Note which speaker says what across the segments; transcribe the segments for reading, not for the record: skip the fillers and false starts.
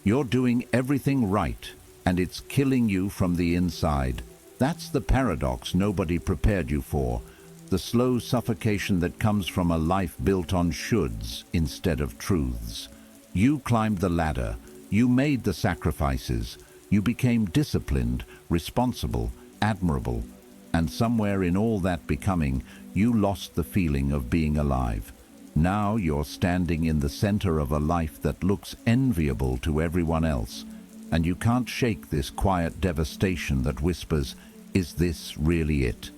Speaker 1: You're doing everything right, and it's killing you from the inside. That's the paradox nobody prepared you for, the slow suffocation that comes from a life built on shoulds instead of truths. You climbed the ladder, you made the sacrifices, you became disciplined, responsible, admirable, and somewhere in all that becoming, you lost the feeling of being alive. Now you're standing in the center of a life that looks enviable to everyone else, and you can't shake this quiet devastation that whispers, "Is this really it?"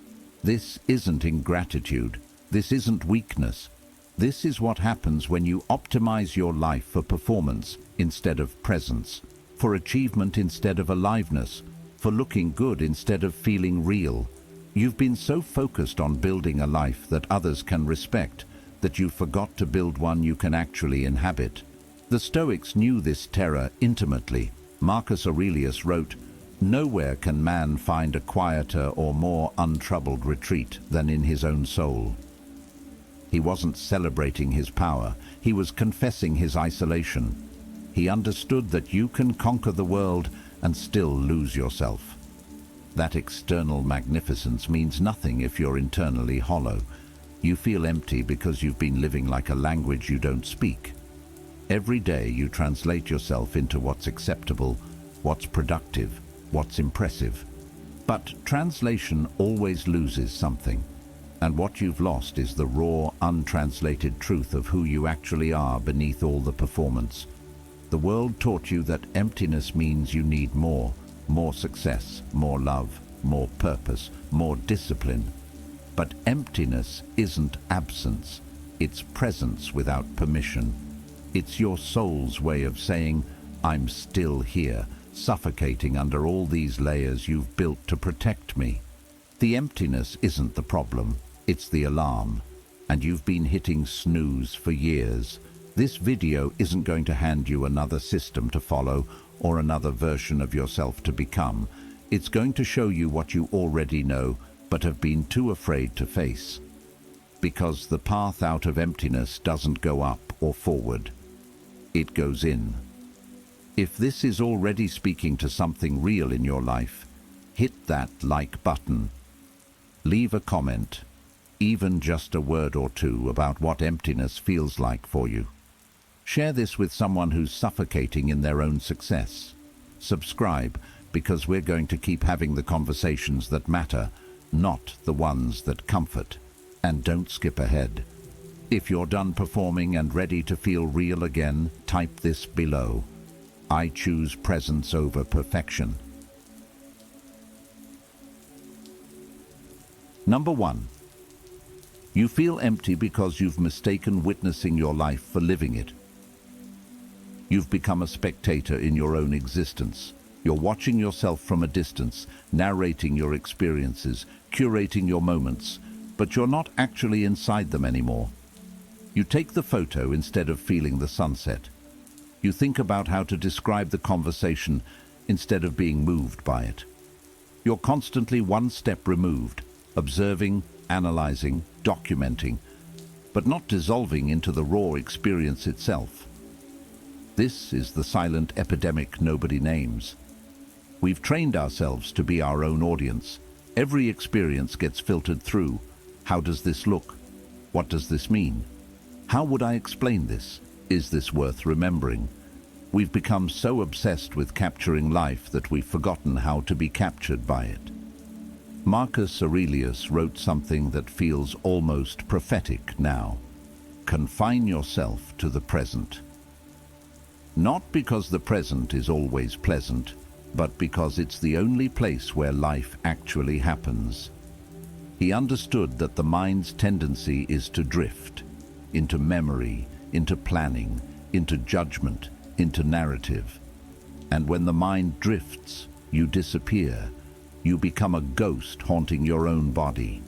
Speaker 1: This isn't ingratitude. This isn't weakness. This is what happens when you optimize your life for performance instead of presence, for achievement instead of aliveness, for looking good instead of feeling real. You've been so focused on building a life that others can respect that you forgot to build one you can actually inhabit. The Stoics knew this terror intimately. Marcus Aurelius wrote, "Nowhere can man find a quieter or more untroubled retreat than in his own soul." He wasn't celebrating his power, he was confessing his isolation. He understood that you can conquer the world and still lose yourself. That external magnificence means nothing if you're internally hollow. You feel empty because you've been living like a language you don't speak. Every day you translate yourself into what's acceptable, what's productive, what's impressive. But translation always loses something. And what you've lost is the raw, untranslated truth of who you actually are beneath all the performance. The world taught you that emptiness means you need more success, more love, more purpose, more discipline. But emptiness isn't absence, it's presence without permission. It's your soul's way of saying, "I'm still here, suffocating under all these layers you've built to protect me." The emptiness isn't the problem, it's the alarm. And you've been hitting snooze for years. This video isn't going to hand you another system to follow or another version of yourself to become. It's going to show you what you already know, but have been too afraid to face. Because the path out of emptiness doesn't go up or forward. It goes in. If this is already speaking to something real in your life, hit that like button. Leave a comment, even just a word or two about what emptiness feels like for you. Share this with someone who's suffocating in their own success. Subscribe, because we're going to keep having the conversations that matter, not the ones that comfort. And don't skip ahead. If you're done performing and ready to feel real again, type this below. I choose presence over perfection. Number 1. You feel empty because you've mistaken witnessing your life for living it. You've become a spectator in your own existence. You're watching yourself from a distance, narrating your experiences, curating your moments, but you're not actually inside them anymore. You take the photo instead of feeling the sunset. You think about how to describe the conversation instead of being moved by it. You're constantly one step removed, observing, analyzing, documenting, but not dissolving into the raw experience itself. This is the silent epidemic nobody names. We've trained ourselves to be our own audience. Every experience gets filtered through. How does this look? What does this mean? How would I explain this? Is this worth remembering? We've become so obsessed with capturing life that we've forgotten how to be captured by it. Marcus Aurelius wrote something that feels almost prophetic now. Confine yourself to the present. Not because the present is always pleasant, but because it's the only place where life actually happens. He understood that the mind's tendency is to drift, into memory, into planning, into judgment, into narrative. And when the mind drifts, you disappear. You become a ghost haunting your own body.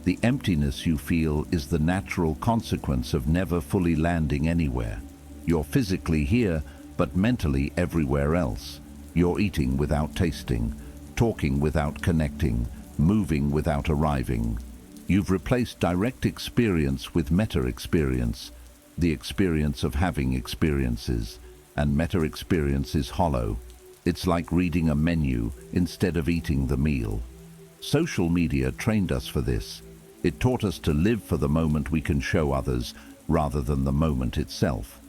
Speaker 1: The emptiness you feel is the natural consequence of never fully landing anywhere. You're physically here, but mentally everywhere else. You're eating without tasting, talking without connecting, moving without arriving. You've replaced direct experience with meta-experience, the experience of having experiences. and meta-experience is hollow. It's like reading a menu instead of eating the meal. Social media trained us for this. It taught us to live for the moment we can show others rather than the moment itself.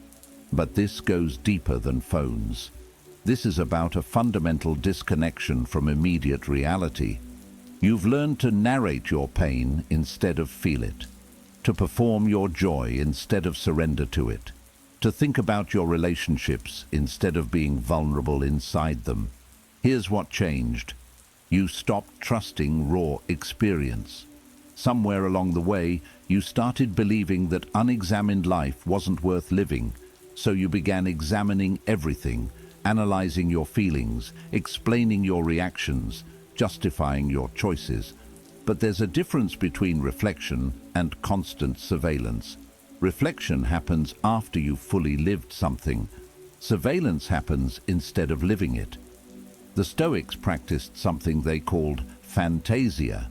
Speaker 1: But this goes deeper than phones. This is about a fundamental disconnection from immediate reality. You've learned to narrate your pain instead of feel it, to perform your joy instead of surrender to it, to think about your relationships instead of being vulnerable inside them. Here's what changed. You stopped trusting raw experience. Somewhere along the way, you started believing that unexamined life wasn't worth living, so you began examining everything, analyzing your feelings, explaining your reactions, justifying your choices. But there's a difference between reflection and constant surveillance. Reflection happens after you've fully lived something. Surveillance happens instead of living it. The Stoics practiced something they called fantasia,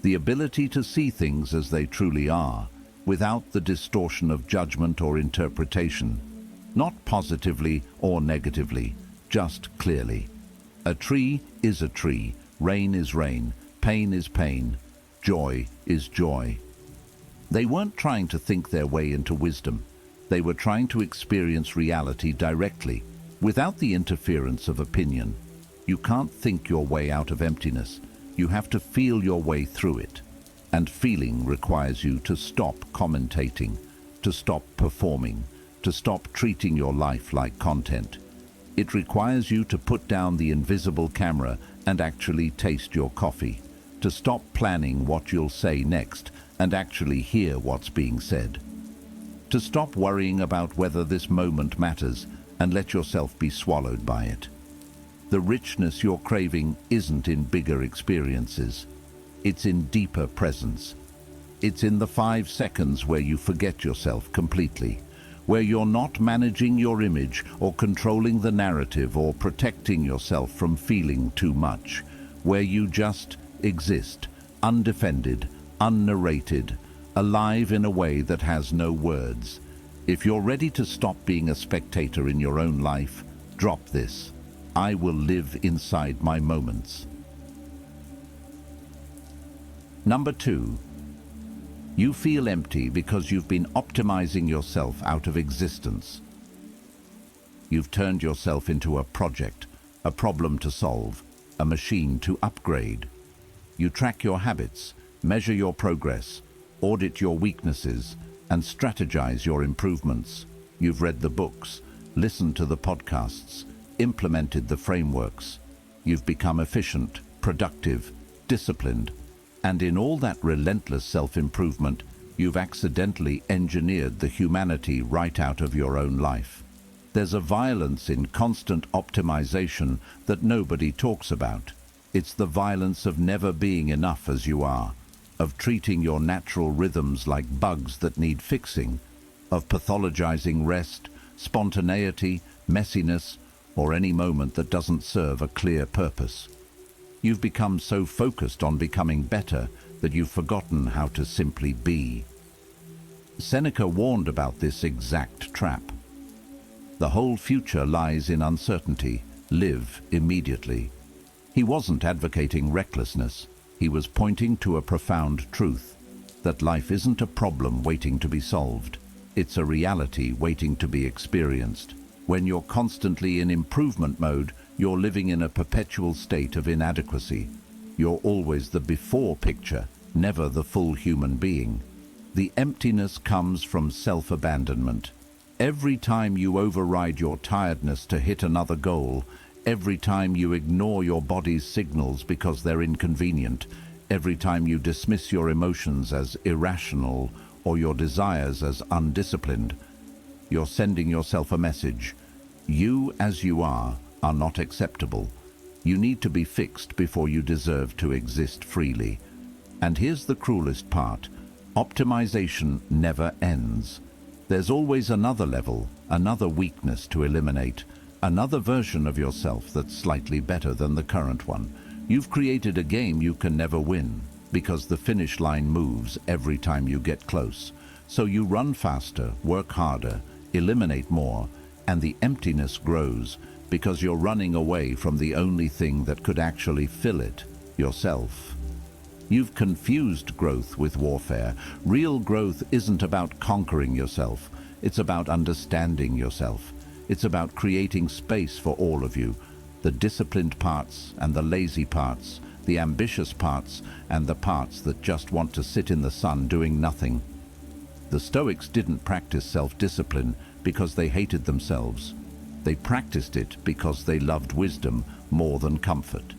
Speaker 1: the ability to see things as they truly are, without the distortion of judgment or interpretation. Not positively or negatively, just clearly. A tree is a tree, rain is rain, pain is pain, joy is joy. They weren't trying to think their way into wisdom. They were trying to experience reality directly, without the interference of opinion. You can't think your way out of emptiness. You have to feel your way through it. And feeling requires you to stop commentating, to stop performing, to stop treating your life like content. It requires you to put down the invisible camera and actually taste your coffee, to stop planning what you'll say next and actually hear what's being said. To stop worrying about whether this moment matters and let yourself be swallowed by it. The richness you're craving isn't in bigger experiences. It's in deeper presence. It's in the 5 seconds where you forget yourself completely, where you're not managing your image or controlling the narrative or protecting yourself from feeling too much, where you just exist, undefended, unnarrated, alive in a way that has no words. If you're ready to stop being a spectator in your own life, drop this. I will live inside my moments. Number 2. You feel empty because you've been optimizing yourself out of existence. You've turned yourself into a project, a problem to solve, a machine to upgrade. You track your habits, measure your progress, audit your weaknesses, and strategize your improvements. You've read the books, listened to the podcasts, implemented the frameworks. You've become efficient, productive, disciplined, and in all that relentless self-improvement, you've accidentally engineered the humanity right out of your own life. There's a violence in constant optimization that nobody talks about. It's the violence of never being enough as you are, of treating your natural rhythms like bugs that need fixing, of pathologizing rest, spontaneity, messiness, or any moment that doesn't serve a clear purpose. You've become so focused on becoming better that you've forgotten how to simply be. Seneca warned about this exact trap. The whole future lies in uncertainty. Live immediately. He wasn't advocating recklessness. He was pointing to a profound truth, that life isn't a problem waiting to be solved. It's a reality waiting to be experienced. When you're constantly in improvement mode, you're living in a perpetual state of inadequacy. You're always the before picture, never the full human being. The emptiness comes from self-abandonment. Every time you override your tiredness to hit another goal, every time you ignore your body's signals because they're inconvenient, every time you dismiss your emotions as irrational or your desires as undisciplined, you're sending yourself a message. You as you are not acceptable. You need to be fixed before you deserve to exist freely. And here's the cruelest part. Optimization never ends. There's always another level, another weakness to eliminate, another version of yourself that's slightly better than the current one. You've created a game you can never win, because the finish line moves every time you get close. So you run faster, work harder, eliminate more, and the emptiness grows because you're running away from the only thing that could actually fill it, yourself. You've confused growth with warfare. Real growth isn't about conquering yourself. It's about understanding yourself. It's about creating space for all of you, the disciplined parts and the lazy parts, the ambitious parts and the parts that just want to sit in the sun doing nothing. The Stoics didn't practice self-discipline because they hated themselves. They practiced it because they loved wisdom more than comfort.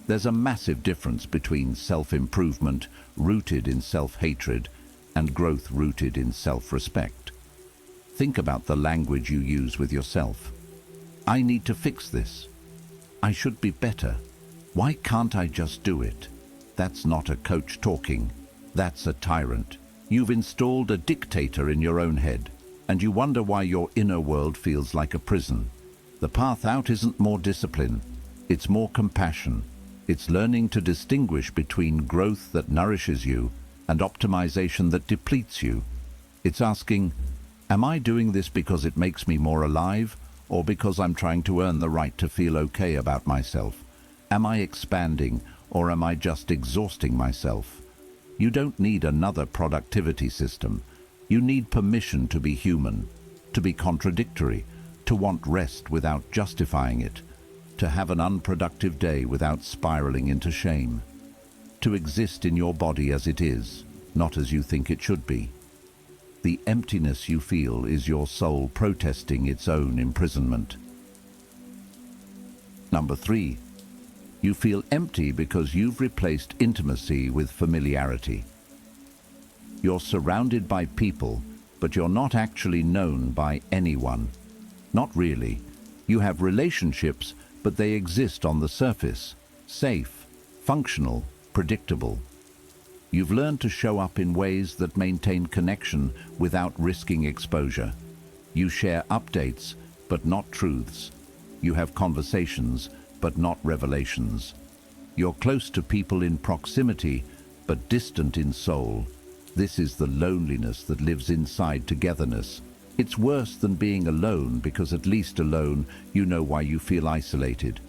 Speaker 1: There's a massive difference between self-improvement rooted in self-hatred and growth rooted in self-respect. Think about the language you use with yourself. I need to fix this. I should be better. Why can't I just do it? That's not a coach talking. That's a tyrant. You've installed a dictator in your own head, and you wonder why your inner world feels like a prison. The path out isn't more discipline. It's more compassion. It's learning to distinguish between growth that nourishes you and optimization that depletes you. It's asking, am I doing this because it makes me more alive, or because I'm trying to earn the right to feel okay about myself? Am I expanding, or am I just exhausting myself? You don't need another productivity system. You need permission to be human, to be contradictory, to want rest without justifying it, to have an unproductive day without spiraling into shame, to exist in your body as it is, not as you think it should be. The emptiness you feel is your soul protesting its own imprisonment. Number 3. You feel empty because you've replaced intimacy with familiarity. You're surrounded by people, but you're not actually known by anyone. Not really. You have relationships, but they exist on the surface, safe, functional, predictable. You've learned to show up in ways that maintain connection without risking exposure. You share updates, but not truths. You have conversations, but not revelations. You're close to people in proximity, but distant in soul. This is the loneliness that lives inside togetherness. It's worse than being alone because at least alone you know why you feel isolated.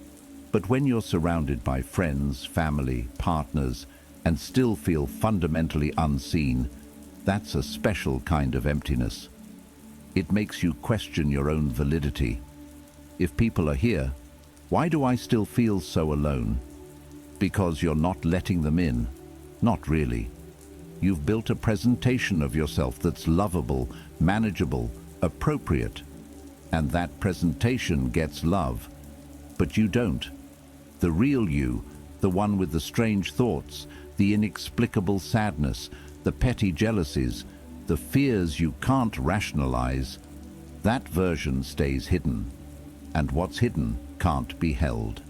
Speaker 1: But when you're surrounded by friends, family, partners, and still feel fundamentally unseen, that's a special kind of emptiness. It makes you question your own validity. If people are here, why do I still feel so alone? Because you're not letting them in. Not really. You've built a presentation of yourself that's lovable, manageable, appropriate. And that presentation gets love. But you don't. The real you, the one with the strange thoughts, the inexplicable sadness, the petty jealousies, the fears you can't rationalize, that version stays hidden. And what's hidden can't be held.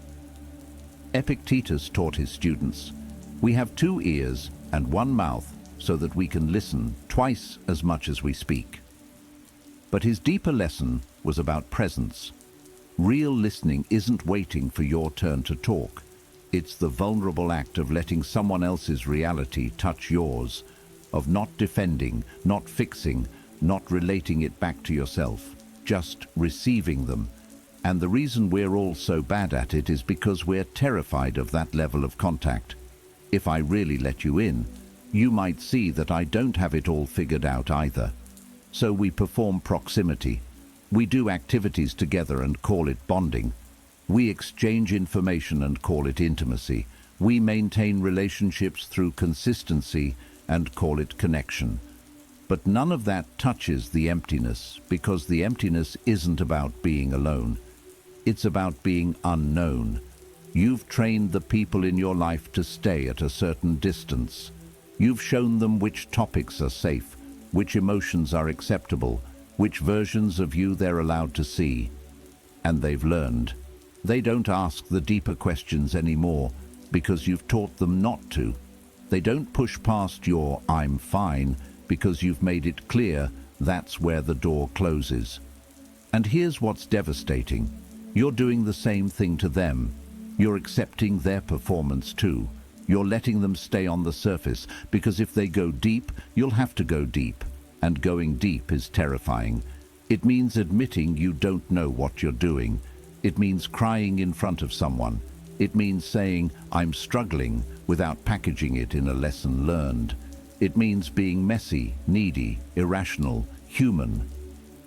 Speaker 1: Epictetus taught his students, we have 2 ears and 1 mouth so that we can listen twice as much as we speak. But his deeper lesson was about presence. Real listening isn't waiting for your turn to talk. It's the vulnerable act of letting someone else's reality touch yours, of not defending, not fixing, not relating it back to yourself, just receiving them. And the reason we're all so bad at it is because we're terrified of that level of contact. If I really let you in, you might see that I don't have it all figured out either. So we perform proximity. We do activities together and call it bonding. We exchange information and call it intimacy. We maintain relationships through consistency and call it connection. But none of that touches the emptiness, because the emptiness isn't about being alone. It's about being unknown. You've trained the people in your life to stay at a certain distance. You've shown them which topics are safe, which emotions are acceptable, which versions of you they're allowed to see. And they've learned. They don't ask the deeper questions anymore because you've taught them not to. They don't push past your "I'm fine" because you've made it clear that's where the door closes. And here's what's devastating. You're doing the same thing to them. You're accepting their performance too. You're letting them stay on the surface because if they go deep, you'll have to go deep. And going deep is terrifying It means admitting you don't know what you're doing. It means crying in front of someone. It means saying, "I'm struggling," without packaging it in a lesson learned. It means being messy, needy, irrational, human.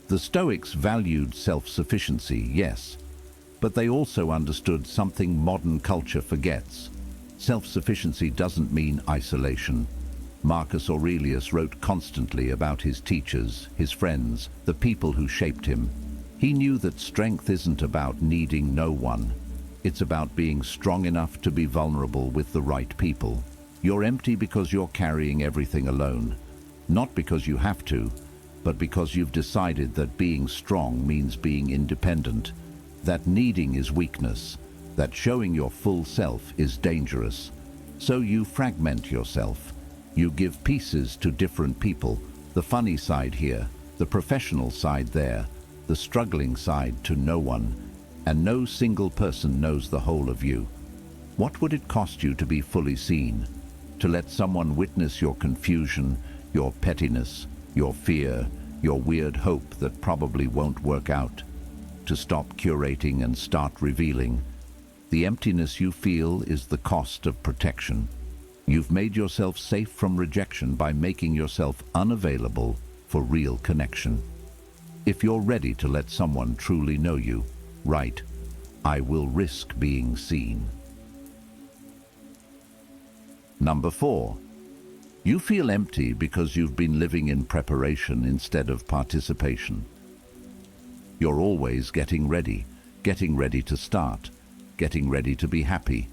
Speaker 1: The Stoics valued self-sufficiency, yes, but they also understood something modern culture forgets. Self-sufficiency doesn't mean isolation. Marcus Aurelius wrote constantly about his teachers, his friends, the people who shaped him. He knew that strength isn't about needing no one. It's about being strong enough to be vulnerable with the right people. You're empty because you're carrying everything alone. Not because you have to, but because you've decided that being strong means being independent. That needing is weakness. That showing your full self is dangerous. So you fragment yourself. You give pieces to different people, the funny side here, the professional side there, the struggling side to no one, and no single person knows the whole of you. What would it cost you to be fully seen? To let someone witness your confusion, your pettiness, your fear, your weird hope that probably won't work out? To stop curating and start revealing? The emptiness you feel is the cost of protection. You've made yourself safe from rejection by making yourself unavailable for real connection. If you're ready to let someone truly know you, write, "I will risk being seen." Number 4. You feel empty because you've been living in preparation instead of participation. You're always getting ready to start, getting ready to be happy,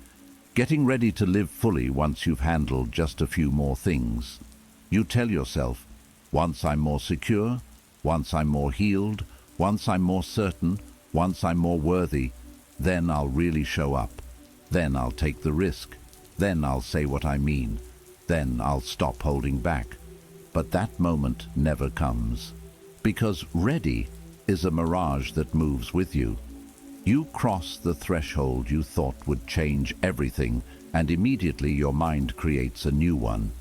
Speaker 1: getting ready to live fully once you've handled just a few more things. You tell yourself, once I'm more secure, once I'm more healed, once I'm more certain, once I'm more worthy, then I'll really show up. Then I'll take the risk. Then I'll say what I mean. Then I'll stop holding back. But that moment never comes. Because ready is a mirage that moves with you. You cross the threshold you thought would change everything, and immediately your mind creates a new one.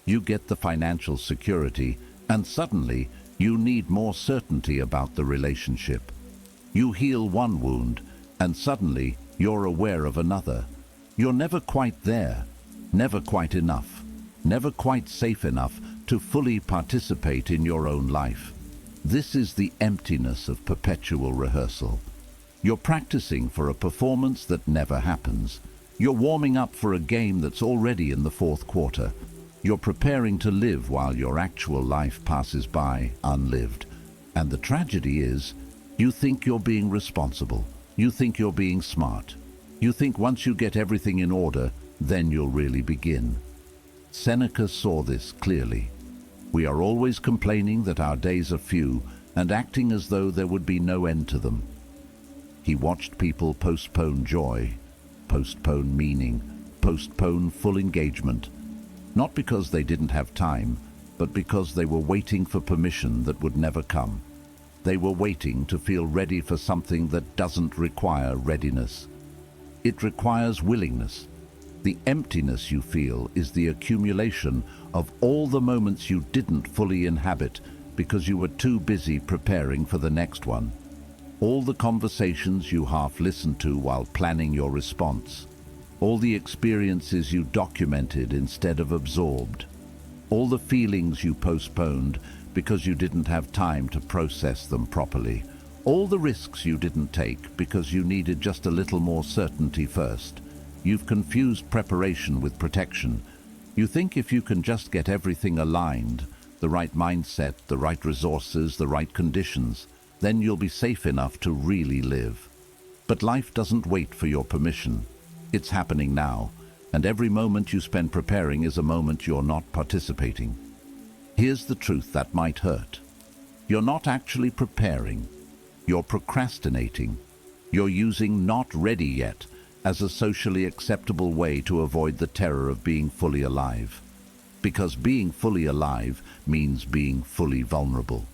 Speaker 1: You get the financial security, and suddenly you need more certainty about the relationship. You heal one wound, and suddenly you're aware of another. You're never quite there, never quite enough, never quite safe enough to fully participate in your own life. This is the emptiness of perpetual rehearsal. You're practicing for a performance that never happens. You're warming up for a game that's already in the fourth quarter. You're preparing to live while your actual life passes by unlived. And the tragedy is, you think you're being responsible. You think you're being smart. You think once you get everything in order, then you'll really begin. Seneca saw this clearly. We are always complaining that our days are few and acting as though there would be no end to them. He watched people postpone joy, postpone meaning, postpone full engagement, not because they didn't have time, but because they were waiting for permission that would never come. They were waiting to feel ready for something that doesn't require readiness. It requires willingness. The emptiness you feel is the accumulation of all the moments you didn't fully inhabit because you were too busy preparing for the next one. All the conversations you half listened to while planning your response. All the experiences you documented instead of absorbed. All the feelings you postponed because you didn't have time to process them properly. All the risks you didn't take because you needed just a little more certainty first. You've confused preparation with protection. You think if you can just get everything aligned, the right mindset, the right resources, the right conditions, then you'll be safe enough to really live. But life doesn't wait for your permission. It's happening now, and every moment you spend preparing is a moment you're not participating. Here's the truth that might hurt. You're not actually preparing. You're procrastinating. You're using "not ready yet" as a socially acceptable way to avoid the terror of being fully alive. Because being fully alive means being fully vulnerable.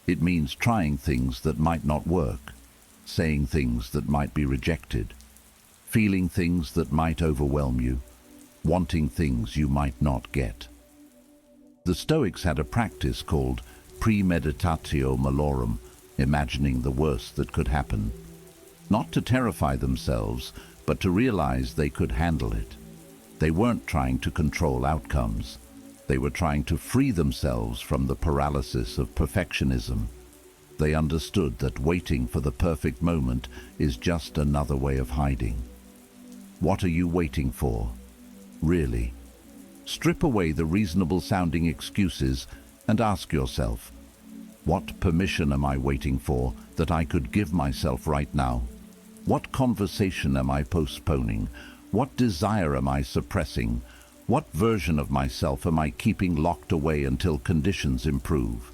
Speaker 1: It means trying things that might not work, saying things that might be rejected, feeling things that might overwhelm you, wanting things you might not get. The Stoics had a practice called premeditatio malorum, imagining the worst that could happen. Not to terrify themselves, but to realize they could handle it. They weren't trying to control outcomes. They were trying to free themselves from the paralysis of perfectionism. They understood that waiting for the perfect moment is just another way of hiding. What are you waiting for? Really? Strip away the reasonable-sounding excuses and ask yourself, what permission am I waiting for that I could give myself right now? What conversation am I postponing? What desire am I suppressing? What version of myself am I keeping locked away until conditions improve?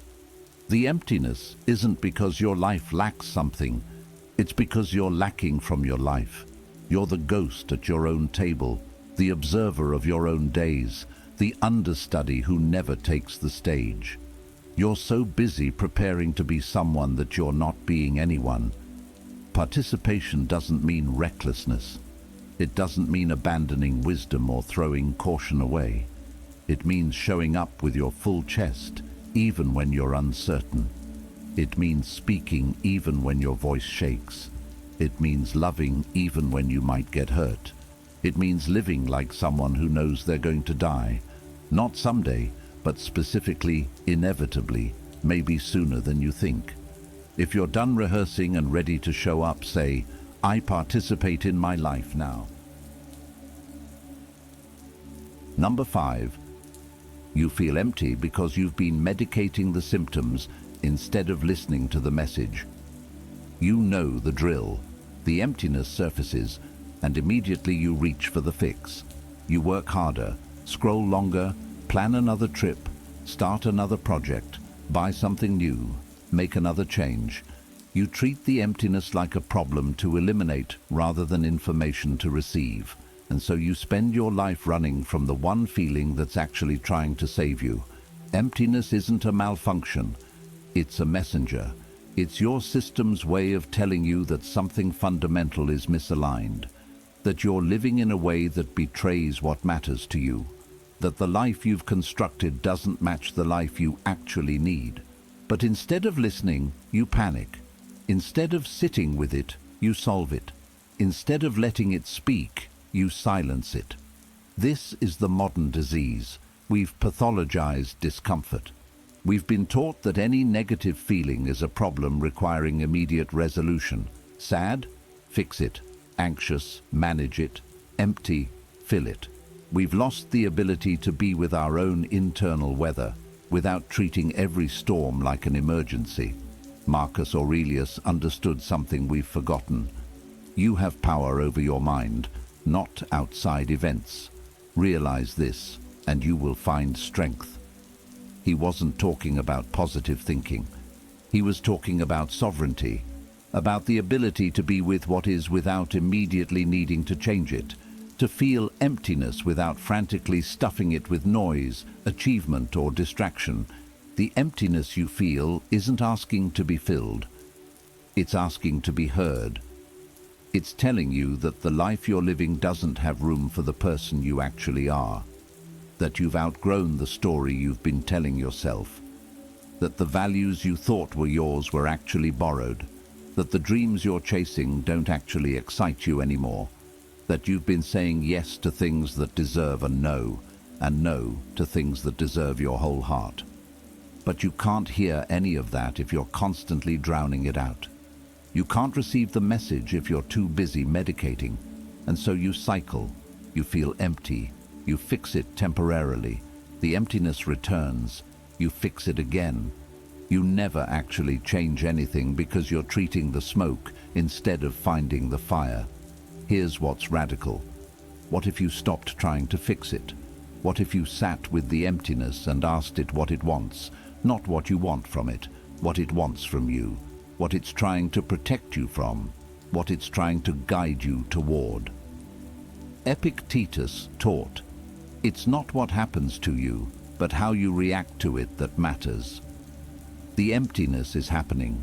Speaker 1: The emptiness isn't because your life lacks something. It's because you're lacking from your life. You're the ghost at your own table, the observer of your own days, the understudy who never takes the stage. You're so busy preparing to be someone that you're not being anyone. Participation doesn't mean recklessness. It doesn't mean abandoning wisdom or throwing caution away. It means showing up with your full chest, even when you're uncertain. It means speaking even when your voice shakes. It means loving even when you might get hurt. It means living like someone who knows they're going to die. Not someday, but specifically, inevitably, maybe sooner than you think. If you're done rehearsing and ready to show up, say, I participate in my life now. Number 5. You feel empty because you've been medicating the symptoms instead of listening to the message. You know the drill. The emptiness surfaces, and immediately you reach for the fix. You work harder, scroll longer, plan another trip, start another project, buy something new, make another change. You treat the emptiness like a problem to eliminate rather than information to receive. And so you spend your life running from the one feeling that's actually trying to save you. Emptiness isn't a malfunction. It's a messenger. It's your system's way of telling you that something fundamental is misaligned, that you're living in a way that betrays what matters to you, that the life you've constructed doesn't match the life you actually need. But instead of listening, you panic. Instead of sitting with it, you solve it. Instead of letting it speak, you silence it. This is the modern disease. We've pathologized discomfort. We've been taught that any negative feeling is a problem requiring immediate resolution. Sad? Fix it. Anxious? Manage it. Empty? Fill it. We've lost the ability to be with our own internal weather without treating every storm like an emergency. Marcus Aurelius understood something we've forgotten. You have power over your mind, not outside events. Realize this, and you will find strength. He wasn't talking about positive thinking. He was talking about sovereignty, about the ability to be with what is without immediately needing to change it, to feel emptiness without frantically stuffing it with noise, achievement, or distraction. The emptiness you feel isn't asking to be filled. It's asking to be heard. It's telling you that the life you're living doesn't have room for the person you actually are, that you've outgrown the story you've been telling yourself, that the values you thought were yours were actually borrowed, that the dreams you're chasing don't actually excite you anymore, that you've been saying yes to things that deserve a no, and no to things that deserve your whole heart. But you can't hear any of that if you're constantly drowning it out. You can't receive the message if you're too busy medicating, and so you cycle. You feel empty. You fix it temporarily. The emptiness returns. You fix it again. You never actually change anything because you're treating the smoke instead of finding the fire. Here's what's radical. What if you stopped trying to fix it? What if you sat with the emptiness and asked it what it wants, not what you want from it, what it wants from you, what it's trying to protect you from, what it's trying to guide you toward? Epictetus taught, it's not what happens to you, but how you react to it that matters. The emptiness is happening.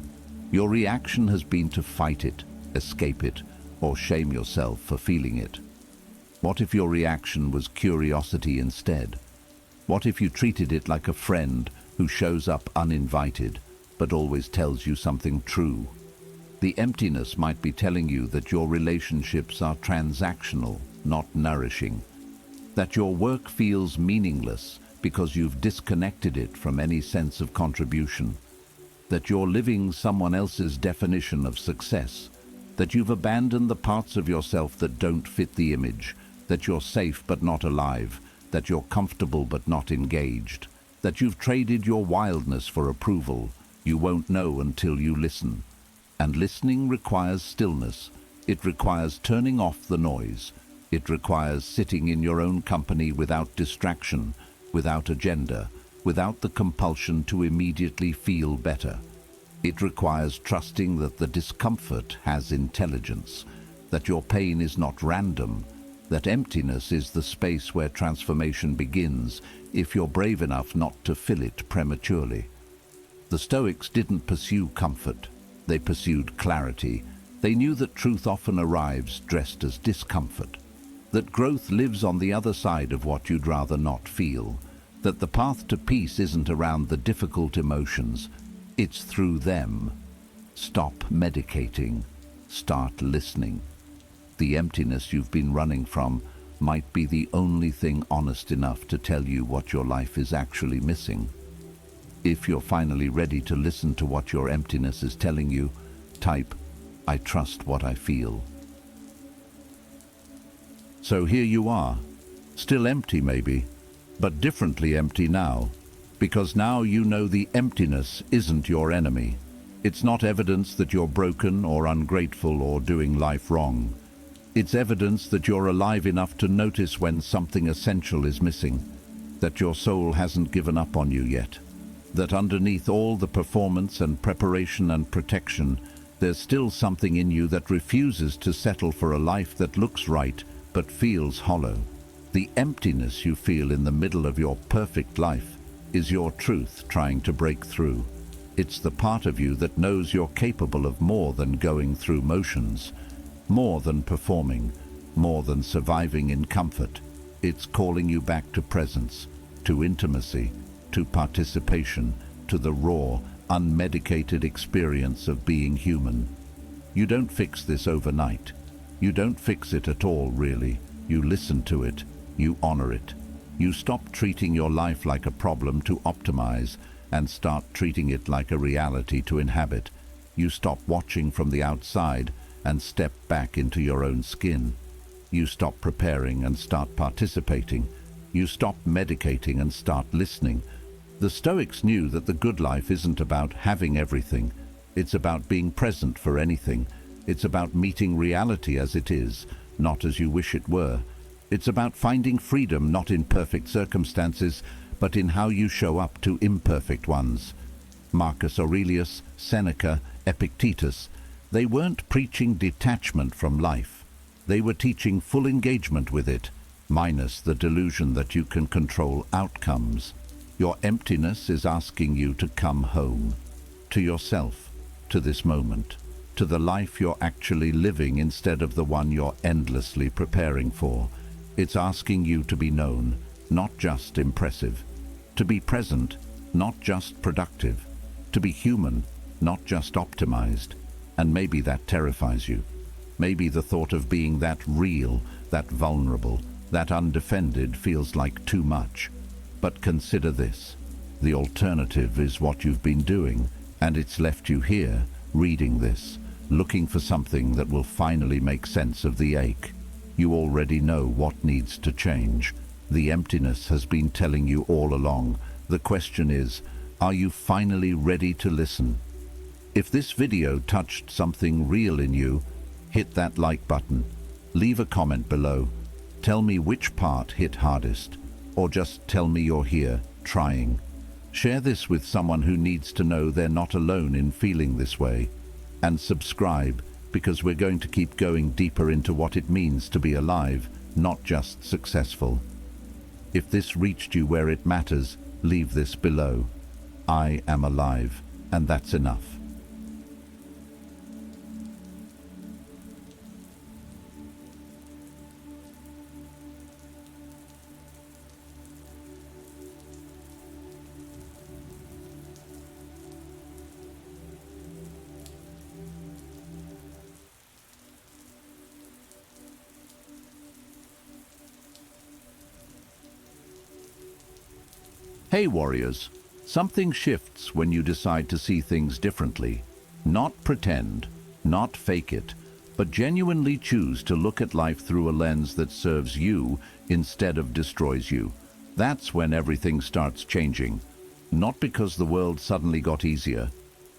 Speaker 1: Your reaction has been to fight it, escape it, or shame yourself for feeling it. What if your reaction was curiosity instead? What if you treated it like a friend who shows up uninvited, but always tells you something true. The emptiness might be telling you that your relationships are transactional, not nourishing, that your work feels meaningless because you've disconnected it from any sense of contribution, that you're living someone else's definition of success, that you've abandoned the parts of yourself that don't fit the image, that you're safe but not alive, that you're comfortable but not engaged, that you've traded your wildness for approval. You won't know until you listen. And listening requires stillness. It requires turning off the noise. It requires sitting in your own company without distraction, without agenda, without the compulsion to immediately feel better. It requires trusting that the discomfort has intelligence, that your pain is not random, that emptiness is the space where transformation begins if you're brave enough not to fill it prematurely. The Stoics didn't pursue comfort. They pursued clarity. They knew that truth often arrives dressed as discomfort, that growth lives on the other side of what you'd rather not feel, that the path to peace isn't around the difficult emotions, it's through them. Stop medicating. Start listening. The emptiness you've been running from might be the only thing honest enough to tell you what your life is actually missing. If you're finally ready to listen to what your emptiness is telling you, type, "I trust what I feel." So here you are, still empty maybe, but differently empty now, because now you know the emptiness isn't your enemy. It's not evidence that you're broken or ungrateful or doing life wrong. It's evidence that you're alive enough to notice when something essential is missing, that your soul hasn't given up on you yet, that underneath all the performance and preparation and protection, there's still something in you that refuses to settle for a life that looks right but feels hollow. The emptiness you feel in the middle of your perfect life is your truth trying to break through. It's the part of you that knows you're capable of more than going through motions, more than performing, more than surviving in comfort. It's calling you back to presence, to intimacy, to participation, to the raw, unmedicated experience of being human. You don't fix this overnight. You don't fix it at all, really. You listen to it. You honor it. You stop treating your life like a problem to optimize and start treating it like a reality to inhabit. You stop watching from the outside and step back into your own skin. You stop preparing and start participating. You stop medicating and start listening. The Stoics knew that the good life isn't about having everything. It's about being present for anything. It's about meeting reality as it is, not as you wish it were. It's about finding freedom not in perfect circumstances, but in how you show up to imperfect ones. Marcus Aurelius, Seneca, Epictetus, they weren't preaching detachment from life. They were teaching full engagement with it, minus the delusion that you can control outcomes. Your emptiness is asking you to come home, to yourself, to this moment, to the life you're actually living instead of the one you're endlessly preparing for. It's asking you to be known, not just impressive, to be present, not just productive, to be human, not just optimized. And maybe that terrifies you. Maybe the thought of being that real, that vulnerable, that undefended feels like too much. But consider this. The alternative is what you've been doing, and it's left you here, reading this, looking for something that will finally make sense of the ache. You already know what needs to change. The emptiness has been telling you all along. The question is, are you finally ready to listen? If this video touched something real in you, hit that like button. Leave a comment below. Tell me which part hit hardest, or just tell me you're here, trying. Share this with someone who needs to know they're not alone in feeling this way. And subscribe, because we're going to keep going deeper into what it means to be alive, not just successful. If this reached you where it matters, leave this below. I am alive, and that's enough. Hey warriors, something shifts when you decide to see things differently. Not pretend, not fake it, but genuinely choose to look at life through a lens that serves you instead of destroys you. That's when everything starts changing. Not because the world suddenly got easier,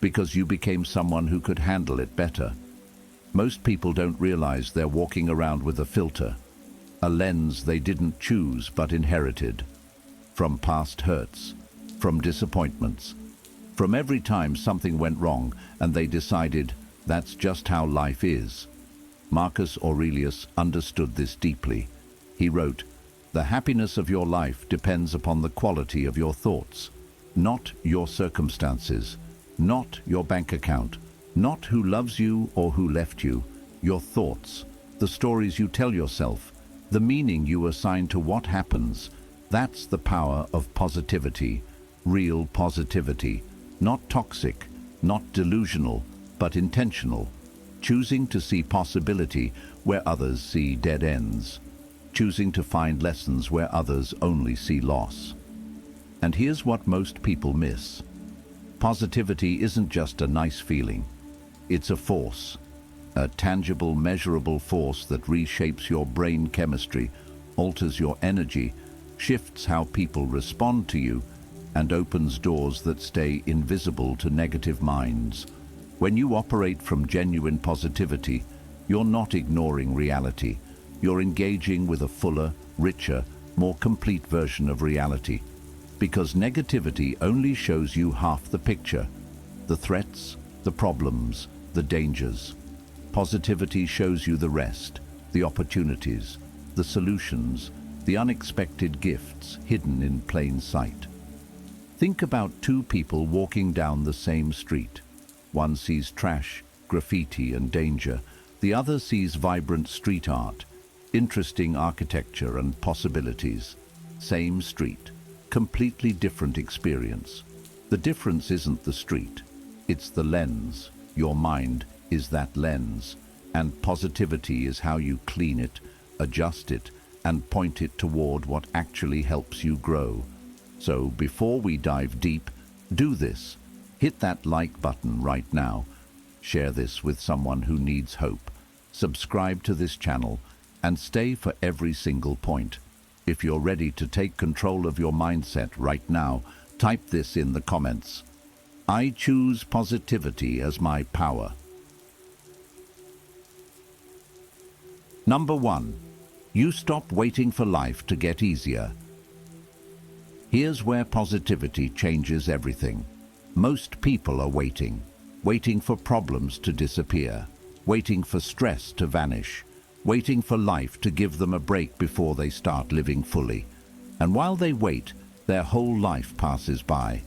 Speaker 1: because you became someone who could handle it better. Most people don't realize they're walking around with a filter, a lens they didn't choose but inherited. From past hurts, from disappointments, from every time something went wrong and they decided that's just how life is. Marcus Aurelius understood this deeply. He wrote, "The happiness of your life depends upon the quality of your thoughts, not your circumstances, not your bank account, not who loves you or who left you, your thoughts, the stories you tell yourself, the meaning you assign to what happens. That's the power of positivity, real positivity, not toxic, not delusional, but intentional, choosing to see possibility where others see dead ends, choosing to find lessons where others only see loss." And here's what most people miss. Positivity isn't just a nice feeling. It's a force, a tangible, measurable force that reshapes your brain chemistry, alters your energy, shifts how people respond to you, and opens doors that stay invisible to negative minds. When you operate from genuine positivity, you're not ignoring reality. You're engaging with a fuller, richer, more complete version of reality. Because negativity only shows you half the picture, the threats, the problems, the dangers. Positivity shows you the rest, the opportunities, the solutions, the unexpected gifts hidden in plain sight. Think about two people walking down the same street. One sees trash, graffiti, and danger. The other sees vibrant street art, interesting architecture and possibilities. Same street, completely different experience. The difference isn't the street, it's the lens. Your mind is that lens, and positivity is how you clean it, adjust it, and point it toward what actually helps you grow. So before we dive deep, do this. Hit that like button right now. Share this with someone who needs hope. Subscribe to this channel and stay for every single point. If you're ready to take control of your mindset right now, type this in the comments. I choose positivity as my power. Number 1. You stop waiting for life to get easier. Here's where positivity changes everything. Most people are waiting for problems to disappear, waiting for stress to vanish, waiting for life to give them a break before they start living fully. And while they wait, their whole life passes by.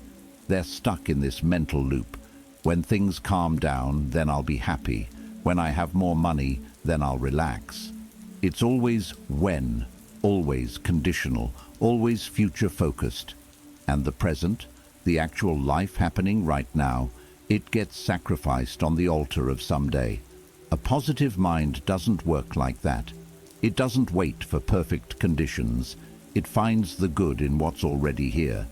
Speaker 1: They're stuck in this mental loop. When things calm down, then I'll be happy. When I have more money, then I'll relax. It's always when, always conditional, always future-focused. And the present, the actual life happening right now, it gets sacrificed on the altar of someday. A positive mind doesn't work like that. It doesn't wait for perfect conditions. It finds the good in what's already here.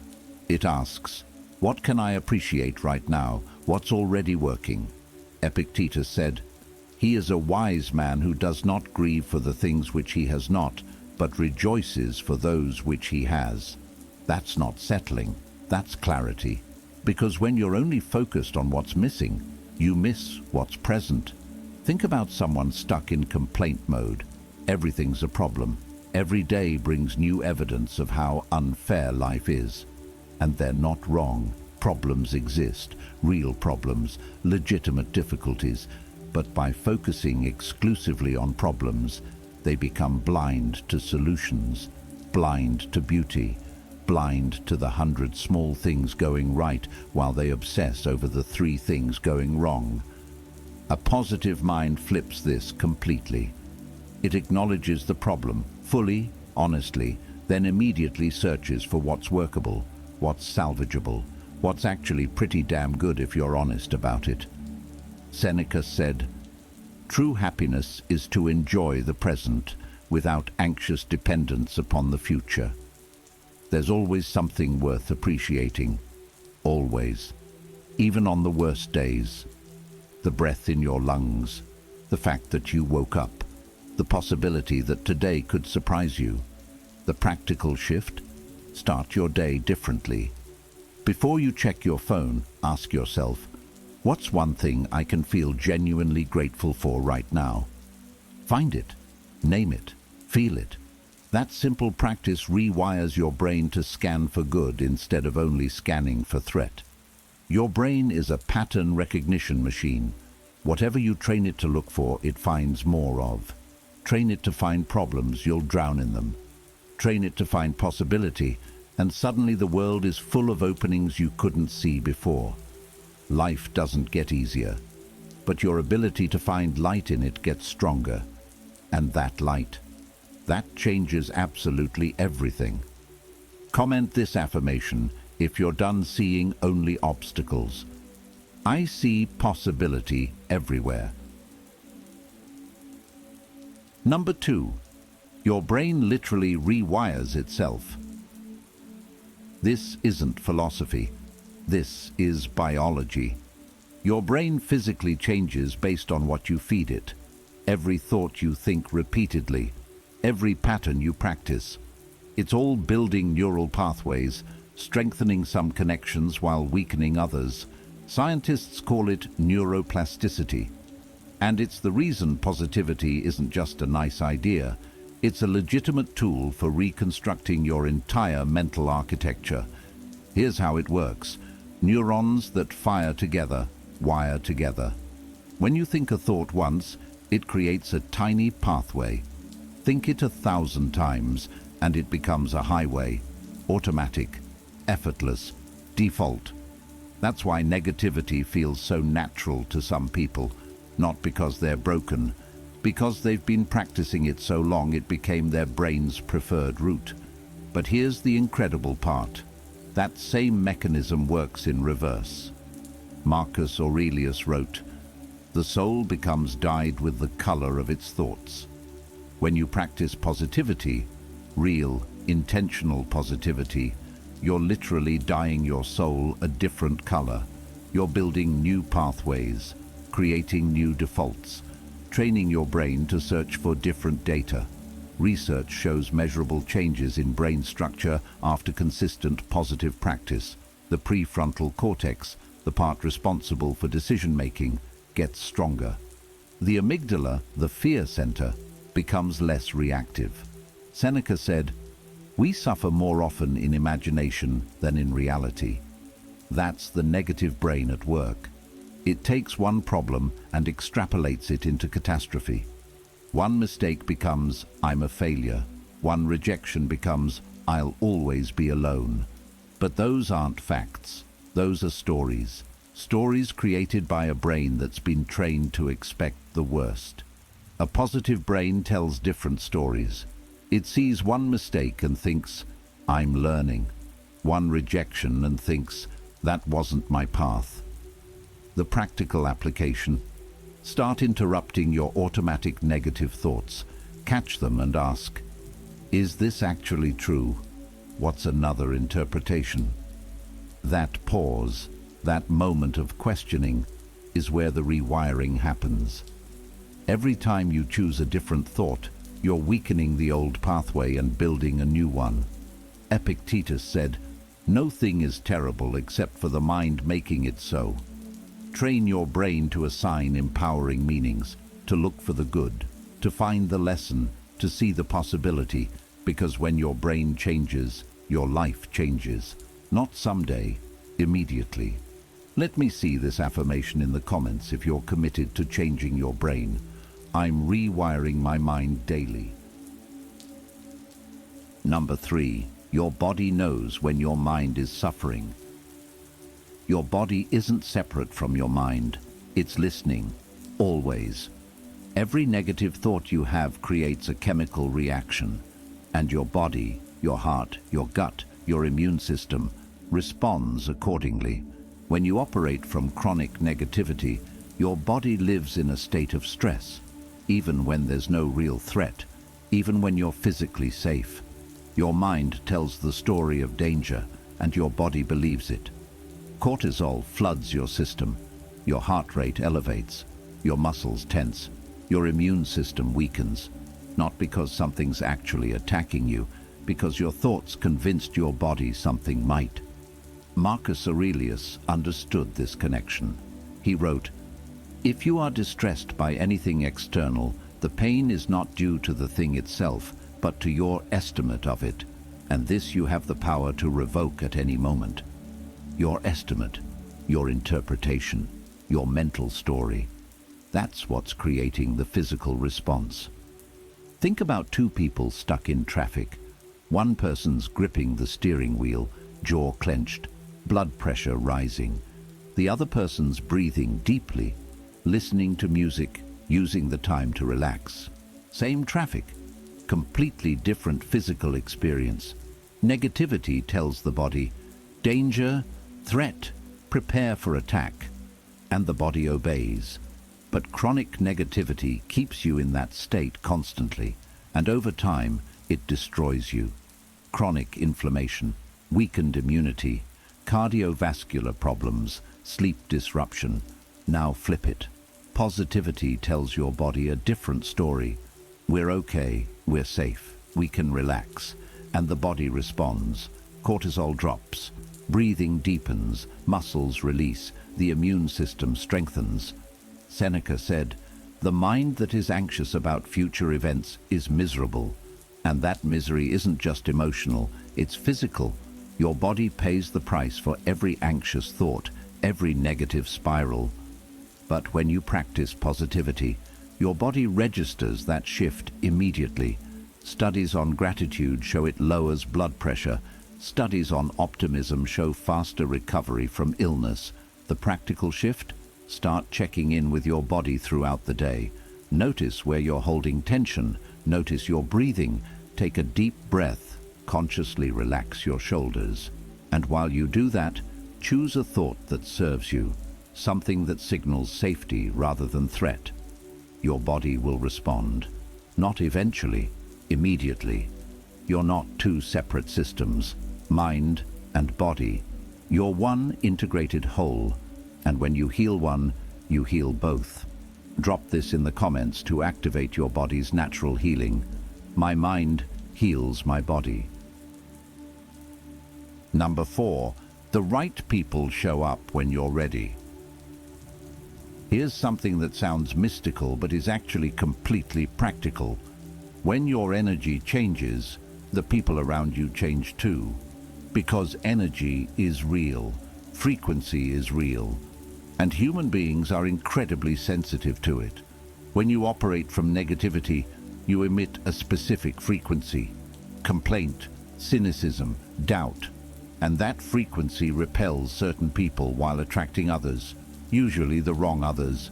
Speaker 1: It asks, what can I appreciate right now? What's already working? Epictetus said, "He is a wise man who does not grieve for the things which he has not, but rejoices for those which he has." That's not settling, that's clarity. Because when you're only focused on what's missing, you miss what's present. Think about someone stuck in complaint mode. Everything's a problem. Every day brings new evidence of how unfair life is. And they're not wrong. Problems exist, real problems, legitimate difficulties. But by focusing exclusively on problems, they become blind to solutions, blind to beauty, blind to the 100 small things going right while they obsess over the 3 things going wrong. A positive mind flips this completely. It acknowledges the problem fully, honestly, then immediately searches for what's workable, what's salvageable, what's actually pretty damn good if you're honest about it. Seneca said, "True happiness is to enjoy the present without anxious dependence upon the future." There's always something worth appreciating. Always. Even on the worst days. The breath in your lungs. The fact that you woke up. The possibility that today could surprise you. The practical shift? Start your day differently. Before you check your phone, ask yourself, what's one thing I can feel genuinely grateful for right now? Find it. Name it. Feel it. That simple practice rewires your brain to scan for good instead of only scanning for threat. Your brain is a pattern recognition machine. Whatever you train it to look for, it finds more of. Train it to find problems, you'll drown in them. Train it to find possibility, and suddenly the world is full of openings you couldn't see before. Life doesn't get easier, but your ability to find light in it gets stronger. And that light, that changes absolutely everything. Comment this affirmation if you're done seeing only obstacles. I see possibility everywhere. Number 2. Your brain literally rewires itself. This isn't philosophy. This is biology. Your brain physically changes based on what you feed it. Every thought you think repeatedly, every pattern you practice. It's all building neural pathways, strengthening some connections while weakening others. Scientists call it neuroplasticity. And it's the reason positivity isn't just a nice idea. It's a legitimate tool for reconstructing your entire mental architecture. Here's how it works. Neurons that fire together, wire together. When you think a thought once, it creates a tiny pathway. Think it 1,000 times, and it becomes a highway. Automatic, effortless, default. That's why negativity feels so natural to some people. Not because they're broken, because they've been practicing it so long it became their brain's preferred route. But here's the incredible part. That same mechanism works in reverse. Marcus Aurelius wrote, "The soul becomes dyed with the color of its thoughts." When you practice positivity, real, intentional positivity, you're literally dyeing your soul a different color. You're building new pathways, creating new defaults, training your brain to search for different data. Research shows measurable changes in brain structure after consistent positive practice. The prefrontal cortex, the part responsible for decision-making, gets stronger. The amygdala, the fear center, becomes less reactive. Seneca said, "We suffer more often in imagination than in reality." That's the negative brain at work. It takes one problem and extrapolates it into catastrophe. One mistake becomes, "I'm a failure." One rejection becomes, "I'll always be alone." But those aren't facts. Those are stories. Stories created by a brain that's been trained to expect the worst. A positive brain tells different stories. It sees one mistake and thinks, "I'm learning." One rejection and thinks, "That wasn't my path." The practical application. Start interrupting your automatic negative thoughts. Catch them and ask, "Is this actually true? What's another interpretation?" That pause, that moment of questioning, is where the rewiring happens. Every time you choose a different thought, you're weakening the old pathway and building a new one. Epictetus said, "No thing is terrible except for the mind making it so." Train your brain to assign empowering meanings, to look for the good, to find the lesson, to see the possibility, because when your brain changes, your life changes. Not someday, immediately. Let me see this affirmation in the comments if you're committed to changing your brain. I'm rewiring my mind daily. Number 3. Your body knows when your mind is suffering. Your body isn't separate from your mind. It's listening, always. Every negative thought you have creates a chemical reaction, and your body, your heart, your gut, your immune system responds accordingly. When you operate from chronic negativity, your body lives in a state of stress, even when there's no real threat, even when you're physically safe. Your mind tells the story of danger, and your body believes it. Cortisol floods your system. Your heart rate elevates. Your muscles tense. Your immune system weakens. Not because something's actually attacking you, because your thoughts convinced your body something might. Marcus Aurelius understood this connection. He wrote, "If you are distressed by anything external, the pain is not due to the thing itself, but to your estimate of it, and this you have the power to revoke at any moment." Your estimate, your interpretation, your mental story. That's what's creating the physical response. Think about two people stuck in traffic. One person's gripping the steering wheel, jaw clenched, blood pressure rising. The other person's breathing deeply, listening to music, using the time to relax. Same traffic, completely different physical experience. Negativity tells the body, danger, threat, prepare for attack, and the body obeys. But chronic negativity keeps you in that state constantly, and over time it destroys you. Chronic inflammation, weakened immunity, cardiovascular problems, sleep disruption. Now flip it. Positivity tells your body a different story. We're okay, we're safe, we can relax. And the body responds. Cortisol drops, breathing deepens, muscles release, the immune system strengthens. Seneca said, "The mind that is anxious about future events is miserable." And that misery isn't just emotional, it's physical. Your body pays the price for every anxious thought, every negative spiral. But when you practice positivity, your body registers that shift immediately. Studies on gratitude show it lowers blood pressure. Studies on optimism show faster recovery from illness. The practical shift? Start checking in with your body throughout the day. Notice where you're holding tension. Notice your breathing. Take a deep breath. Consciously relax your shoulders. And while you do that, choose a thought that serves you, something that signals safety rather than threat. Your body will respond. Not eventually, immediately. You're not two separate systems, mind and body. You're one integrated whole, and when you heal one, you heal both. Drop this in the comments to activate your body's natural healing. My mind heals my body. Number 4, the right people show up when you're ready. Here's something that sounds mystical but is actually completely practical. When your energy changes, the people around you change too. Because energy is real, frequency is real, and human beings are incredibly sensitive to it. When you operate from negativity, you emit a specific frequency: complaint, cynicism, doubt. And that frequency repels certain people while attracting others, usually the wrong others.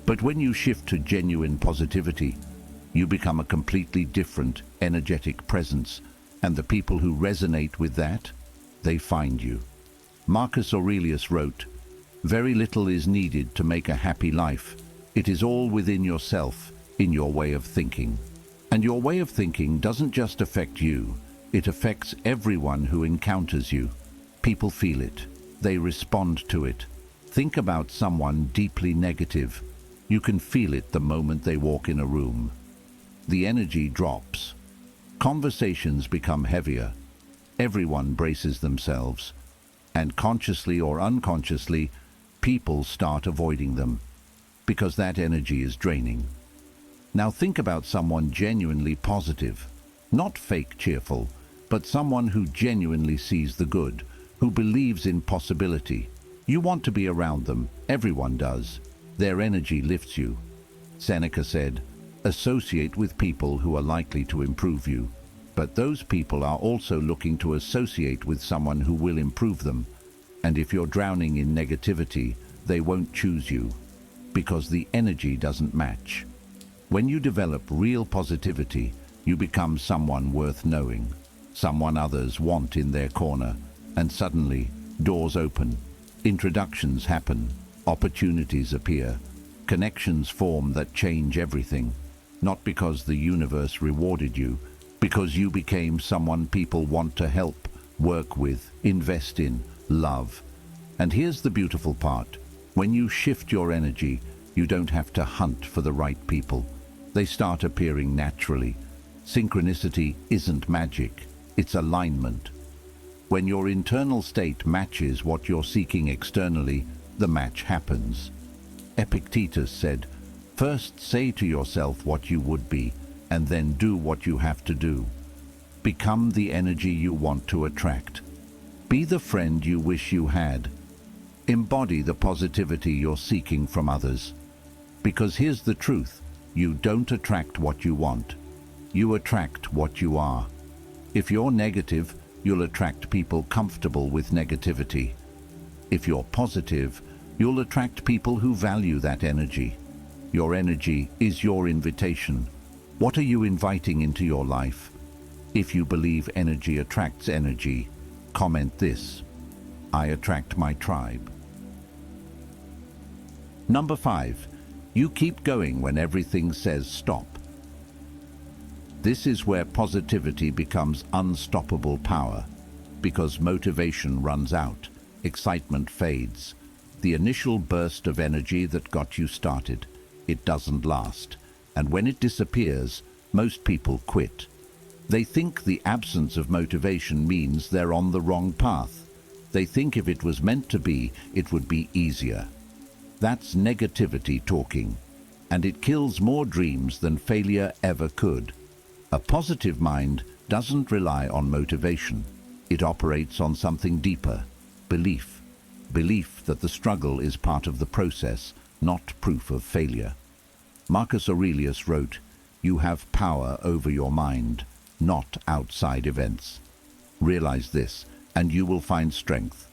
Speaker 1: But when you shift to genuine positivity, you become a completely different, energetic presence, and the people who resonate with that, they find you. Marcus Aurelius wrote, "Very little is needed to make a happy life. It is all within yourself, in your way of thinking." And your way of thinking doesn't just affect you, it affects everyone who encounters you. People feel it. They respond to it. Think about someone deeply negative. You can feel it the moment they walk in a room. The energy drops. Conversations become heavier. Everyone braces themselves. And consciously or unconsciously, people start avoiding them, because that energy is draining. Now think about someone genuinely positive, not fake cheerful, but someone who genuinely sees the good, who believes in possibility. You want to be around them, everyone does. Their energy lifts you. Seneca said, "Associate with people who are likely to improve you." But those people are also looking to associate with someone who will improve them. And if you're drowning in negativity, they won't choose you, because the energy doesn't match. When you develop real positivity, you become someone worth knowing, someone others want in their corner, and suddenly, doors open, introductions happen, opportunities appear, connections form that change everything, not because the universe rewarded you, because you became someone people want to help, work with, invest in, love. And here's the beautiful part. When you shift your energy, you don't have to hunt for the right people. They start appearing naturally. Synchronicity isn't magic, it's alignment. When your internal state matches what you're seeking externally, the match happens. Epictetus said, "First say to yourself what you would be, and then do what you have to do. Become the energy you want to attract. Be the friend you wish you had. Embody the positivity you're seeking from others. Because here's the truth, you don't attract what you want. You attract what you are. If you're negative, you'll attract people comfortable with negativity. If you're positive, you'll attract people who value that energy. Your energy is your invitation. What are you inviting into your life? If you believe energy attracts energy, comment this: I attract my tribe. Number 5. You keep going when everything says stop. This is where positivity becomes unstoppable power, because motivation runs out, excitement fades. The initial burst of energy that got you started, it doesn't last, and when it disappears, most people quit. They think the absence of motivation means they're on the wrong path. They think if it was meant to be, it would be easier. That's negativity talking, and it kills more dreams than failure ever could. A positive mind doesn't rely on motivation. It operates on something deeper: belief. Belief that the struggle is part of the process, not proof of failure. Marcus Aurelius wrote, "You have power over your mind, not outside events." Realize this, and you will find strength.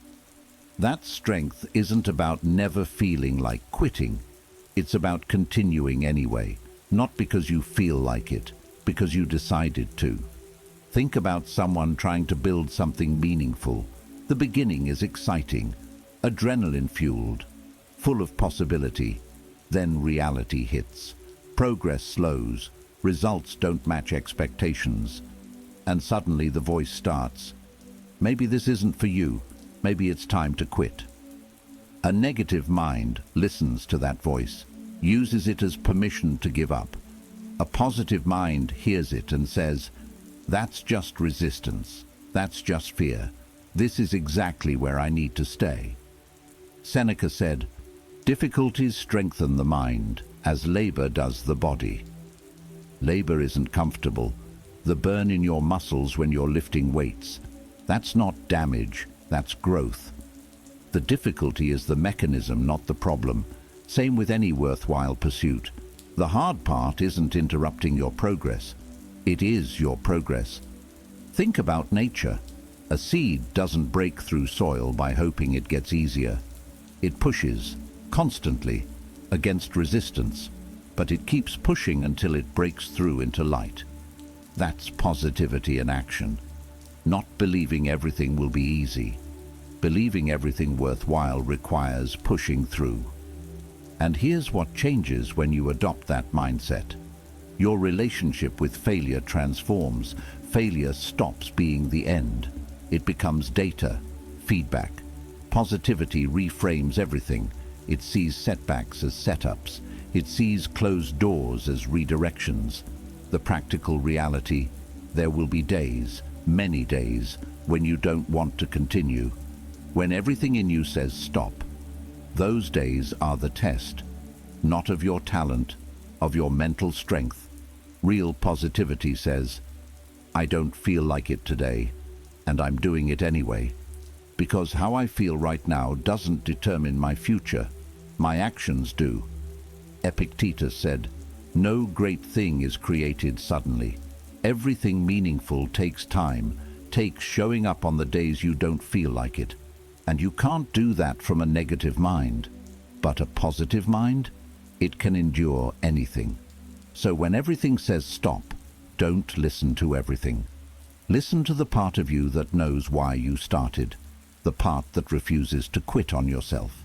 Speaker 1: That strength isn't about never feeling like quitting. It's about continuing anyway, not because you feel like it, because you decided to. Think about someone trying to build something meaningful. The beginning is exciting, adrenaline-fueled, full of possibility. Then reality hits. Progress slows. Results don't match expectations. And suddenly the voice starts. Maybe this isn't for you. Maybe it's time to quit. A negative mind listens to that voice, uses it as permission to give up. A positive mind hears it and says, "That's just resistance. That's just fear. This is exactly where I need to stay." Seneca said, "Difficulties strengthen the mind, as labor does the body." Labor isn't comfortable. The burn in your muscles when you're lifting weights, that's not damage, that's growth. The difficulty is the mechanism, not the problem. Same with any worthwhile pursuit. The hard part isn't interrupting your progress. It is your progress. Think about nature. A seed doesn't break through soil by hoping it gets easier. It pushes, constantly, against resistance, but it keeps pushing until it breaks through into light. That's positivity in action. Not believing everything will be easy. Believing everything worthwhile requires pushing through. And here's what changes when you adopt that mindset. Your relationship with failure transforms. Failure stops being the end. It becomes data, feedback. Positivity reframes everything. It sees setbacks as setups. It sees closed doors as redirections. The practical reality: there will be days, many days, when you don't want to continue, when everything in you says stop. Those days are the test, not of your talent, of your mental strength. Real positivity says, "I don't feel like it today, and I'm doing it anyway, because how I feel right now doesn't determine my future. My actions do." Epictetus said, "No great thing is created suddenly. Everything meaningful takes time, takes showing up on the days you don't feel like it. And you can't do that from a negative mind. But a positive mind? It can endure anything. So when everything says stop, don't listen to everything. Listen to the part of you that knows why you started, the part that refuses to quit on yourself.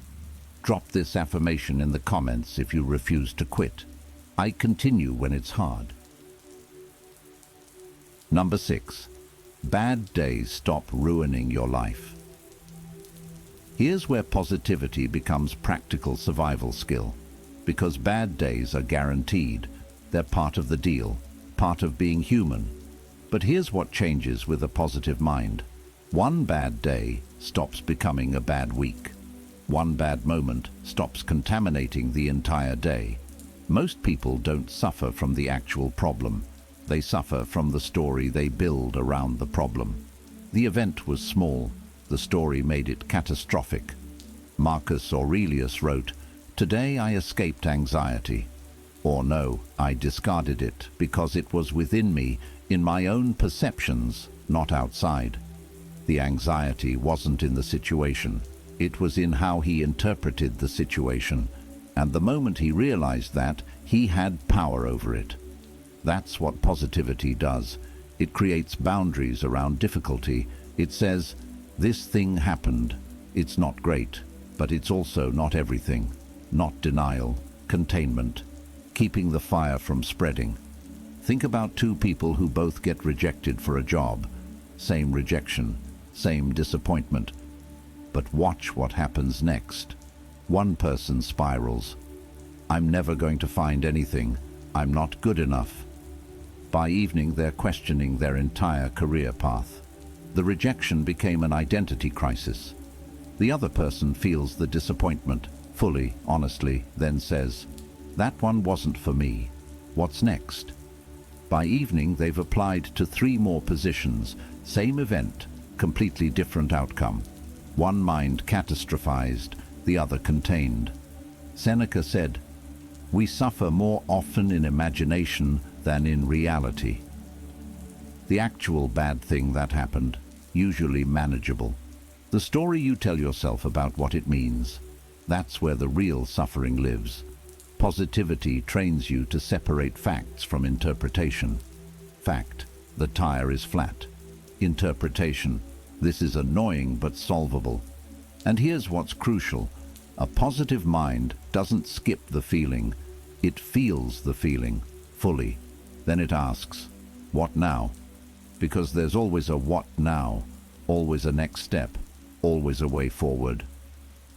Speaker 1: Drop this affirmation in the comments if you refuse to quit. I continue when it's hard. Number 6. Bad days stop ruining your life. Here's where positivity becomes practical survival skill. Because bad days are guaranteed. They're part of the deal, part of being human. But here's what changes with a positive mind. One bad day stops becoming a bad week. One bad moment stops contaminating the entire day. Most people don't suffer from the actual problem. They suffer from the story they build around the problem. The event was small. The story made it catastrophic. Marcus Aurelius wrote, "Today I escaped anxiety." Or no, I discarded it because it was within me, in my own perceptions, not outside. The anxiety wasn't in the situation. It was in how he interpreted the situation. And the moment he realized that, he had power over it. That's what positivity does. It creates boundaries around difficulty. It says, this thing happened. It's not great, but it's also not everything. Not denial, containment, keeping the fire from spreading. Think about two people who both get rejected for a job. Same rejection, same disappointment. But watch what happens next. One person spirals. I'm never going to find anything. I'm not good enough. By evening, they're questioning their entire career path. The rejection became an identity crisis. The other person feels the disappointment, fully, honestly, then says, that one wasn't for me. What's next? By evening, they've applied to 3 more positions, same event, completely different outcome. One mind catastrophized, the other contained. Seneca said, "We suffer more often in imagination than in reality." The actual bad thing that happened, usually manageable. The story you tell yourself about what it means, that's where the real suffering lives. Positivity trains you to separate facts from interpretation. Fact, the tire is flat. Interpretation, this is annoying but solvable. And here's what's crucial. A positive mind doesn't skip the feeling. It feels the feeling fully. Then it asks, what now? Because there's always a what now, always a next step, always a way forward.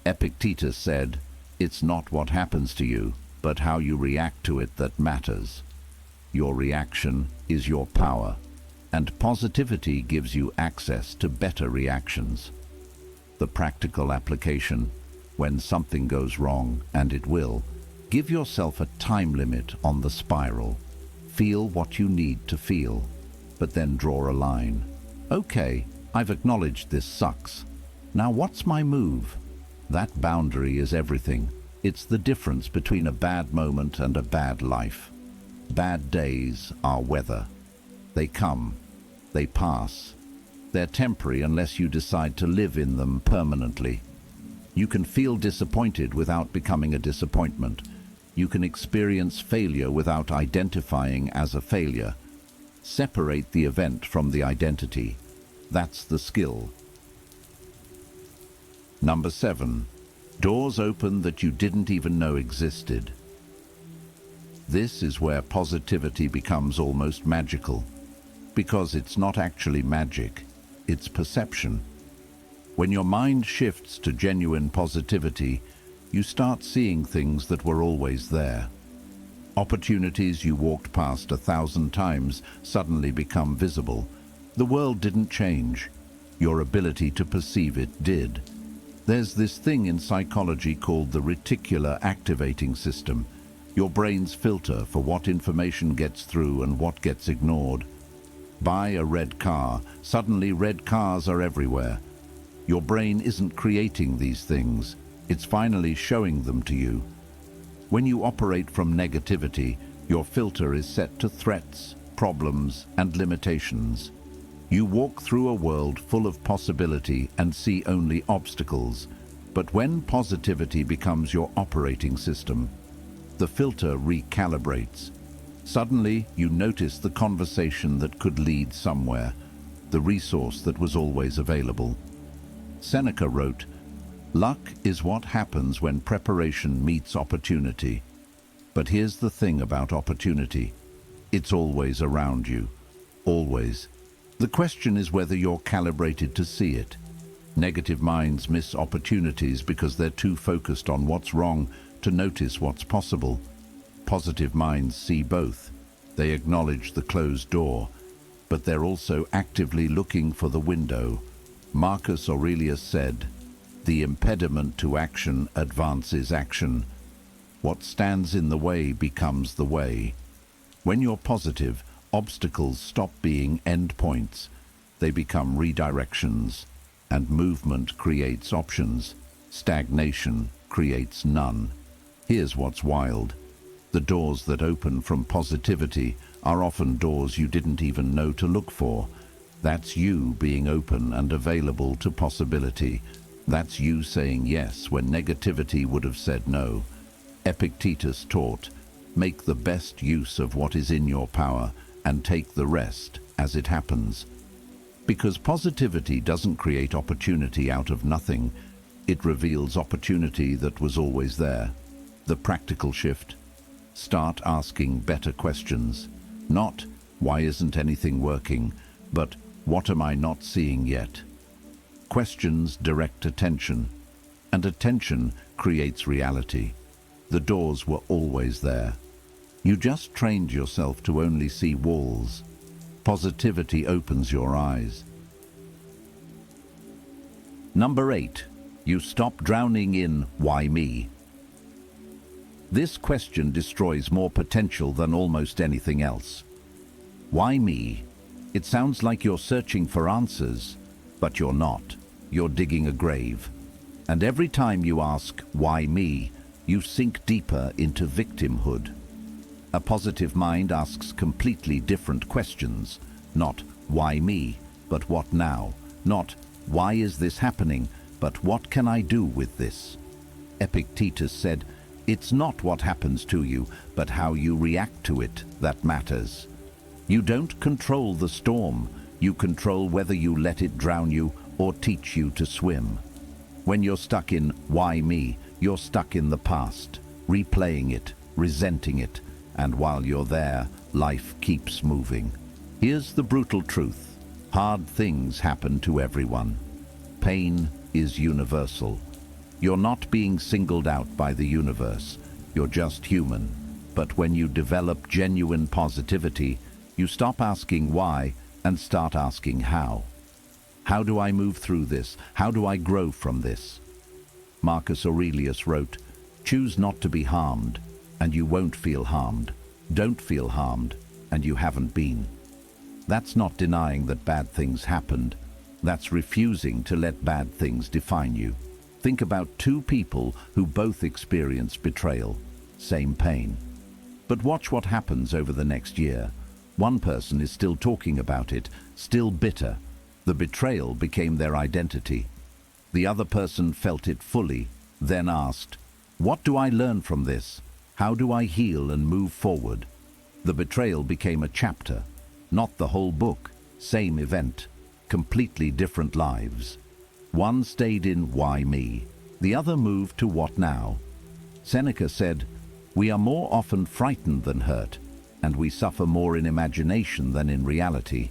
Speaker 1: Epictetus said, it's not what happens to you, but how you react to it that matters. Your reaction is your power, and positivity gives you access to better reactions. The practical application: when something goes wrong, and it will, give yourself a time limit on the spiral. Feel what you need to feel, but then draw a line. Okay, I've acknowledged this sucks. Now what's my move? That boundary is everything. It's the difference between a bad moment and a bad life. Bad days are weather. They come, they pass. They're temporary unless you decide to live in them permanently. You can feel disappointed without becoming a disappointment. You can experience failure without identifying as a failure. Separate the event from the identity. That's the skill. Number 7. Doors open that you didn't even know existed. This is where positivity becomes almost magical, because it's not actually magic, it's perception. When your mind shifts to genuine positivity, you start seeing things that were always there. Opportunities you walked past 1,000 times suddenly become visible. The world didn't change. Your ability to perceive it did. There's this thing in psychology called the reticular activating system, your brain's filter for what information gets through and what gets ignored. Buy a red car, suddenly red cars are everywhere. Your brain isn't creating these things, it's finally showing them to you. When you operate from negativity, your filter is set to threats, problems, and limitations. You walk through a world full of possibility and see only obstacles. But when positivity becomes your operating system, the filter recalibrates. Suddenly, you notice the conversation that could lead somewhere, the resource that was always available. Seneca wrote, "Luck is what happens when preparation meets opportunity." But here's the thing about opportunity. It's always around you. always. The question is whether you're calibrated to see it. Negative minds miss opportunities because they're too focused on what's wrong to notice what's possible. Positive minds see both. They acknowledge the closed door, but they're also actively looking for the window. Marcus Aurelius said, "The impediment to action advances action. What stands in the way becomes the way." When you're positive, obstacles stop being endpoints. They become redirections, and movement creates options. Stagnation creates none. Here's what's wild. The doors that open from positivity are often doors you didn't even know to look for. That's you being open and available to possibility. That's you saying yes when negativity would have said no. Epictetus taught, "Make the best use of what is in your power and take the rest as it happens." Because positivity doesn't create opportunity out of nothing, it reveals opportunity that was always there. The practical shift. Start asking better questions. Not, "Why isn't anything working?" but, "What am I not seeing yet?" Questions direct attention, and attention creates reality. The doors were always there. You just trained yourself to only see walls. Positivity opens your eyes. Number 8. You stop drowning in "Why me?" This question destroys more potential than almost anything else. Why me? It sounds like you're searching for answers, but you're not. You're digging a grave. And every time you ask, "Why me?" you sink deeper into victimhood. A positive mind asks completely different questions. Not, "Why me?" but "What now?" Not, "Why is this happening?" but "What can I do with this?" Epictetus said, "It's not what happens to you, but how you react to it that matters." You don't control the storm. You control whether you let it drown you or teach you to swim. When you're stuck in "Why me?" you're stuck in the past, replaying it, resenting it, and while you're there, life keeps moving. Here's the brutal truth. Hard things happen to everyone. Pain is universal. You're not being singled out by the universe. You're just human. But when you develop genuine positivity, you stop asking why and start asking how. How do I move through this? How do I grow from this? Marcus Aurelius wrote, "Choose not to be harmed, and you won't feel harmed. Don't feel harmed, and you haven't been." That's not denying that bad things happened. That's refusing to let bad things define you. Think about two people who both experience betrayal. Same pain. But watch what happens over the next year. One person is still talking about it, still bitter. The betrayal became their identity. The other person felt it fully, then asked, "What do I learn from this? How do I heal and move forward?" The betrayal became a chapter, not the whole book. Same event, completely different lives. One stayed in "Why me?" The other moved to "What now?" Seneca said, "We are more often frightened than hurt, and we suffer more in imagination than in reality."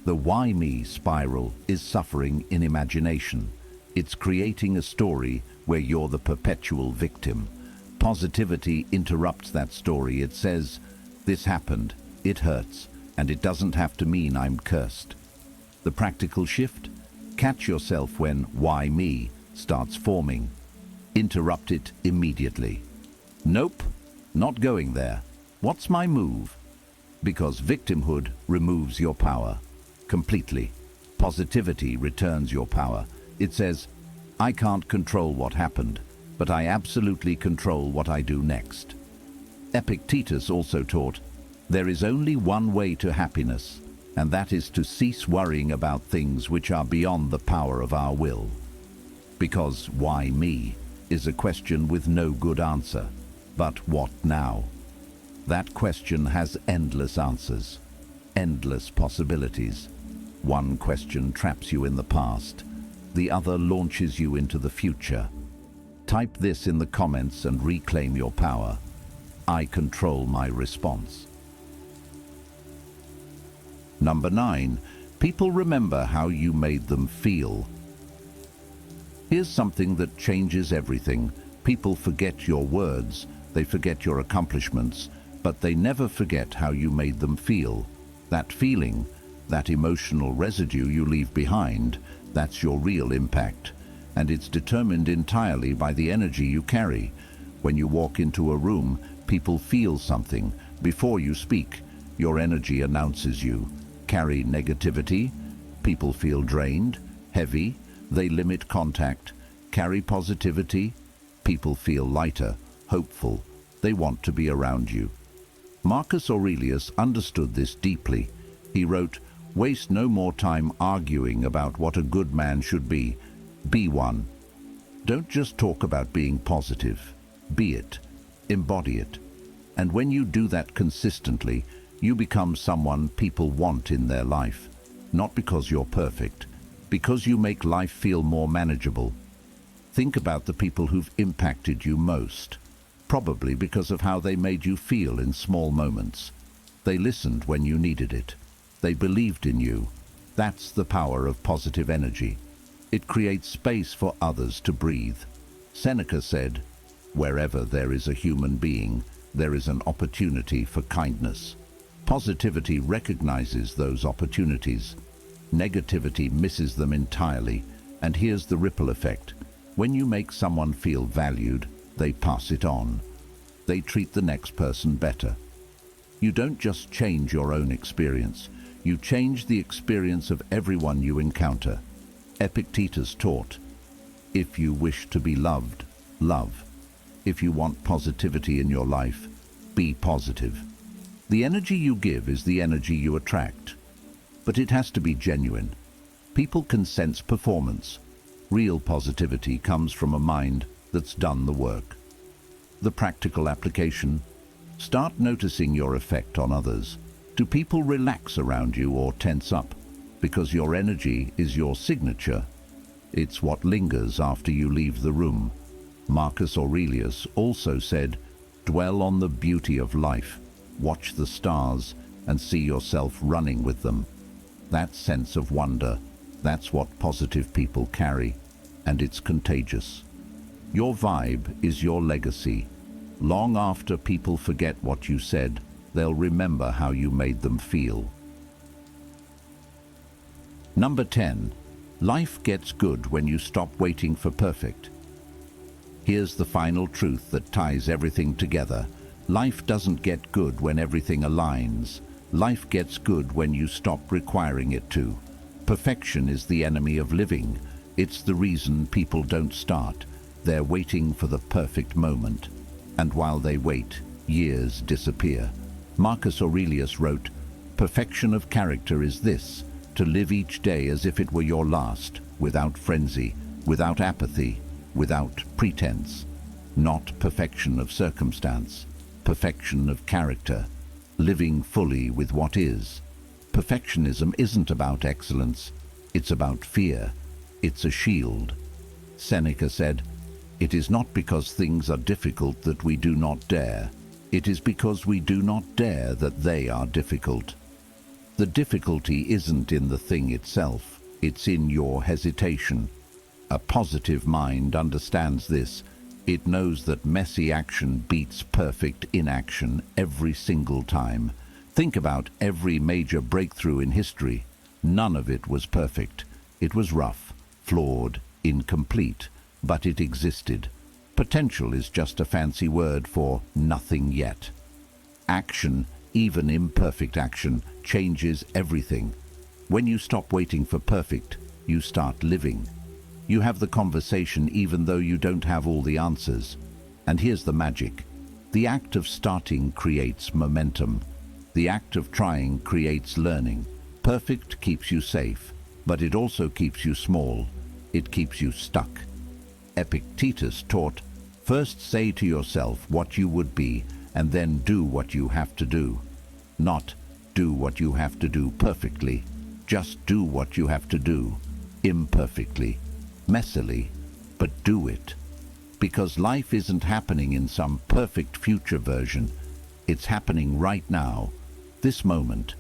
Speaker 1: The "why me" spiral is suffering in imagination. It's creating a story where you're the perpetual victim. Positivity interrupts that story. It says, "This happened, it hurts, and it doesn't have to mean I'm cursed." The practical shift? Catch yourself when "why me" starts forming. Interrupt it immediately. Nope, not going there. What's my move? Because victimhood removes your power. Completely. Positivity returns your power. It says, "I can't control what happened, but I absolutely control what I do next." Epictetus also taught, "There is only one way to happiness, and that is to cease worrying about things which are beyond the power of our will." Because "why me?" is a question with no good answer. But what now? That question has endless answers, endless possibilities. One question traps you in the past. The other launches you into the future. Type this in the comments and reclaim your power. I control my response. Number 9. People remember how you made them feel. Here's something that changes everything. People forget your words, they forget your accomplishments, but they never forget how you made them feel. That feeling, that emotional residue you leave behind, that's your real impact. And it's determined entirely by the energy you carry. When you walk into a room, people feel something. Before you speak, your energy announces you. Carry negativity, people feel drained, heavy, they limit contact. Carry positivity, people feel lighter, hopeful, they want to be around you. Marcus Aurelius understood this deeply. He wrote, "Waste no more time arguing about what a good man should be. Be one." Don't just talk about being positive. Be it. Embody it. And when you do that consistently, you become someone people want in their life. Not because you're perfect, because you make life feel more manageable. Think about the people who've impacted you most, probably because of how they made you feel in small moments. They listened when you needed it. They believed in you. That's the power of positive energy. It creates space for others to breathe. Seneca said, "Wherever there is a human being, there is an opportunity for kindness." Positivity recognizes those opportunities. Negativity misses them entirely. And here's the ripple effect. When you make someone feel valued, they pass it on. They treat the next person better. You don't just change your own experience, you change the experience of everyone you encounter. Epictetus taught, "If you wish to be loved, love. If you want positivity in your life, be positive." The energy you give is the energy you attract. But it has to be genuine. People can sense performance. Real positivity comes from a mind that's done the work. The practical application: start noticing your effect on others. Do people relax around you or tense up? Because your energy is your signature. It's what lingers after you leave the room. Marcus Aurelius also said, "Dwell on the beauty of life. Watch the stars and see yourself running with them." That sense of wonder, that's what positive people carry, and it's contagious. Your vibe is your legacy. Long after people forget what you said, they'll remember how you made them feel. Number 10. Life gets good when you stop waiting for perfect. Here's the final truth that ties everything together. Life doesn't get good when everything aligns. Life gets good when you stop requiring it to. Perfection is the enemy of living. It's the reason people don't start. They're waiting for the perfect moment. And while they wait, years disappear. Marcus Aurelius wrote, "Perfection of character is this, to live each day as if it were your last, without frenzy, without apathy, without pretense." Not perfection of circumstance, perfection of character, living fully with what is. Perfectionism isn't about excellence, it's about fear. It's a shield. Seneca said, "It is not because things are difficult that we do not dare. It is because we do not dare that they are difficult." The difficulty isn't in the thing itself, it's in your hesitation. A positive mind understands this. It knows that messy action beats perfect inaction every single time. Think about every major breakthrough in history. None of it was perfect. It was rough, flawed, incomplete, but it existed. Potential is just a fancy word for nothing yet. Action, even imperfect action, changes everything. When you stop waiting for perfect, you start living. You have the conversation even though you don't have all the answers. And here's the magic. The act of starting creates momentum. The act of trying creates learning. Perfect keeps you safe, but it also keeps you small. It keeps you stuck. Epictetus taught, "First say to yourself what you would be, and then do what you have to do." Not do what you have to do perfectly. Just do what you have to do, imperfectly, messily, but do it. Because life isn't happening in some perfect future version. It's happening right now, this moment.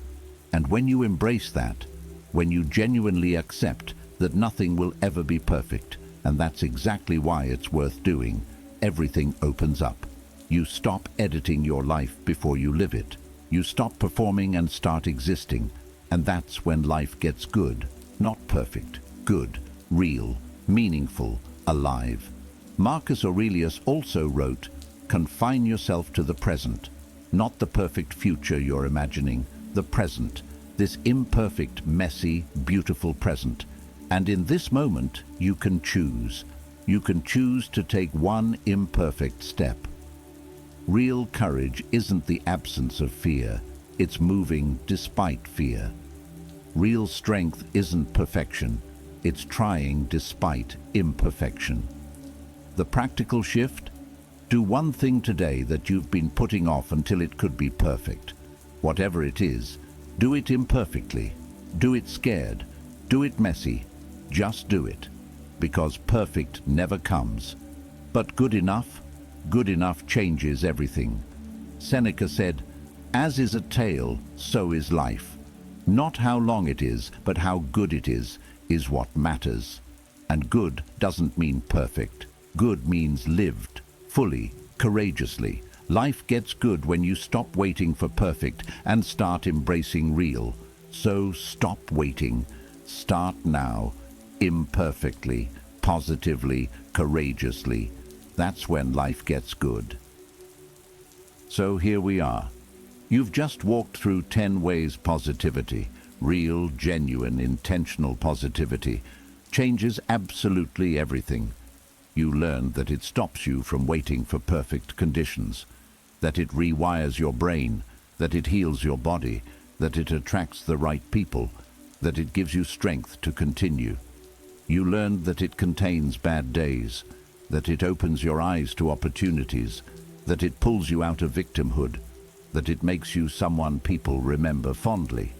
Speaker 1: And when you embrace that, when you genuinely accept that nothing will ever be perfect, and that's exactly why it's worth doing, everything opens up. You stop editing your life before you live it. You stop performing and start existing. And that's when life gets good. Not perfect. Good. Real. Meaningful. Alive. Marcus Aurelius also wrote, "Confine yourself to the present. Not the perfect future you're imagining. The present. This imperfect, messy, beautiful present. And in this moment, you can choose. You can choose to take one imperfect step." Real courage isn't the absence of fear. It's moving despite fear. Real strength isn't perfection. It's trying despite imperfection. The practical shift? Do one thing today that you've been putting off until it could be perfect. Whatever it is, do it imperfectly. Do it scared. Do it messy. Just do it. Because perfect never comes. But good enough changes everything. Seneca said, "As is a tale, so is life. Not how long it is, but how good it is what matters." And good doesn't mean perfect. Good means lived, fully, courageously. Life gets good when you stop waiting for perfect and start embracing real. So stop waiting. Start now, imperfectly, positively, courageously. That's when life gets good. So here we are. You've just walked through 10 ways positivity, real, genuine, intentional positivity, changes absolutely everything. You learned that it stops you from waiting for perfect conditions, that it rewires your brain, that it heals your body, that it attracts the right people, that it gives you strength to continue. You learned that it contains bad days, that it opens your eyes to opportunities, that it pulls you out of victimhood, that it makes you someone people remember fondly,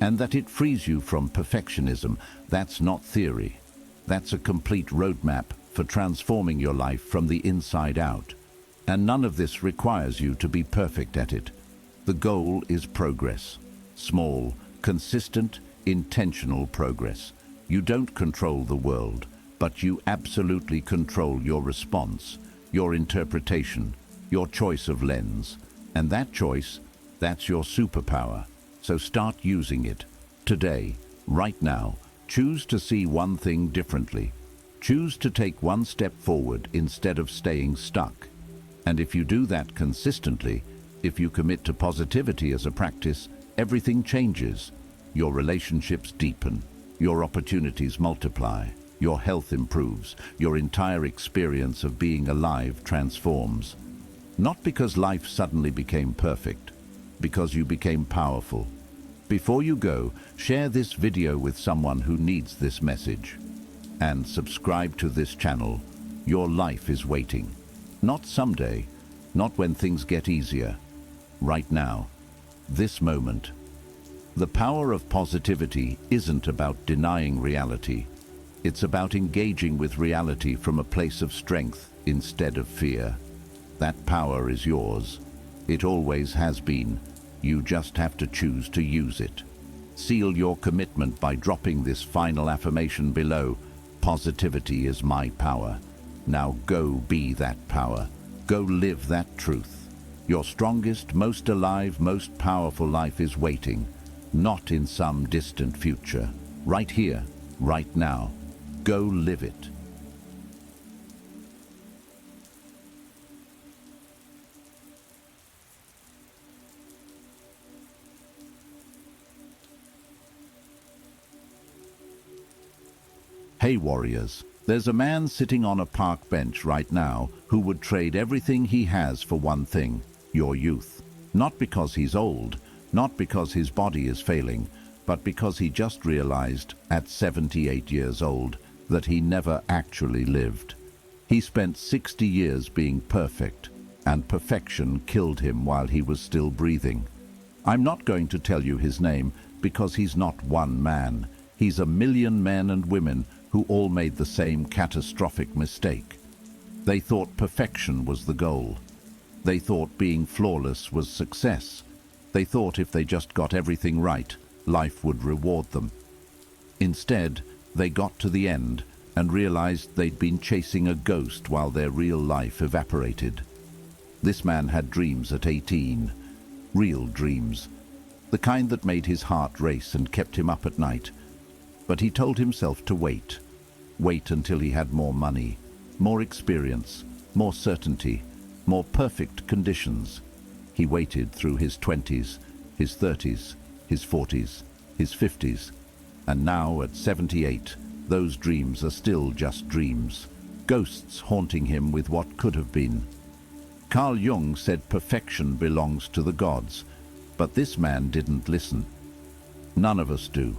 Speaker 1: and that it frees you from perfectionism. That's not theory. That's a complete roadmap for transforming your life from the inside out. And none of this requires you to be perfect at it. The goal is progress. Small, consistent, intentional progress. You don't control the world, but you absolutely control your response, your interpretation, your choice of lens. And that choice, that's your superpower. So start using it. Today, right now, choose to see one thing differently. Choose to take one step forward instead of staying stuck. And if you do that consistently, if you commit to positivity as a practice, everything changes. Your relationships deepen, your opportunities multiply, your health improves, your entire experience of being alive transforms. Not because life suddenly became perfect, because you became powerful. Before you go, share this video with someone who needs this message. And subscribe to this channel. Your life is waiting. Not someday, not when things get easier. Right now, this moment. The power of positivity isn't about denying reality. It's about engaging with reality from a place of strength instead of fear. That power is yours. It always has been. You just have to choose to use it. Seal your commitment by dropping this final affirmation below. Positivity is my power. Now go be that power. Go live that truth. Your strongest, most alive, most powerful life is waiting. Not in some distant future. Right here, right now. Go live it. Hey warriors, there's a man sitting on a park bench right now who would trade everything he has for one thing, your youth. Not because he's old, not because his body is failing, but because he just realized at 78 years old that he never actually lived. He spent 60 years being perfect, and perfection killed him while he was still breathing. I'm not going to tell you his name because he's not one man. He's a million men and women who all made the same catastrophic mistake. They thought perfection was the goal. They thought being flawless was success. They thought if they just got everything right, life would reward them. Instead, they got to the end and realized they'd been chasing a ghost while their real life evaporated. This man had dreams at 18, real dreams, the kind that made his heart race and kept him up at night. But he told himself to wait until he had more money, more experience, more certainty, more perfect conditions. He waited through his 20s, his 30s, his 40s, his 50s, and now at 78, those dreams are still just dreams, ghosts haunting him with what could have been. Carl Jung said perfection belongs to the gods, but this man didn't listen. None of us do.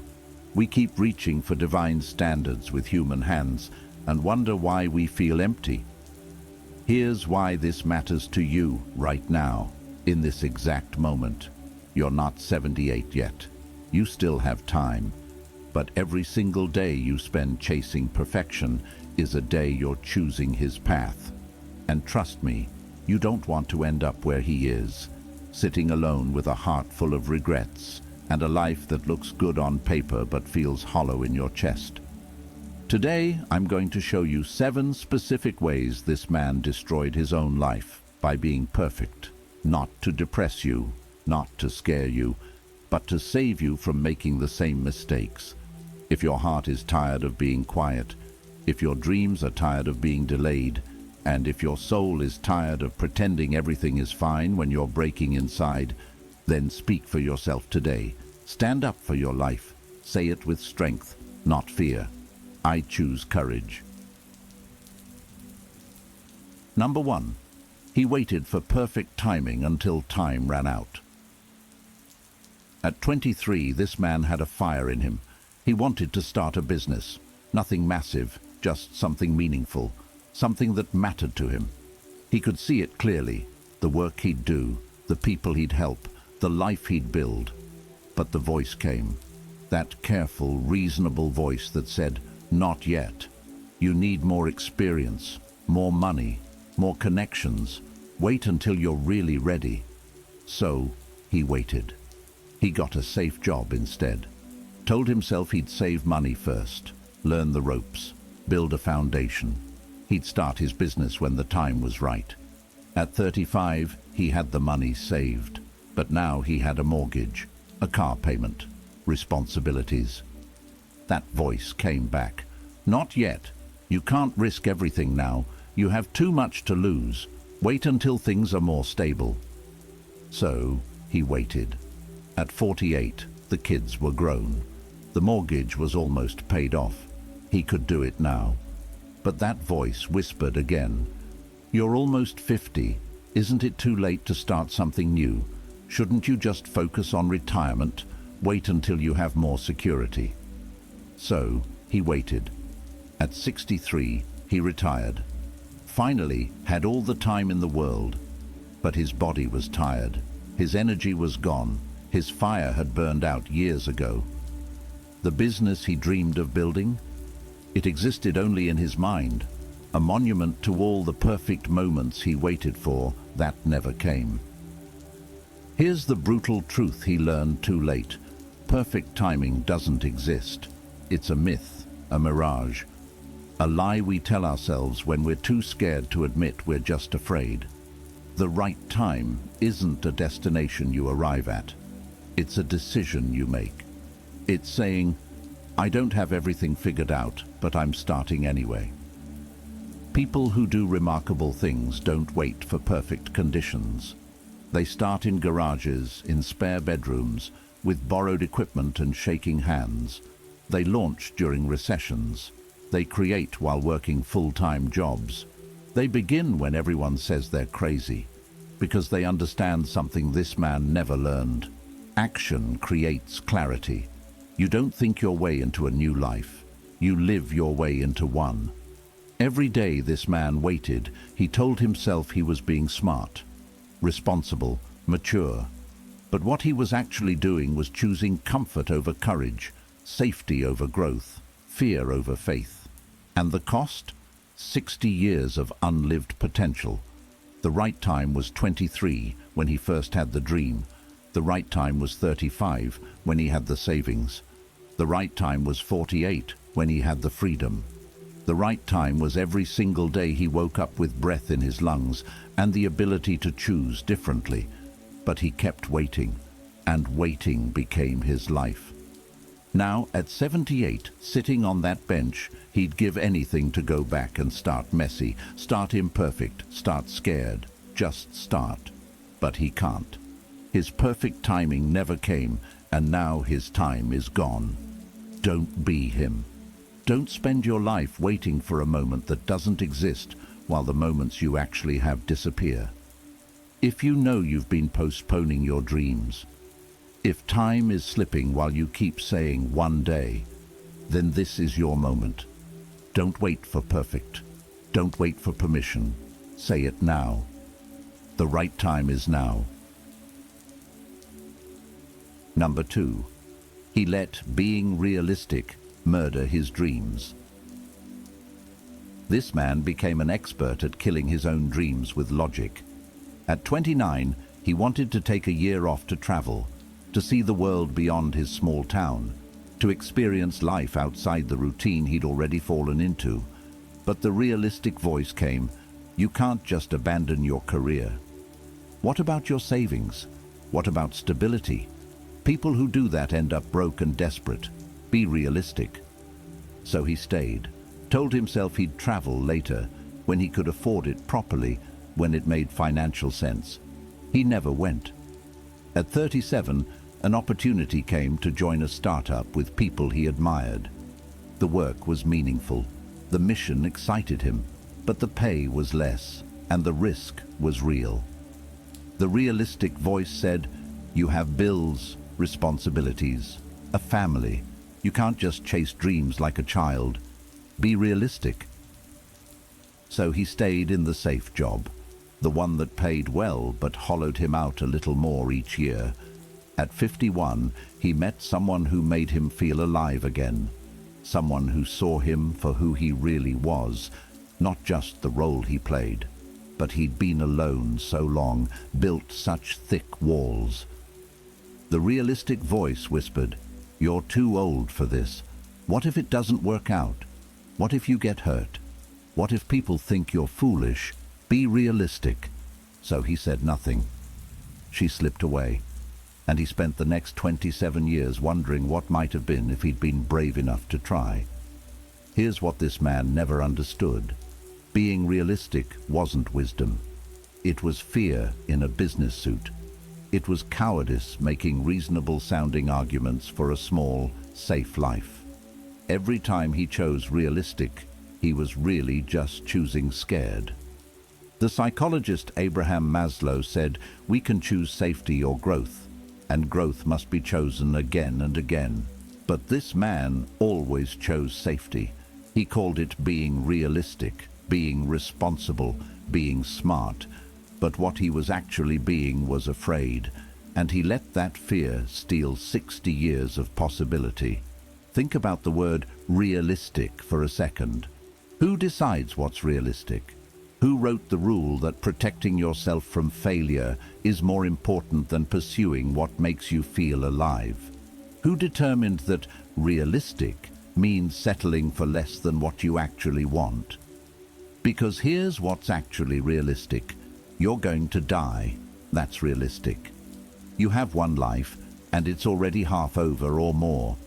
Speaker 1: We keep reaching for divine standards with human hands and wonder why we feel empty. Here's why this matters to you right now, in this exact moment. You're not 78 yet. You still have time. But every single day you spend chasing perfection is a day you're choosing his path. And trust me, you don't want to end up where he is, sitting alone with a heart full of regrets and a life that looks good on paper but feels hollow in your chest. Today, I'm going to show you 7 specific ways this man destroyed his own life by being perfect, not to depress you, not to scare you, but to save you from making the same mistakes. If your heart is tired of being quiet, if your dreams are tired of being delayed, and if your soul is tired of pretending everything is fine when you're breaking inside, then speak for yourself today. Stand up for your life. Say it with strength, not fear. I choose courage. Number 1. He waited for perfect timing until time ran out. At 23, this man had a fire in him. He wanted to start a business. Nothing massive, just something meaningful, something that mattered to him. He could see it clearly, the work he'd do, the people he'd help, the life he'd build. But the voice came, that careful, reasonable voice that said, "Not yet. You need more experience, more money, more connections. Wait until you're really ready." So he waited. He got a safe job instead. Told himself he'd save money first, learn the ropes, build a foundation. He'd start his business when the time was right. At 35, he had the money saved, but now he had a mortgage, a car payment, responsibilities. That voice came back. "Not yet. You can't risk everything now. You have too much to lose. Wait until things are more stable." So he waited. At 48, the kids were grown. The mortgage was almost paid off. He could do it now. But that voice whispered again, "You're almost 50. Isn't it too late to start something new? Shouldn't you just focus on retirement? Wait until you have more security." So he waited. At 63, he retired. Finally, had all the time in the world. But his body was tired. His energy was gone. His fire had burned out years ago. The business he dreamed of building? It existed only in his mind, a monument to all the perfect moments he waited for that never came. Here's the brutal truth he learned too late. Perfect timing doesn't exist. It's a myth, a mirage, a lie we tell ourselves when we're too scared to admit we're just afraid. The right time isn't a destination you arrive at. It's a decision you make. It's saying, "I don't have everything figured out, but I'm starting anyway." People who do remarkable things don't wait for perfect conditions. They start in garages, in spare bedrooms, with borrowed equipment and shaking hands. They launch during recessions. They create while working full-time jobs. They begin when everyone says they're crazy, because they understand something this man never learned. Action creates clarity. You don't think your way into a new life. You live your way into one. Every day this man waited, he told himself he was being smart, responsible, mature. But what he was actually doing was choosing comfort over courage, safety over growth, fear over faith. And the cost? 60 years of unlived potential. The right time was 23 when he first had the dream. The right time was 35 when he had the savings. The right time was 48 when he had the freedom. The right time was every single day he woke up with breath in his lungs and the ability to choose differently. But he kept waiting, and waiting became his life. Now, at 78, sitting on that bench, he'd give anything to go back and start messy, start imperfect, start scared, just start. But he can't. His perfect timing never came, and now his time is gone. Don't be him. Don't spend your life waiting for a moment that doesn't exist while the moments you actually have disappear. If you know you've been postponing your dreams, if time is slipping while you keep saying one day, then this is your moment. Don't wait for perfect. Don't wait for permission. Say it now. The right time is now. Number 2. He let being realistic murder his dreams. This man became an expert at killing his own dreams with logic. At 29, he wanted to take a year off to travel, to see the world beyond his small town, to experience life outside the routine he'd already fallen into. But the realistic voice came, you can't just abandon your career. What about your savings? What about stability? People who do that end up broke and desperate. Be realistic. So he stayed, told himself he'd travel later, when he could afford it properly, when it made financial sense. He never went. At 37, an opportunity came to join a startup with people he admired. The work was meaningful, the mission excited him, but the pay was less, and the risk was real. The realistic voice said, you have bills, responsibilities, a family. You can't just chase dreams like a child. Be realistic. So he stayed in the safe job, the one that paid well but hollowed him out a little more each year. At 51, he met someone who made him feel alive again, someone who saw him for who he really was, not just the role he played. But he'd been alone so long, built such thick walls. The realistic voice whispered, you're too old for this. What if it doesn't work out? What if you get hurt? What if people think you're foolish? Be realistic. So he said nothing. She slipped away, and he spent the next 27 years wondering what might have been if he'd been brave enough to try. Here's what this man never understood. Being realistic wasn't wisdom. It was fear in a business suit. It was cowardice making reasonable-sounding arguments for a small, safe life. Every time he chose realistic, he was really just choosing scared. The psychologist Abraham Maslow said, we can choose safety or growth, and growth must be chosen again and again. But this man always chose safety. He called it being realistic, being responsible, being smart. But what he was actually being was afraid, and he let that fear steal 60 years of possibility. Think about the word realistic for a second. Who decides what's realistic? Who wrote the rule that protecting yourself from failure is more important than pursuing what makes you feel alive? Who determined that realistic means settling for less than what you actually want? Because here's what's actually realistic. You're going to die. That's realistic. You have one life, and it's already half over or more.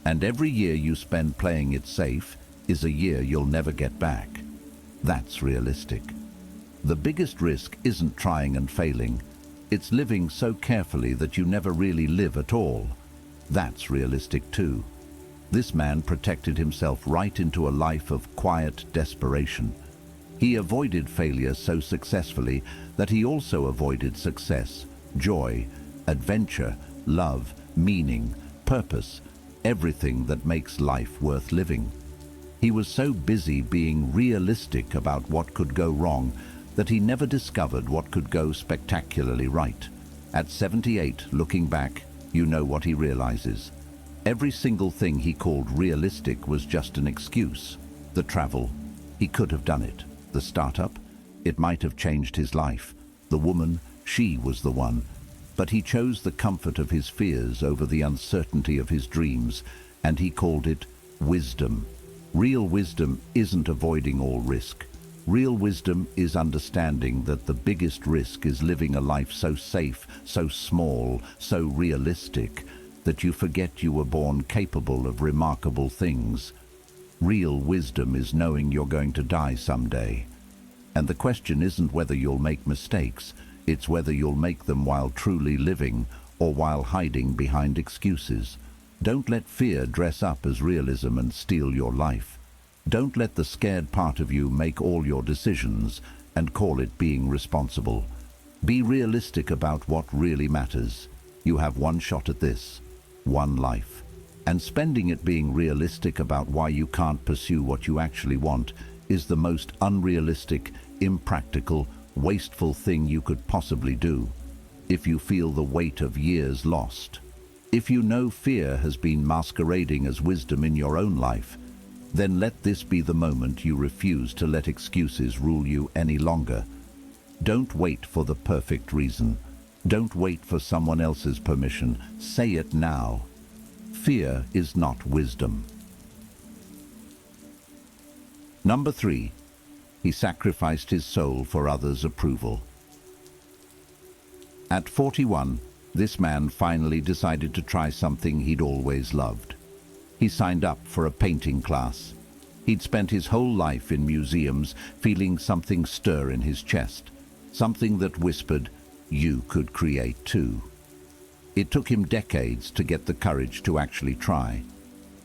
Speaker 1: And every year you spend playing it safe is a year you'll never get back. That's realistic. The biggest risk isn't trying and failing. It's living so carefully that you never really live at all. That's realistic too. This man protected himself right into a life of quiet desperation. He avoided failure so successfully that he also avoided success, joy, adventure, love, meaning, purpose, everything that makes life worth living. He was so busy being realistic about what could go wrong that he never discovered what could go spectacularly right. At 78, looking back, you know what he realizes. Every single thing he called realistic was just an excuse. The travel, he could have done it. The startup, it might have changed his life. The woman, she was the one. But he chose the comfort of his fears over the uncertainty of his dreams, and he called it wisdom. Real wisdom isn't avoiding all risk. Real wisdom is understanding that the biggest risk is living a life so safe, so small, so realistic, that you forget you were born capable of remarkable things. Real wisdom is knowing you're going to die someday. And the question isn't whether you'll make mistakes, it's whether you'll make them while truly living or while hiding behind excuses. Don't let fear dress up as realism and steal your life. Don't let the scared part of you make all your decisions and call it being responsible. Be realistic about what really matters. You have one shot at this, one life. And spending it being realistic about why you can't pursue what you actually want is the most unrealistic, impractical, wasteful thing you could possibly do. If you feel the weight of years lost, if you know fear has been masquerading as wisdom in your own life, then let this be the moment you refuse to let excuses rule you any longer. Don't wait for the perfect reason. Don't wait for someone else's permission. Say it now. Fear is not wisdom. Number 3. He sacrificed his soul for others' approval. At 41, this man finally decided to try something he'd always loved. He signed up for a painting class. He'd spent his whole life in museums feeling something stir in his chest, something that whispered, you could create too. It took him decades to get the courage to actually try.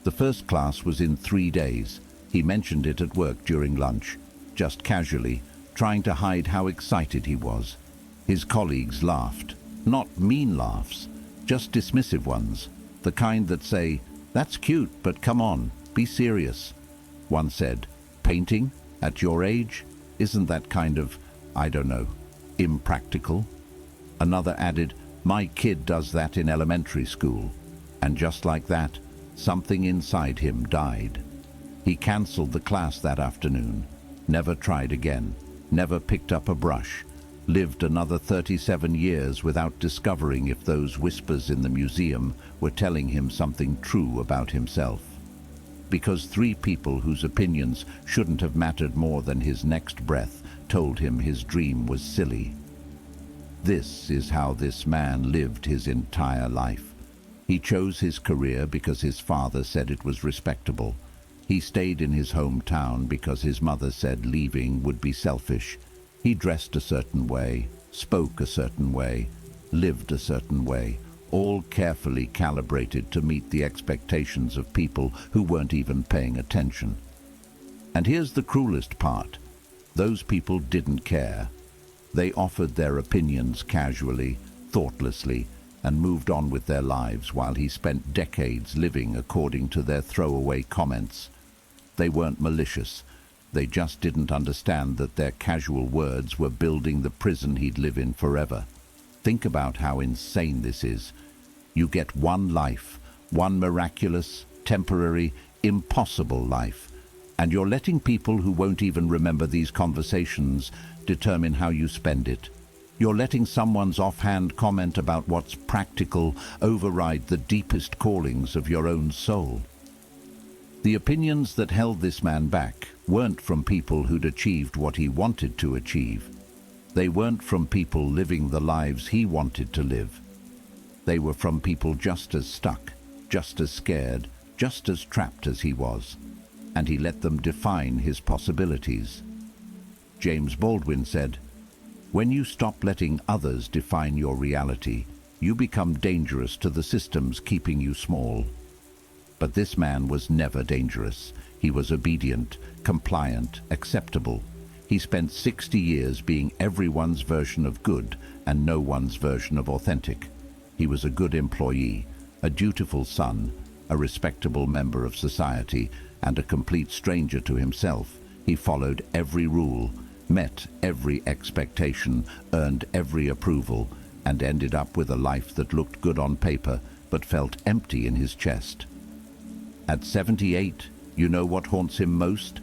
Speaker 1: The first class was in 3 days. He mentioned it at work during lunch, just casually, trying to hide how excited he was. His colleagues laughed, not mean laughs, just dismissive ones, the kind that say, "That's cute, but come on, be serious." One said, "Painting? At your age? Isn't that kind of, I don't know, impractical?" Another added, "My kid does that in elementary school." And just like that, something inside him died. He cancelled the class that afternoon, never tried again, never picked up a brush, lived another 37 years without discovering if those whispers in the museum were telling him something true about himself. Because 3 people whose opinions shouldn't have mattered more than his next breath told him his dream was silly. This is how this man lived his entire life. He chose his career because his father said it was respectable. He stayed in his hometown because his mother said leaving would be selfish. He dressed a certain way, spoke a certain way, lived a certain way, all carefully calibrated to meet the expectations of people who weren't even paying attention. And here's the cruelest part. Those people didn't care. They offered their opinions casually, thoughtlessly, and moved on with their lives while he spent decades living according to their throwaway comments. They weren't malicious. They just didn't understand that their casual words were building the prison he'd live in forever. Think about how insane this is. You get one life, one miraculous, temporary, impossible life, and you're letting people who won't even remember these conversations determine how you spend it. You're letting someone's offhand comment about what's practical override the deepest callings of your own soul. The opinions that held this man back weren't from people who'd achieved what he wanted to achieve. They weren't from people living the lives he wanted to live. They were from people just as stuck, just as scared, just as trapped as he was. And he let them define his possibilities. James Baldwin said, "When you stop letting others define your reality, you become dangerous to the systems keeping you small." But this man was never dangerous. He was obedient, compliant, acceptable. He spent 60 years being everyone's version of good and no one's version of authentic. He was a good employee, a dutiful son, a respectable member of society, and a complete stranger to himself. He followed every rule, met every expectation, earned every approval, and ended up with a life that looked good on paper but felt empty in his chest. At 78, you know what haunts him most?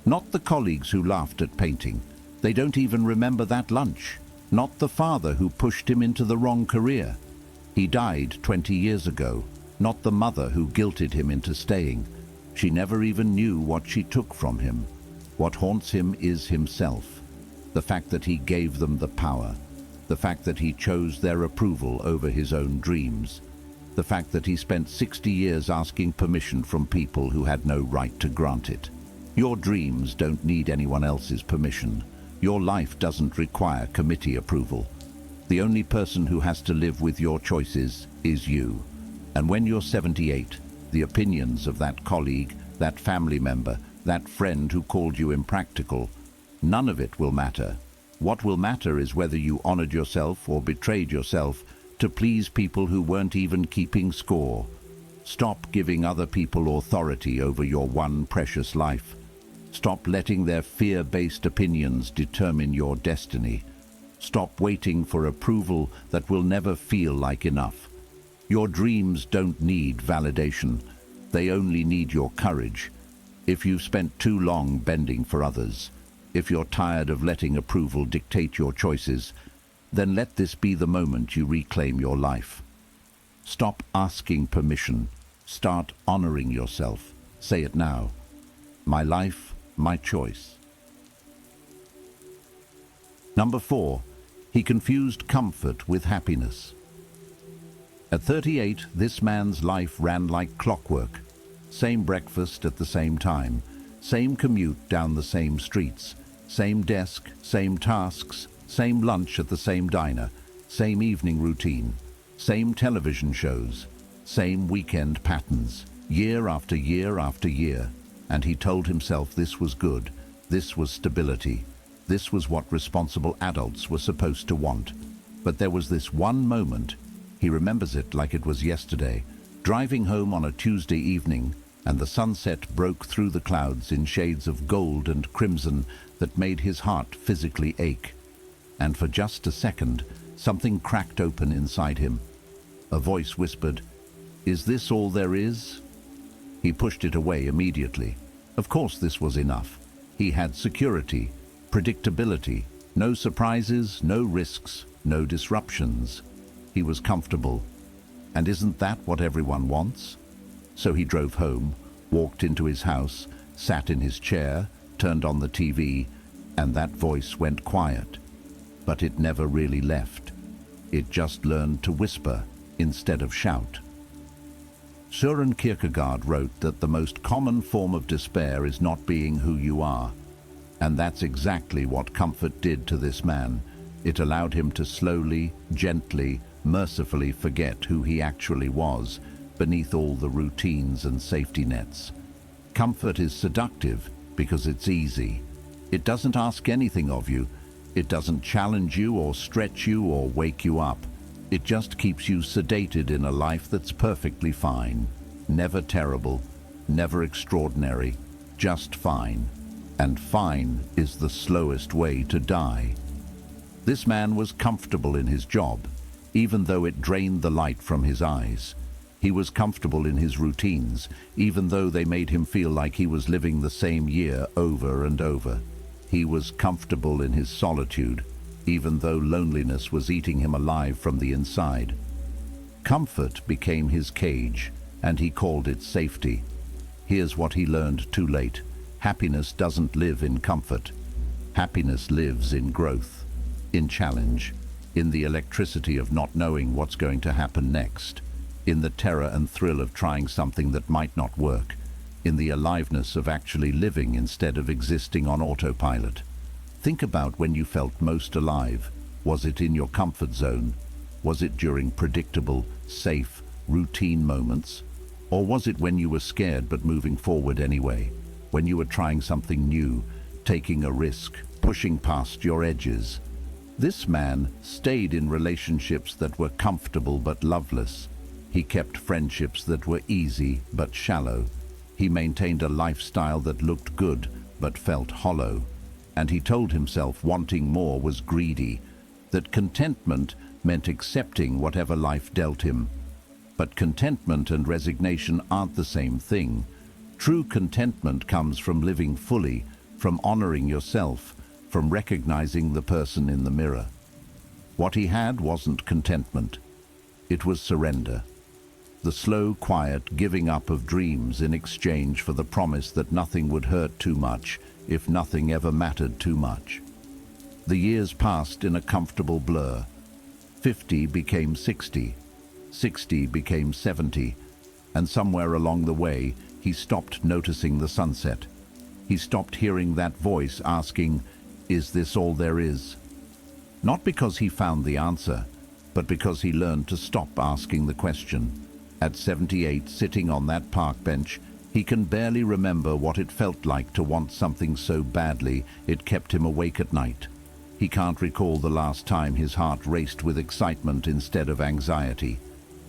Speaker 1: Not the colleagues who laughed at painting. They don't even remember that lunch. not the father who pushed him into the wrong career. He died 20 years ago, not the mother who guilted him into staying. She never even knew what she took from him. What haunts him is himself. The fact that he gave them the power. The fact that he chose their approval over his own dreams. The fact that he spent 60 years asking permission from people who had no right to grant it. Your dreams don't need anyone else's permission. Your life doesn't require committee approval. The only person who has to live with your choices is you. And when you're 78, the opinions of that colleague, that family member, that friend who called you impractical, none of it will matter. What will matter is whether you honored yourself or betrayed yourself to please people who weren't even keeping score. Stop giving other people authority over your one precious life. Stop letting their fear-based opinions determine your destiny. Stop waiting for approval that will never feel like enough. Your dreams don't need validation. They only need your courage. If you've spent too long bending for others, if you're tired of letting approval dictate your choices, then let this be the moment you reclaim your life. Stop asking permission. Start honoring yourself. Say it now. My life, my choice. Number 4, he confused comfort with happiness. At 38, this man's life ran like clockwork. Same breakfast at the same time, same commute down the same streets, same desk, same tasks, same lunch at the same diner, same evening routine, same television shows, same weekend patterns, year after year after year. And he told himself this was good, this was stability, this was what responsible adults were supposed to want. But there was this one moment, he remembers it like it was yesterday, driving home on a Tuesday evening, and the sunset broke through the clouds in shades of gold and crimson that made his heart physically ache. And for just a second, something cracked open inside him. A voice whispered, "Is this all there is?" He pushed it away immediately. Of course this was enough. He had security, predictability, no surprises, no risks, no disruptions. He was comfortable. And isn't that what everyone wants? So he drove home, walked into his house, sat in his chair, turned on the TV, and that voice went quiet. But it never really left. It just learned to whisper instead of shout. Søren Kierkegaard wrote that the most common form of despair is not being who you are. And that's exactly what comfort did to this man. It allowed him to slowly, gently, mercifully forget who he actually was beneath all the routines and safety nets. Comfort is seductive because it's easy. It doesn't ask anything of you. It doesn't challenge you or stretch you or wake you up. It just keeps you sedated in a life that's perfectly fine. Never terrible, never extraordinary, just fine. And fine is the slowest way to die. This man was comfortable in his job, even though it drained the light from his eyes. He was comfortable in his routines, even though they made him feel like he was living the same year over and over. He was comfortable in his solitude, even though loneliness was eating him alive from the inside. Comfort became his cage, and he called it safety. Here's what he learned too late. Happiness doesn't live in comfort. Happiness lives in growth, in challenge, in the electricity of not knowing what's going to happen next, in the terror and thrill of trying something that might not work, in the aliveness of actually living instead of existing on autopilot. Think about when you felt most alive. Was it in your comfort zone? Was it during predictable, safe, routine moments? Or was it when you were scared but moving forward anyway? When you were trying something new, taking a risk, pushing past your edges? This man stayed in relationships that were comfortable but loveless. He kept friendships that were easy but shallow. He maintained a lifestyle that looked good but felt hollow. And he told himself wanting more was greedy, that contentment meant accepting whatever life dealt him. But contentment and resignation aren't the same thing. True contentment comes from living fully, from honoring yourself, from recognizing the person in the mirror. What he had wasn't contentment. It was surrender. The slow, quiet giving up of dreams in exchange for the promise that nothing would hurt too much if nothing ever mattered too much. The years passed in a comfortable blur. 50 became 60, 60 became 70, and somewhere along the way, he stopped noticing the sunset. He stopped hearing that voice asking, "Is this all there is?" Not because he found the answer, but because he learned to stop asking the question. At 78, sitting on that park bench, he can barely remember what it felt like to want something so badly it kept him awake at night. He can't recall the last time his heart raced with excitement instead of anxiety.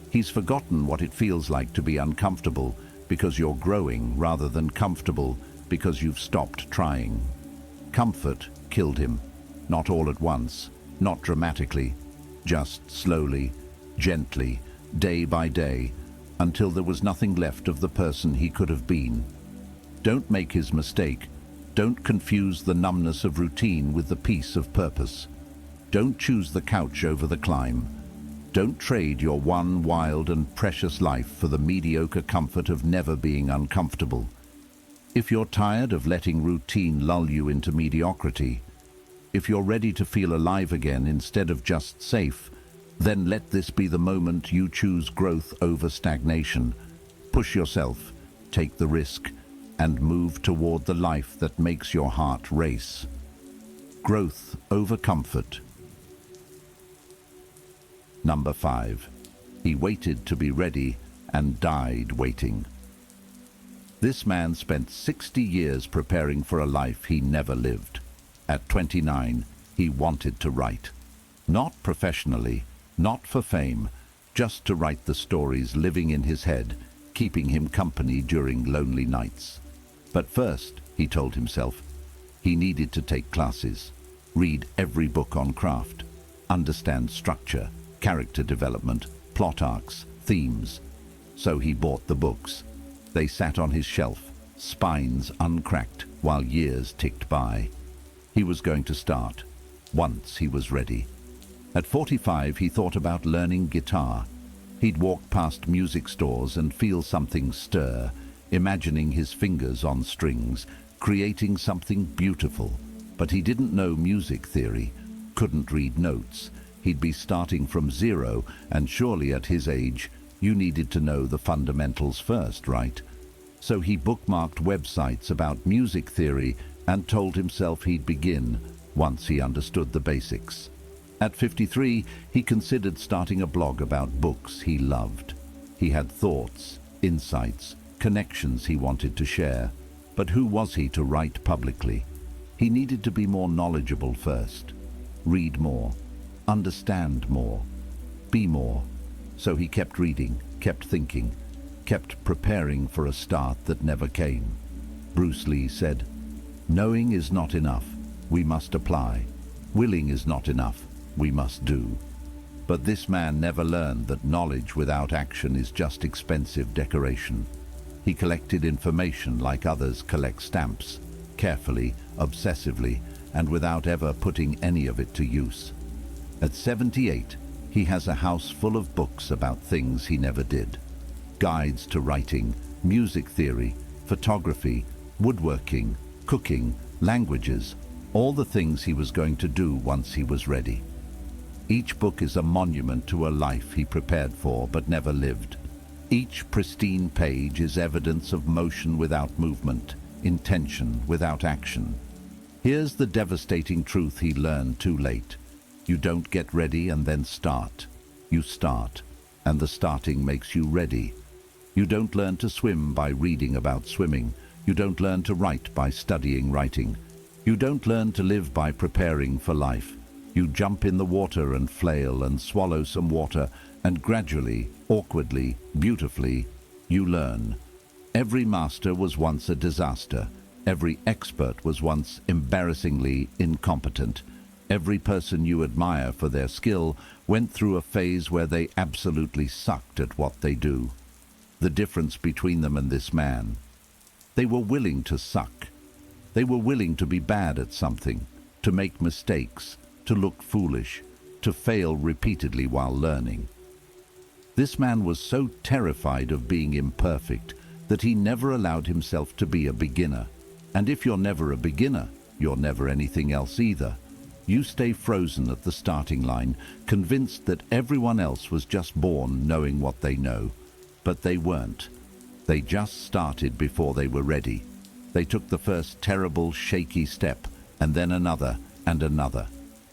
Speaker 1: He's forgotten what it feels like to be uncomfortable because you're growing rather than comfortable because you've stopped trying. Comfort killed him, not all at once, not dramatically, just slowly, gently, day by day, until there was nothing left of the person he could have been. Don't make his mistake. Don't confuse the numbness of routine with the peace of purpose. Don't choose the couch over the climb. Don't trade your one wild and precious life for the mediocre comfort of never being uncomfortable. If you're tired of letting routine lull you into mediocrity, if you're ready to feel alive again instead of just safe, then let this be the moment you choose growth over stagnation. Push yourself, take the risk, and move toward the life that makes your heart race. Growth over comfort. Number 5. He waited to be ready and died waiting. This man spent 60 years preparing for a life he never lived. At 29, he wanted to write. Not professionally, not for fame, just to write the stories living in his head, keeping him company during lonely nights. But first, he told himself, he needed to take classes, read every book on craft, understand structure, character development, plot arcs, themes. So he bought the books. They sat on his shelf, spines uncracked, while years ticked by. He was going to start, once he was ready. At 45, he thought about learning guitar. He'd walk past music stores and feel something stir, imagining his fingers on strings, creating something beautiful. But he didn't know music theory, couldn't read notes. He'd be starting from zero, and surely at his age, you needed to know the fundamentals first, right? So he bookmarked websites about music theory and told himself he'd begin once he understood the basics. At 53, he considered starting a blog about books he loved. He had thoughts, insights, connections he wanted to share. But who was he to write publicly? He needed to be more knowledgeable first. Read more. Understand more. Be more. So he kept reading, kept thinking, kept preparing for a start that never came. Bruce Lee said, "Knowing is not enough. We must apply. Willing is not enough. We must do." But this man never learned that knowledge without action is just expensive decoration. He collected information like others collect stamps, carefully, obsessively, and without ever putting any of it to use. At 78, he has a house full of books about things he never did. Guides to writing, music theory, photography, woodworking, cooking, languages, all the things he was going to do once he was ready. Each book is a monument to a life he prepared for but never lived. Each pristine page is evidence of motion without movement, intention without action. Here's the devastating truth he learned too late. You don't get ready and then start. You start, and the starting makes you ready. You don't learn to swim by reading about swimming. You don't learn to write by studying writing. You don't learn to live by preparing for life. You jump in the water and flail and swallow some water, and gradually, awkwardly, beautifully, you learn. Every master was once a disaster. Every expert was once embarrassingly incompetent. Every person you admire for their skill went through a phase where they absolutely sucked at what they do. The difference between them and this man: they were willing to suck. They were willing to be bad at something, to make mistakes, to look foolish. to fail repeatedly while learning. This man was so terrified of being imperfect that he never allowed himself to be a beginner. And if you're never a beginner, you're never anything else either. You stay frozen at the starting line, convinced that everyone else was just born knowing what they know. But they weren't. They just started before they were ready. They took the first terrible, shaky step, and then another and another.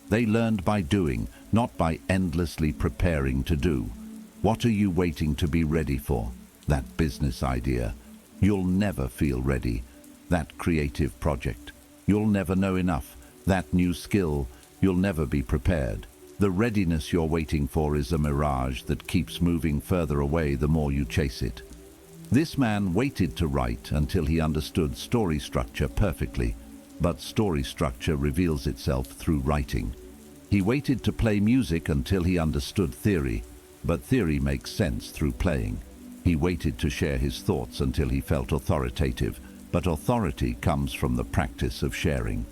Speaker 1: They learned by doing, not by endlessly preparing to do. What are you waiting to be ready for? That business idea. You'll never feel ready. That creative project. You'll never know enough. That new skill. You'll never be prepared. The readiness you're waiting for is a mirage that keeps moving further away the more you chase it. This man waited to write until he understood story structure perfectly, but story structure reveals itself through writing. He waited to play music until he understood theory, but theory makes sense through playing. He waited to share his thoughts until he felt authoritative, but authority comes from the practice of sharing.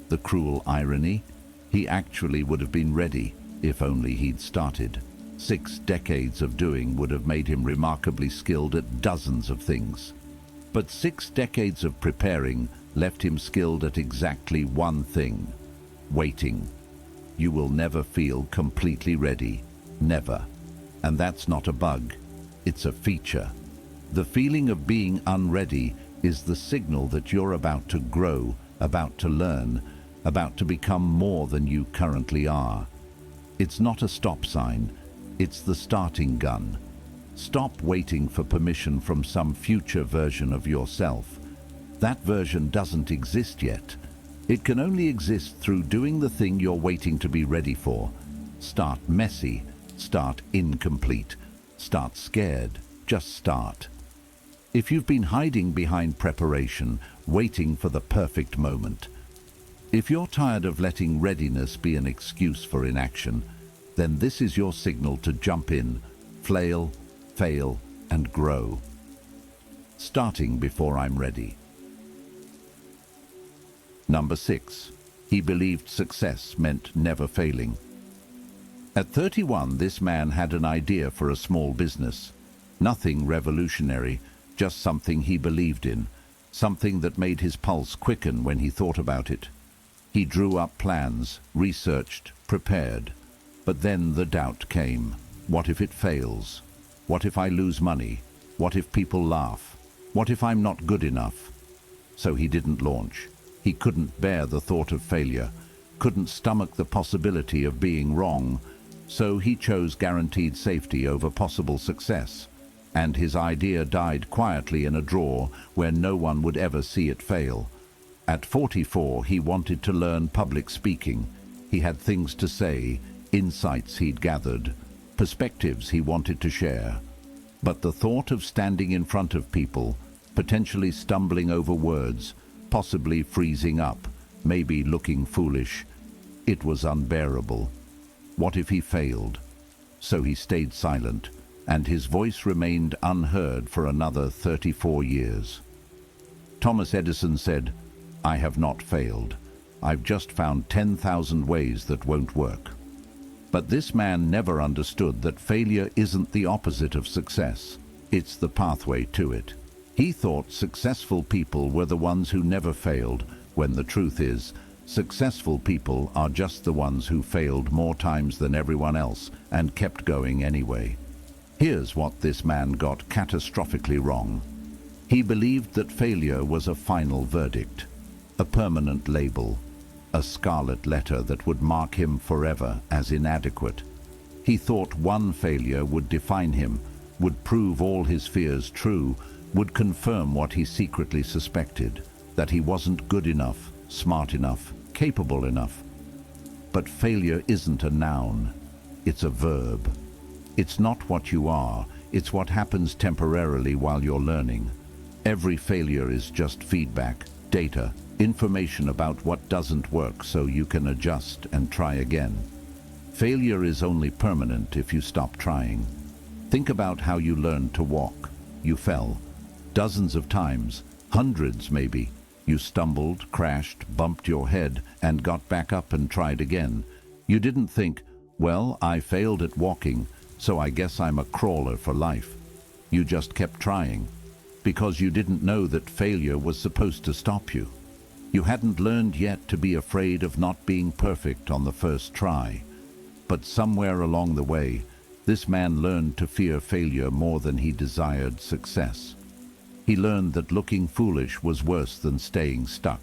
Speaker 1: The cruel irony? He actually would have been ready if only he'd started. 6 decades of doing would have made him remarkably skilled at dozens of things. But 6 decades of preparing left him skilled at exactly one thing: waiting. You will never feel completely ready. Never. And that's not a bug. It's a feature. The feeling of being unready is the signal that you're about to grow, about to learn, about to become more than you currently are. It's not a stop sign. It's the starting gun. Stop waiting for permission from some future version of yourself. That version doesn't exist yet. It can only exist through doing the thing you're waiting to be ready for. Start messy. Start incomplete. Start scared. Just start. If you've been hiding behind preparation, waiting for the perfect moment, if you're tired of letting readiness be an excuse for inaction, then this is your signal to jump in, flail, fail, and grow. Starting before I'm ready. Number 6. He believed success meant never failing. At 31, this man had an idea for a small business. Nothing revolutionary, just something he believed in, something that made his pulse quicken when he thought about it. He drew up plans, researched, prepared. But then the doubt came. What if it fails? What if I lose money? What if people laugh? What if I'm not good enough? So he didn't launch. He couldn't bear the thought of failure, couldn't stomach the possibility of being wrong, so he chose guaranteed safety over possible success. And his idea died quietly in a drawer where no one would ever see it fail. At 44, he wanted to learn public speaking. He had things to say, insights he'd gathered, perspectives he wanted to share. But the thought of standing in front of people, potentially stumbling over words, possibly freezing up, maybe looking foolish, it was unbearable. What if he failed? So he stayed silent, and his voice remained unheard for another 34 years. Thomas Edison said, "I have not failed. I've just found 10,000 ways that won't work." But this man never understood that failure isn't the opposite of success. It's the pathway to it. He thought successful people were the ones who never failed, when the truth is, successful people are just the ones who failed more times than everyone else and kept going anyway. Here's what this man got catastrophically wrong. He believed that failure was a final verdict, a permanent label, a scarlet letter that would mark him forever as inadequate. He thought one failure would define him, would prove all his fears true, would confirm what he secretly suspected, that he wasn't good enough, smart enough, capable enough. But failure isn't a noun, it's a verb. It's not what you are, it's what happens temporarily while you're learning. Every failure is just feedback, data, information about what doesn't work so you can adjust and try again. Failure is only permanent if you stop trying. Think about how you learned to walk. You fell. Dozens of times, hundreds maybe. You stumbled, crashed, bumped your head, and got back up and tried again. You didn't think, Well, I failed at walking, so I guess I'm a crawler for life. You just kept trying, because you didn't know that failure was supposed to stop you. You hadn't learned yet to be afraid of not being perfect on the first try. But somewhere along the way, this man learned to fear failure more than he desired success. He learned that looking foolish was worse than staying stuck.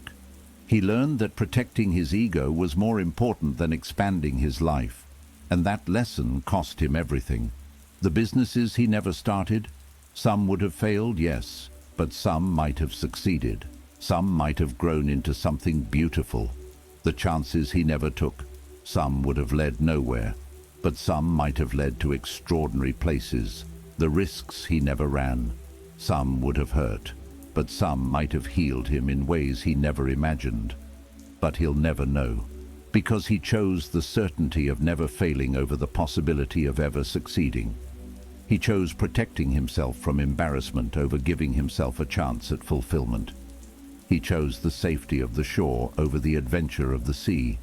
Speaker 1: He learned that protecting his ego was more important than expanding his life, and that lesson cost him everything. The businesses he never started, some would have failed, yes, but some might have succeeded. Some might have grown into something beautiful. The chances he never took, some would have led nowhere, but some might have led to extraordinary places. The risks he never ran, some would have hurt, but some might have healed him in ways he never imagined. But he'll never know, because he chose the certainty of never failing over the possibility of ever succeeding. He chose protecting himself from embarrassment over giving himself a chance at fulfillment. He chose the safety of the shore over the adventure of the sea.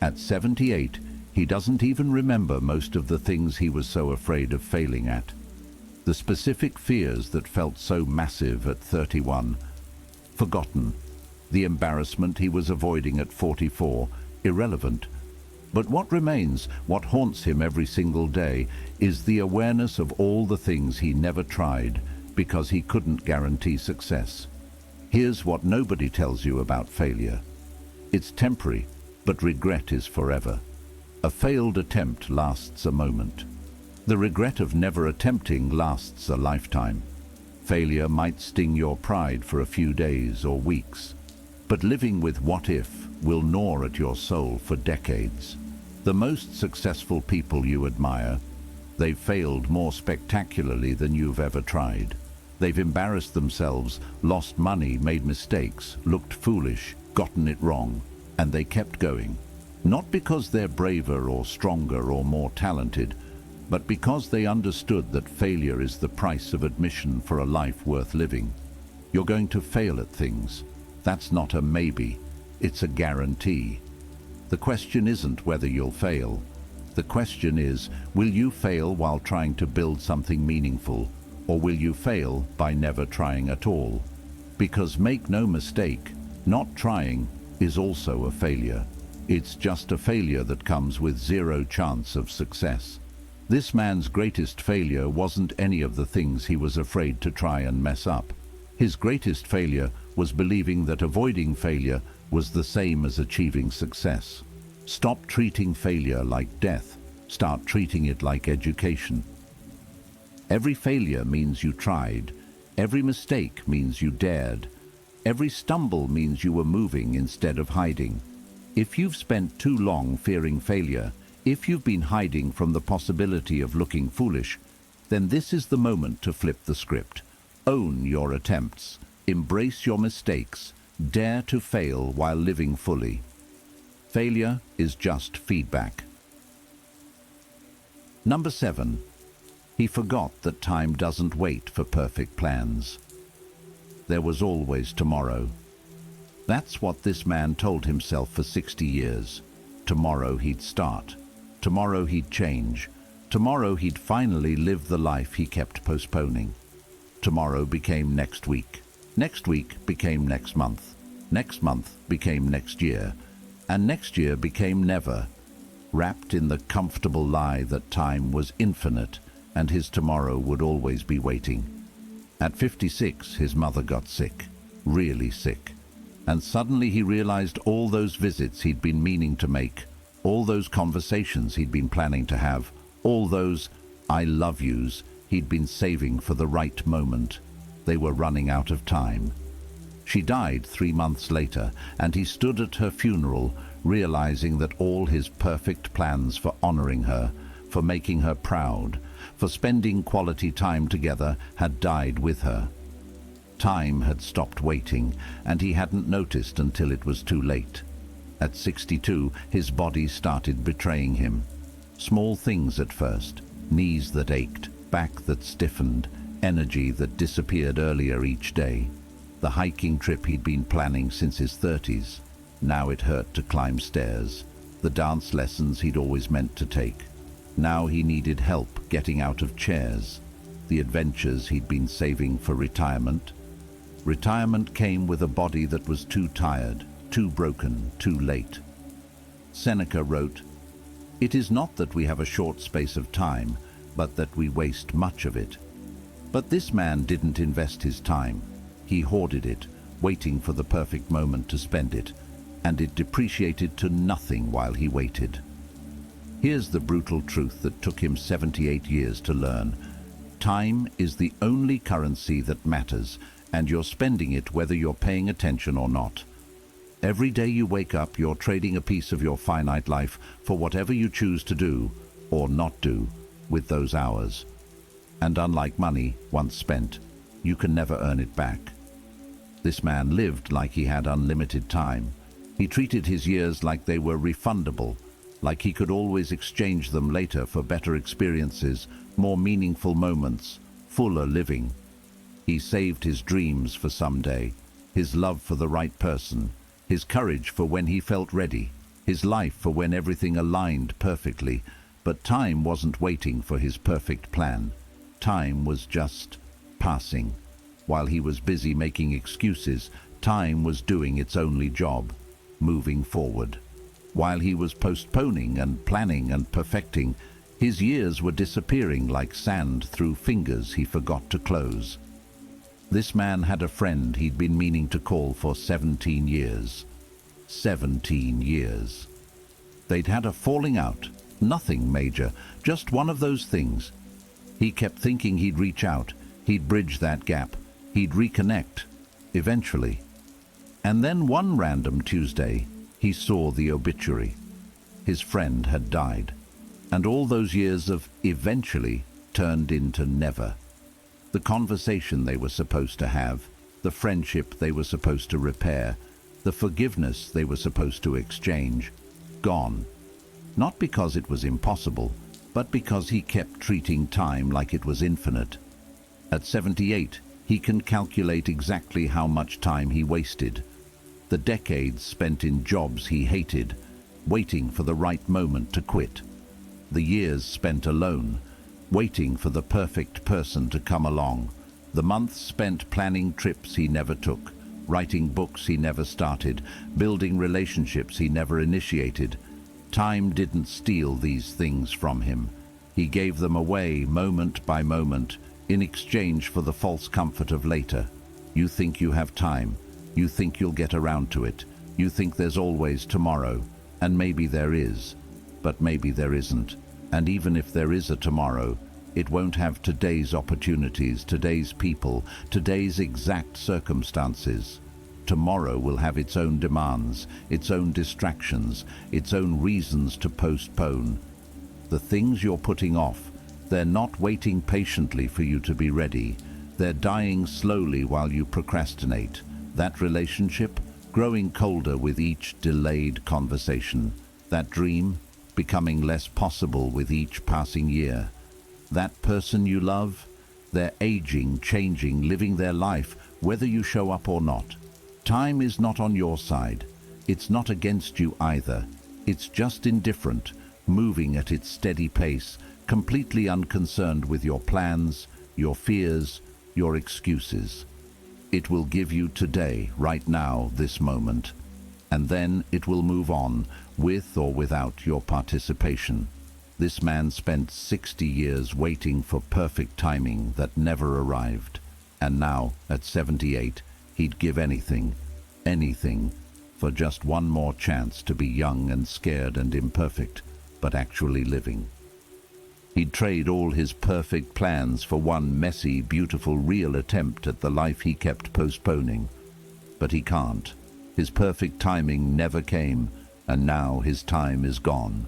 Speaker 1: At 78, he doesn't even remember most of the things he was so afraid of failing at. The specific fears that felt so massive at 31, forgotten. The embarrassment he was avoiding at 44, irrelevant. But what remains, what haunts him every single day, is the awareness of all the things he never tried because he couldn't guarantee success. Here's what nobody tells you about failure. It's temporary, but regret is forever. A failed attempt lasts a moment. The regret of never attempting lasts a lifetime. Failure might sting your pride for a few days or weeks, but living with what if will gnaw at your soul for decades. The most successful people you admire, they've failed more spectacularly than you've ever tried. They've embarrassed themselves, lost money, made mistakes, looked foolish, gotten it wrong, and they kept going. Not because they're braver or stronger or more talented, but because they understood that failure is the price of admission for a life worth living. You're going to fail at things. That's not a maybe, it's a guarantee. The question isn't whether you'll fail. The question is, will you fail while trying to build something meaningful, or will you fail by never trying at all? Because make no mistake, not trying is also a failure. It's just a failure that comes with zero chance of success. This man's greatest failure wasn't any of the things he was afraid to try and mess up. His greatest failure was believing that avoiding failure was the same as achieving success. Stop treating failure like death. Start treating it like education. Every failure means you tried. Every mistake means you dared. Every stumble means you were moving instead of hiding. If you've spent too long fearing failure, if you've been hiding from the possibility of looking foolish, then this is the moment to flip the script. Own your attempts. Embrace your mistakes. Dare to fail while living fully. Failure is just feedback. Number 7. He forgot that time doesn't wait for perfect plans. There was always tomorrow. That's what this man told himself for 60 years. Tomorrow he'd start. Tomorrow he'd change. Tomorrow he'd finally live the life he kept postponing. Tomorrow became next week. Next week became next month. Next month became next year. And next year became never, wrapped in the comfortable lie that time was infinite and his tomorrow would always be waiting. At 56, his mother got sick, really sick. And suddenly he realized all those visits he'd been meaning to make, all those conversations he'd been planning to have, all those "I love yous" he'd been saving for the right moment. They were running out of time. She died 3 months later, and he stood at her funeral, realizing that all his perfect plans for honoring her, for making her proud, for spending quality time together had died with her. Time had stopped waiting, and he hadn't noticed until it was too late. At 62, his body started betraying him. Small things at first: knees that ached, back that stiffened, energy that disappeared earlier each day. The hiking trip he'd been planning since his 30s. Now it hurt to climb stairs. the dance lessons he'd always meant to take. Now he needed help getting out of chairs, the adventures he'd been saving for retirement. Retirement came with a body that was too tired, too broken, too late. Seneca wrote, "It is not that we have a short space of time, but that we waste much of it." But this man didn't invest his time. He hoarded it, waiting for the perfect moment to spend it, and it depreciated to nothing while he waited. Here's the brutal truth that took him 78 years to learn. Time is the only currency that matters, and you're spending it whether you're paying attention or not. Every day you wake up, you're trading a piece of your finite life for whatever you choose to do or not do with those hours. And unlike money, once spent, you can never earn it back. This man lived like he had unlimited time. He treated his years like they were refundable, like he could always exchange them later for better experiences, more meaningful moments, fuller living. He saved his dreams for someday, his love for the right person, his courage for when he felt ready, his life for when everything aligned perfectly. But time wasn't waiting for his perfect plan. Time was just passing. While he was busy making excuses, time was doing its only job, moving forward. While he was postponing and planning and perfecting, his years were disappearing like sand through fingers he forgot to close. This man had a friend he'd been meaning to call for 17 years. 17 years. They'd had a falling out, nothing major, just one of those things. He kept thinking he'd reach out, he'd bridge that gap, he'd reconnect, eventually. And then one random Tuesday, he saw the obituary. His friend had died, and all those years of eventually turned into never. The conversation they were supposed to have, the friendship they were supposed to repair, the forgiveness they were supposed to exchange, gone. Not because it was impossible, but because he kept treating time like it was infinite. At 78, he can calculate exactly how much time he wasted. The decades spent in jobs he hated, waiting for the right moment to quit. The years spent alone, waiting for the perfect person to come along. The months spent planning trips he never took, writing books he never started, building relationships he never initiated. Time didn't steal these things from him. He gave them away moment by moment, in exchange for the false comfort of later. You think you have time. You think you'll get around to it. You think there's always tomorrow. And maybe there is. But maybe there isn't. And even if there is a tomorrow, it won't have today's opportunities, today's people, today's exact circumstances. Tomorrow will have its own demands, its own distractions, its own reasons to postpone. The things you're putting off, they're not waiting patiently for you to be ready. They're dying slowly while you procrastinate. That relationship, growing colder with each delayed conversation. That dream, becoming less possible with each passing year. That person you love, they're aging, changing, living their life, whether you show up or not. Time is not on your side. It's not against you either. It's just indifferent, moving at its steady pace, completely unconcerned with your plans, your fears, your excuses. It will give you today, right now, this moment, and then it will move on, with or without your participation. This man spent 60 years waiting for perfect timing that never arrived, and now, at 78, he'd give anything, for just one more chance to be young and scared and imperfect, but actually living. He'd trade all his perfect plans for one messy, beautiful, real attempt at the life he kept postponing. But he can't. His perfect timing never came, and now his time is gone.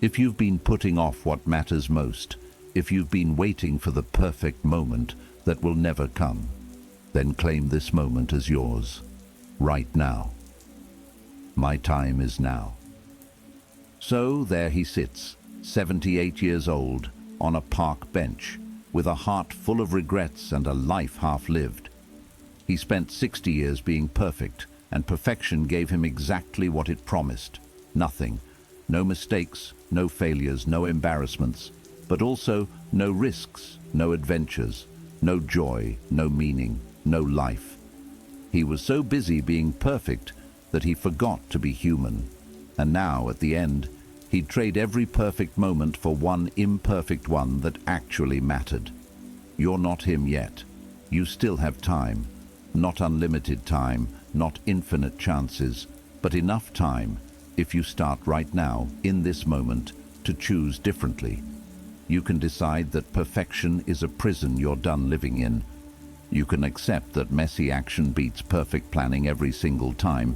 Speaker 1: If you've been putting off what matters most, if you've been waiting for the perfect moment that will never come, then claim this moment as yours, right now. My time is now. So there he sits, 78 years old, on a park bench, with a heart full of regrets and a life half-lived. He spent 60 years being perfect, and perfection gave him exactly what it promised, nothing. No mistakes, no failures, no embarrassments, but also no risks, no adventures, no joy, no meaning, no life. He was so busy being perfect that he forgot to be human. And now, at the end, he'd trade every perfect moment for one imperfect one that actually mattered. You're not him yet. You still have time. Not unlimited time, not infinite chances, but enough time, if you start right now, in this moment, to choose differently. You can decide that perfection is a prison you're done living in. You can accept that messy action beats perfect planning every single time.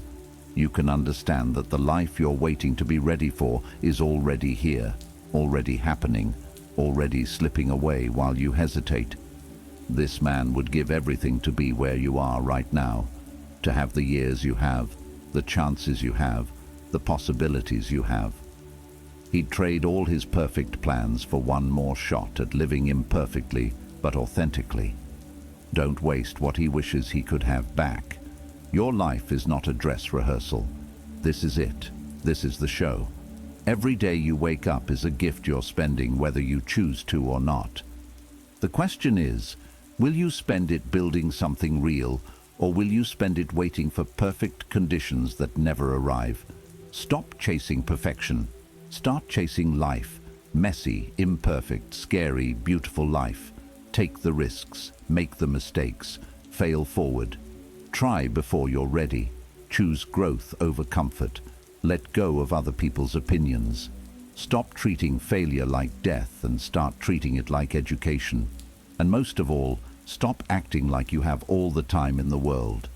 Speaker 1: You can understand that the life you're waiting to be ready for is already here, already happening, already slipping away while you hesitate. This man would give everything to be where you are right now, to have the years you have, the chances you have, the possibilities you have. He'd trade all his perfect plans for one more shot at living imperfectly but authentically. Don't waste what he wishes he could have back. Your life is not a dress rehearsal. This is it. This is the show. Every day you wake up is a gift you're spending whether you choose to or not. The question is, will you spend it building something real, or will you spend it waiting for perfect conditions that never arrive? Stop chasing perfection. Start chasing life. Messy, imperfect, scary, beautiful life. Take the risks, make the mistakes, fail forward. Try before you're ready. Choose growth over comfort. Let go of other people's opinions. Stop treating failure like death and start treating it like education. And most of all, stop acting like you have all the time in the world.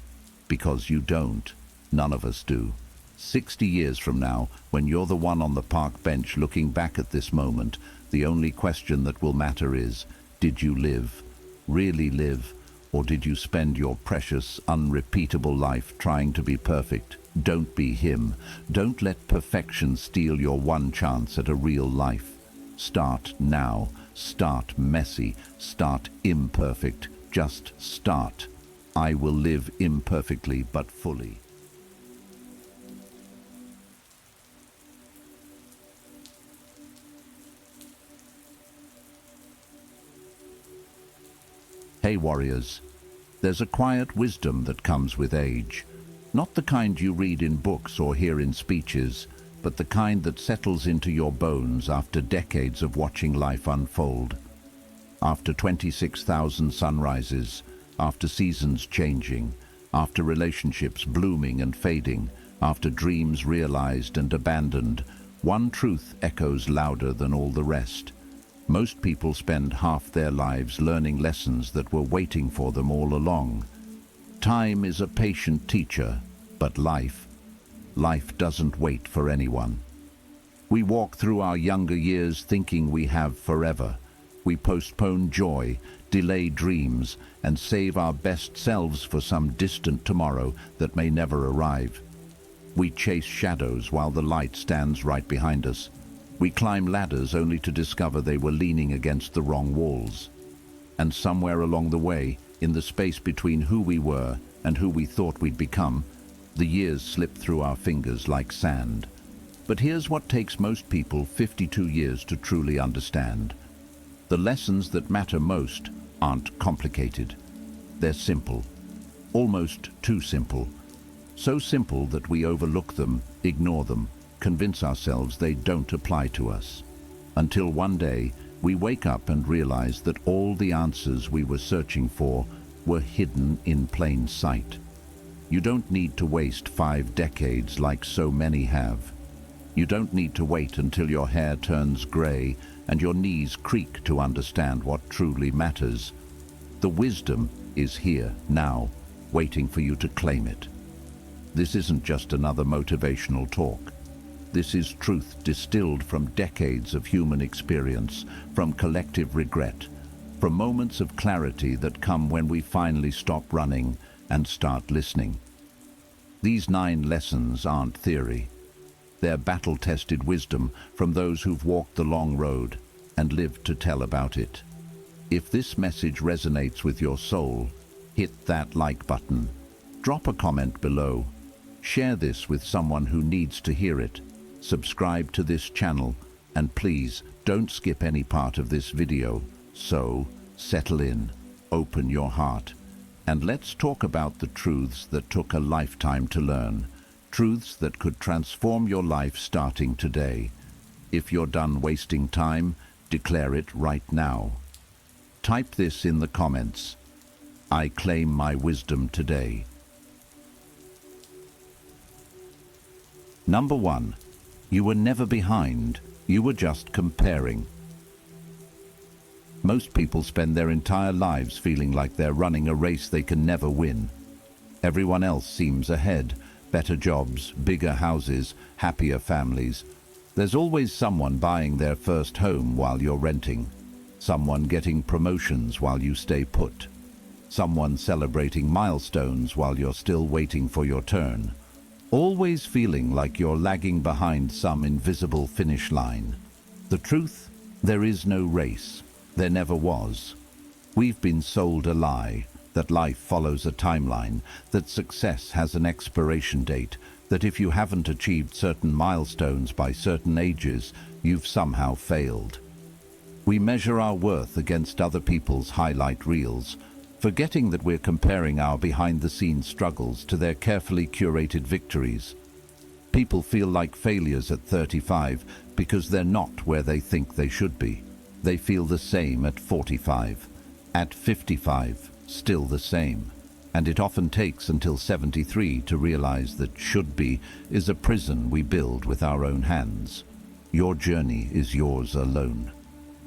Speaker 1: Because you don't. None of us do. 60 years from now, when you're the one on the park bench looking back at this moment, the only question that will matter is, did you live? Really live? Or did you spend your precious, unrepeatable life trying to be perfect? Don't be him. Don't let perfection steal your one chance at a real life. Start now. Start messy. Start imperfect. Just start. I will live imperfectly but fully. Hey warriors, there's a quiet wisdom that comes with age. Not the kind you read in books or hear in speeches, but the kind that settles into your bones after decades of watching life unfold. After 26,000 sunrises, after seasons changing, after relationships blooming and fading, after dreams realized and abandoned, one truth echoes louder than all the rest. Most people spend half their lives learning lessons that were waiting for them all along. Time is a patient teacher, but life doesn't wait for anyone. We walk through our younger years thinking we have forever. We postpone joy, delay dreams, and save our best selves for some distant tomorrow that may never arrive. We chase shadows while the light stands right behind us. We climb ladders only to discover they were leaning against the wrong walls. And somewhere along the way, in the space between who we were and who we thought we'd become, the years slip through our fingers like sand. But here's what takes most people 52 years to truly understand. The lessons that matter most aren't complicated. They're simple. Almost too simple. So simple that we overlook them, ignore them, convince ourselves they don't apply to us. Until one day, we wake up and realize that all the answers we were searching for were hidden in plain sight. You don't need to waste 5 decades like so many have. You don't need to wait until your hair turns gray and your knees creak to understand what truly matters. The wisdom is here, now, waiting for you to claim it. This isn't just another motivational talk. This is truth distilled from decades of human experience, from collective regret, from moments of clarity that come when we finally stop running and start listening. These 9 lessons aren't theory. They're battle-tested wisdom from those who've walked the long road and lived to tell about it. If this message resonates with your soul, hit that like button. Drop a comment below. Share this with someone who needs to hear it. subscribe to this channel, and please don't skip any part of this video. So, settle in, open your heart, and let's talk about the truths that took a lifetime to learn. Truths that could transform your life starting today. If you're done wasting time, declare it right now. Type this in the comments. I claim my wisdom today. Number 1. You were never behind. You were just comparing. Most people spend their entire lives feeling like they're running a race they can never win. Everyone else seems ahead. Better jobs, bigger houses, happier families. There's always someone buying their first home while you're renting. Someone getting promotions while you stay put. Someone celebrating milestones while you're still waiting for your turn. Always feeling like you're lagging behind some invisible finish line. The truth? There is no race. There never was. We've been sold a lie. That life follows a timeline, that success has an expiration date, that if you haven't achieved certain milestones by certain ages, you've somehow failed. We measure our worth against other people's highlight reels, forgetting that we're comparing our behind-the-scenes struggles to their carefully curated victories. People feel like failures at 35 because they're not where they think they should be. They feel the same at 45, at 55. Still the same, and it often takes until 73 to realize that should be is a prison we build with our own hands. Your journey is yours alone.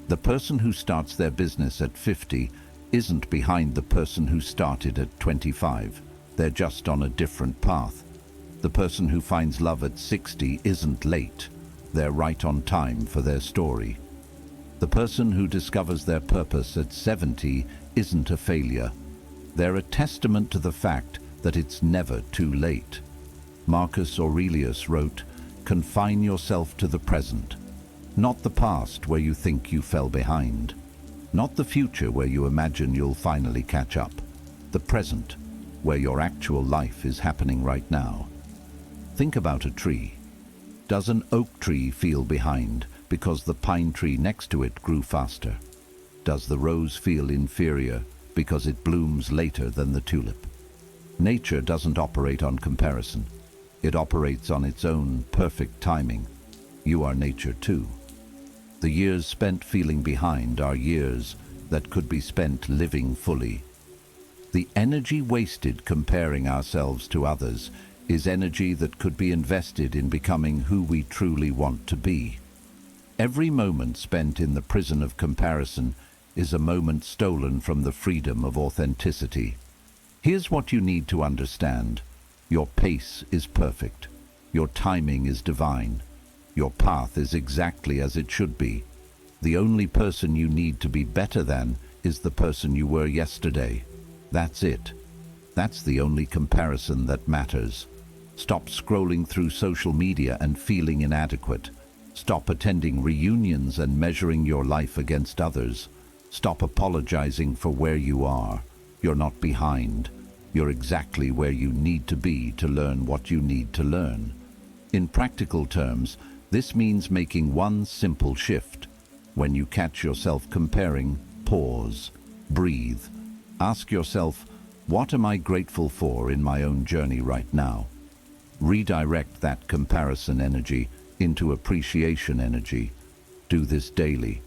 Speaker 1: The person who starts their business at 50 isn't behind the person who started at 25. They're just on a different path. The person who finds love at 60 isn't late. They're right on time for their story. The person who discovers their purpose at 70 isn't a failure. They're a testament to the fact that it's never too late. Marcus Aurelius wrote, "Confine yourself to the present, not the past where you think you fell behind, not the future where you imagine you'll finally catch up, the present where your actual life is happening right now." Think about a tree. Does an oak tree feel behind because the pine tree next to it grew faster? Does the rose feel inferior because it blooms later than the tulip? Nature doesn't operate on comparison. It operates on its own perfect timing. You are nature too. The years spent feeling behind are years that could be spent living fully. The energy wasted comparing ourselves to others is energy that could be invested in becoming who we truly want to be. Every moment spent in the prison of comparison is a moment stolen from the freedom of authenticity. Here's what you need to understand. Your pace is perfect. Your timing is divine. Your path is exactly as it should be. The only person you need to be better than is the person you were yesterday. That's it. That's the only comparison that matters. Stop scrolling through social media and feeling inadequate. Stop attending reunions and measuring your life against others. Stop apologizing for where you are. You're not behind. You're exactly where you need to be to learn what you need to learn. In practical terms, this means making one simple shift. When you catch yourself comparing, pause, breathe. Ask yourself, what am I grateful for in my own journey right now? Redirect that comparison energy into appreciation energy. Do this daily.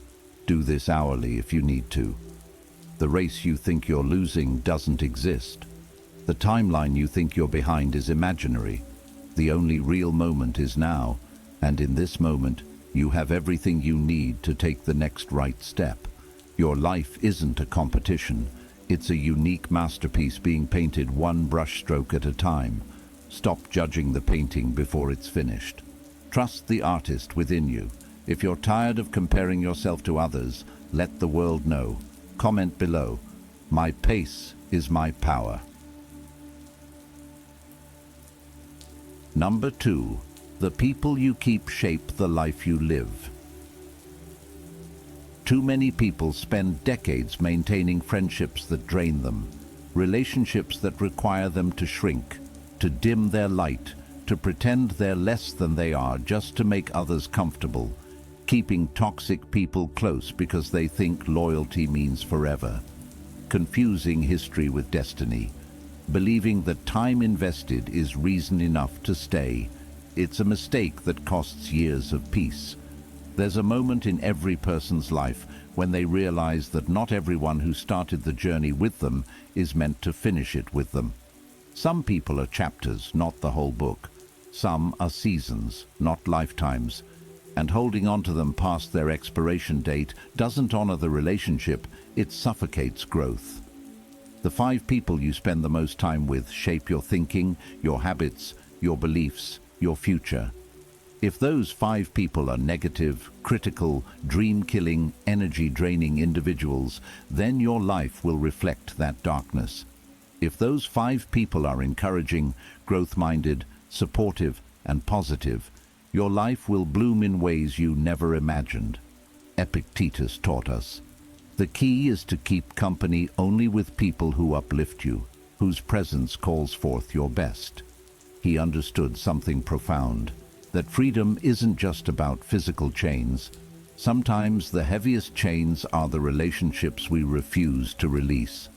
Speaker 1: Do this hourly if you need to. The race you think you're losing doesn't exist. The timeline you think you're behind is imaginary. The only real moment is now, and in this moment, you have everything you need to take the next right step. Your life isn't a competition. It's a unique masterpiece being painted one brushstroke at a time. Stop judging the painting before it's finished. Trust the artist within you. If you're tired of comparing yourself to others, let the world know. Comment below. My pace is my power. Number 2. The people you keep shape the life you live. Too many people spend decades maintaining friendships that drain them, relationships that require them to shrink, to dim their light, to pretend they're less than they are just to make others comfortable, keeping toxic people close because they think loyalty means forever, confusing history with destiny, believing that time invested is reason enough to stay. It's a mistake that costs years of peace. There's a moment in every person's life when they realize that not everyone who started the journey with them is meant to finish it with them. Some people are chapters, not the whole book. Some are seasons, not lifetimes. And holding on to them past their expiration date doesn't honor the relationship, it suffocates growth. The 5 people you spend the most time with shape your thinking, your habits, your beliefs, your future. If those 5 people are negative, critical, dream-killing, energy-draining individuals, then your life will reflect that darkness. If those 5 people are encouraging, growth-minded, supportive, and positive, your life will bloom in ways you never imagined. Epictetus taught us. The key is to keep company only with people who uplift you, whose presence calls forth your best. He understood something profound, that freedom isn't just about physical chains. Sometimes the heaviest chains are the relationships we refuse to release.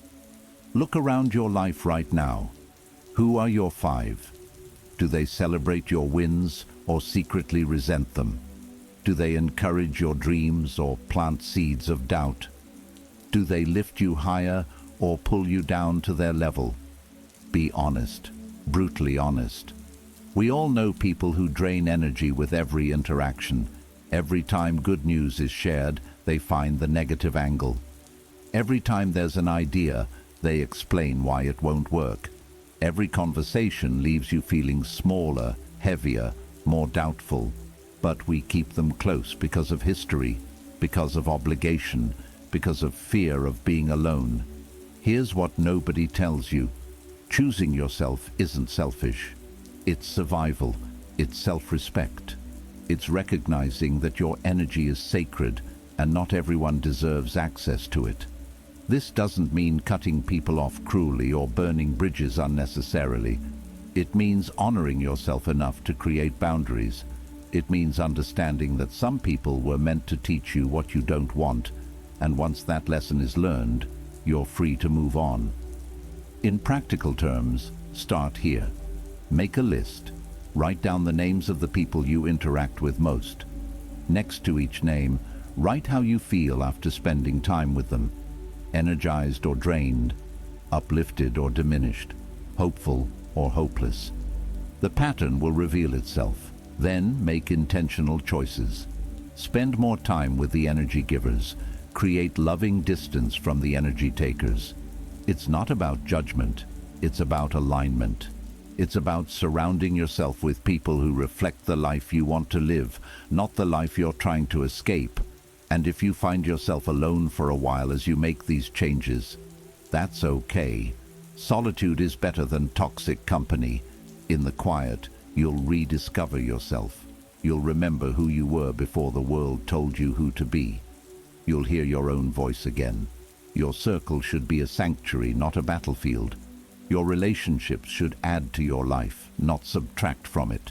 Speaker 1: Look around your life right now. Who are your 5? Do they celebrate your wins or secretly resent them? Do they encourage your dreams or plant seeds of doubt? Do they lift you higher or pull you down to their level? Be honest, brutally honest. We all know people who drain energy with every interaction. Every time good news is shared, they find the negative angle. Every time there's an idea, they explain why it won't work. Every conversation leaves you feeling smaller, heavier, more doubtful. But we keep them close because of history, because of obligation, because of fear of being alone. Here's what nobody tells you. Choosing yourself isn't selfish. It's survival. It's self-respect. It's recognizing that your energy is sacred and not everyone deserves access to it. This doesn't mean cutting people off cruelly or burning bridges unnecessarily. It means honoring yourself enough to create boundaries. It means understanding that some people were meant to teach you what you don't want, and once that lesson is learned, you're free to move on. In practical terms, start here. Make a list. Write down the names of the people you interact with most. Next to each name, write how you feel after spending time with them. Energized or drained, uplifted or diminished, hopeful or hopeless. The pattern will reveal itself. Then make intentional choices. Spend more time with the energy givers. Create loving distance from the energy takers. It's not about judgment, it's about alignment. It's about surrounding yourself with people who reflect the life you want to live, not the life you're trying to escape. And if you find yourself alone for a while as you make these changes, that's okay. Solitude is better than toxic company. In the quiet, you'll rediscover yourself. You'll remember who you were before the world told you who to be. You'll hear your own voice again. Your circle should be a sanctuary, not a battlefield. Your relationships should add to your life, not subtract from it.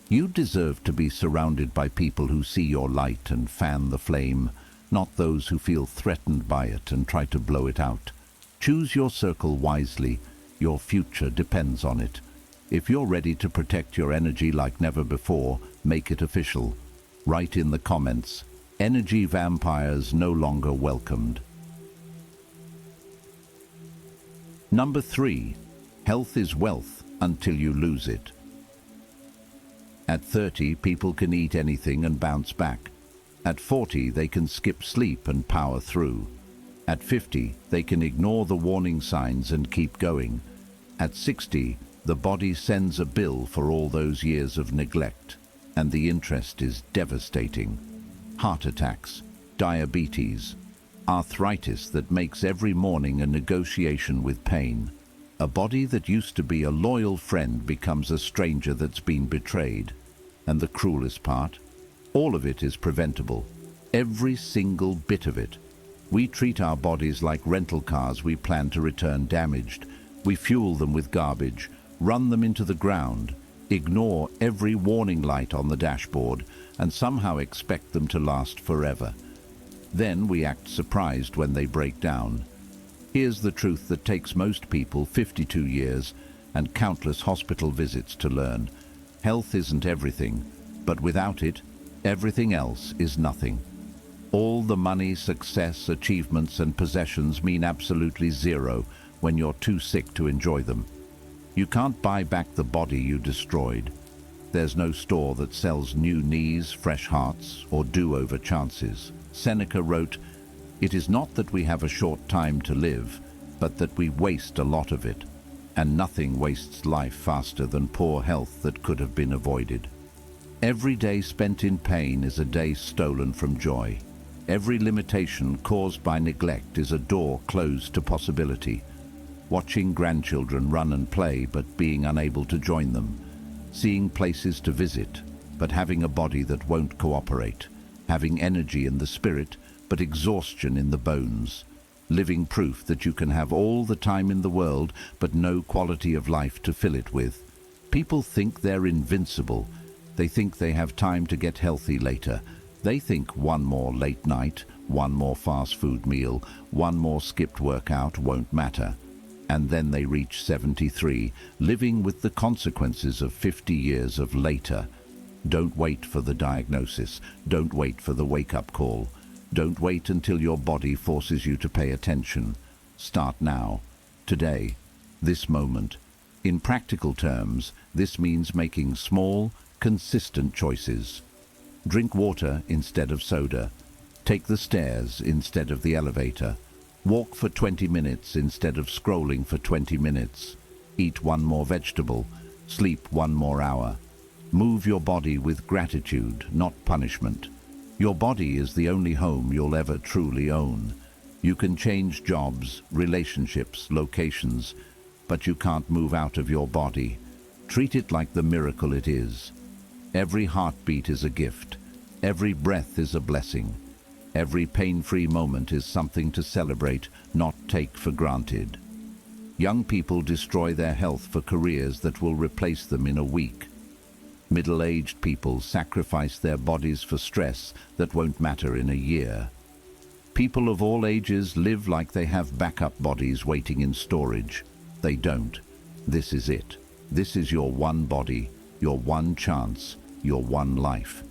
Speaker 1: You deserve to be surrounded by people who see your light and fan the flame, not those who feel threatened by it and try to blow it out. Choose your circle wisely. Your future depends on it. If you're ready to protect your energy like never before, make it official. Write in the comments, "Energy vampires no longer welcomed." Number 3. Health is wealth until you lose it. At 30, people can eat anything and bounce back. At 40, they can skip sleep and power through. At 50, they can ignore the warning signs and keep going. At 60, the body sends a bill for all those years of neglect, and the interest is devastating. Heart attacks, diabetes, arthritis that makes every morning a negotiation with pain. A body that used to be a loyal friend becomes a stranger that's been betrayed. And the cruelest part? All of it is preventable. Every single bit of it. We treat our bodies like rental cars we plan to return damaged. We fuel them with garbage, run them into the ground, ignore every warning light on the dashboard, and somehow expect them to last forever. Then we act surprised when they break down. Here's the truth that takes most people 52 years and countless hospital visits to learn. Health isn't everything, but without it, everything else is nothing. All the money, success, achievements, and possessions mean absolutely zero when you're too sick to enjoy them. You can't buy back the body you destroyed. There's no store that sells new knees, fresh hearts, or do-over chances. Seneca wrote, "It is not that we have a short time to live, but that we waste a lot of it, and nothing wastes life faster than poor health that could have been avoided." Every day spent in pain is a day stolen from joy. Every limitation caused by neglect is a door closed to possibility. Watching grandchildren run and play but being unable to join them. Seeing places to visit, but having a body that won't cooperate. Having energy in the spirit, but exhaustion in the bones. Living proof that you can have all the time in the world, but no quality of life to fill it with. People think they're invincible. They think they have time to get healthy later. They think one more late night, one more fast food meal, one more skipped workout won't matter. And then they reach 73, living with the consequences of 50 years of later. Don't wait for the diagnosis. Don't wait for the wake-up call. Don't wait until your body forces you to pay attention. Start now, today, this moment. In practical terms, this means making small, consistent choices. Drink water instead of soda. Take the stairs instead of the elevator. Walk for 20 minutes instead of scrolling for 20 minutes. Eat one more vegetable. Sleep one more hour. Move your body with gratitude, not punishment. Your body is the only home you'll ever truly own. You can change jobs, relationships, locations, but you can't move out of your body. Treat it like the miracle it is. Every heartbeat is a gift. Every breath is a blessing. Every pain-free moment is something to celebrate, not take for granted. Young people destroy their health for careers that will replace them in a week. Middle-aged people sacrifice their bodies for stress that won't matter in a year. People of all ages live like they have backup bodies waiting in storage. They don't. This is it. This is your one body, your one chance, your one life.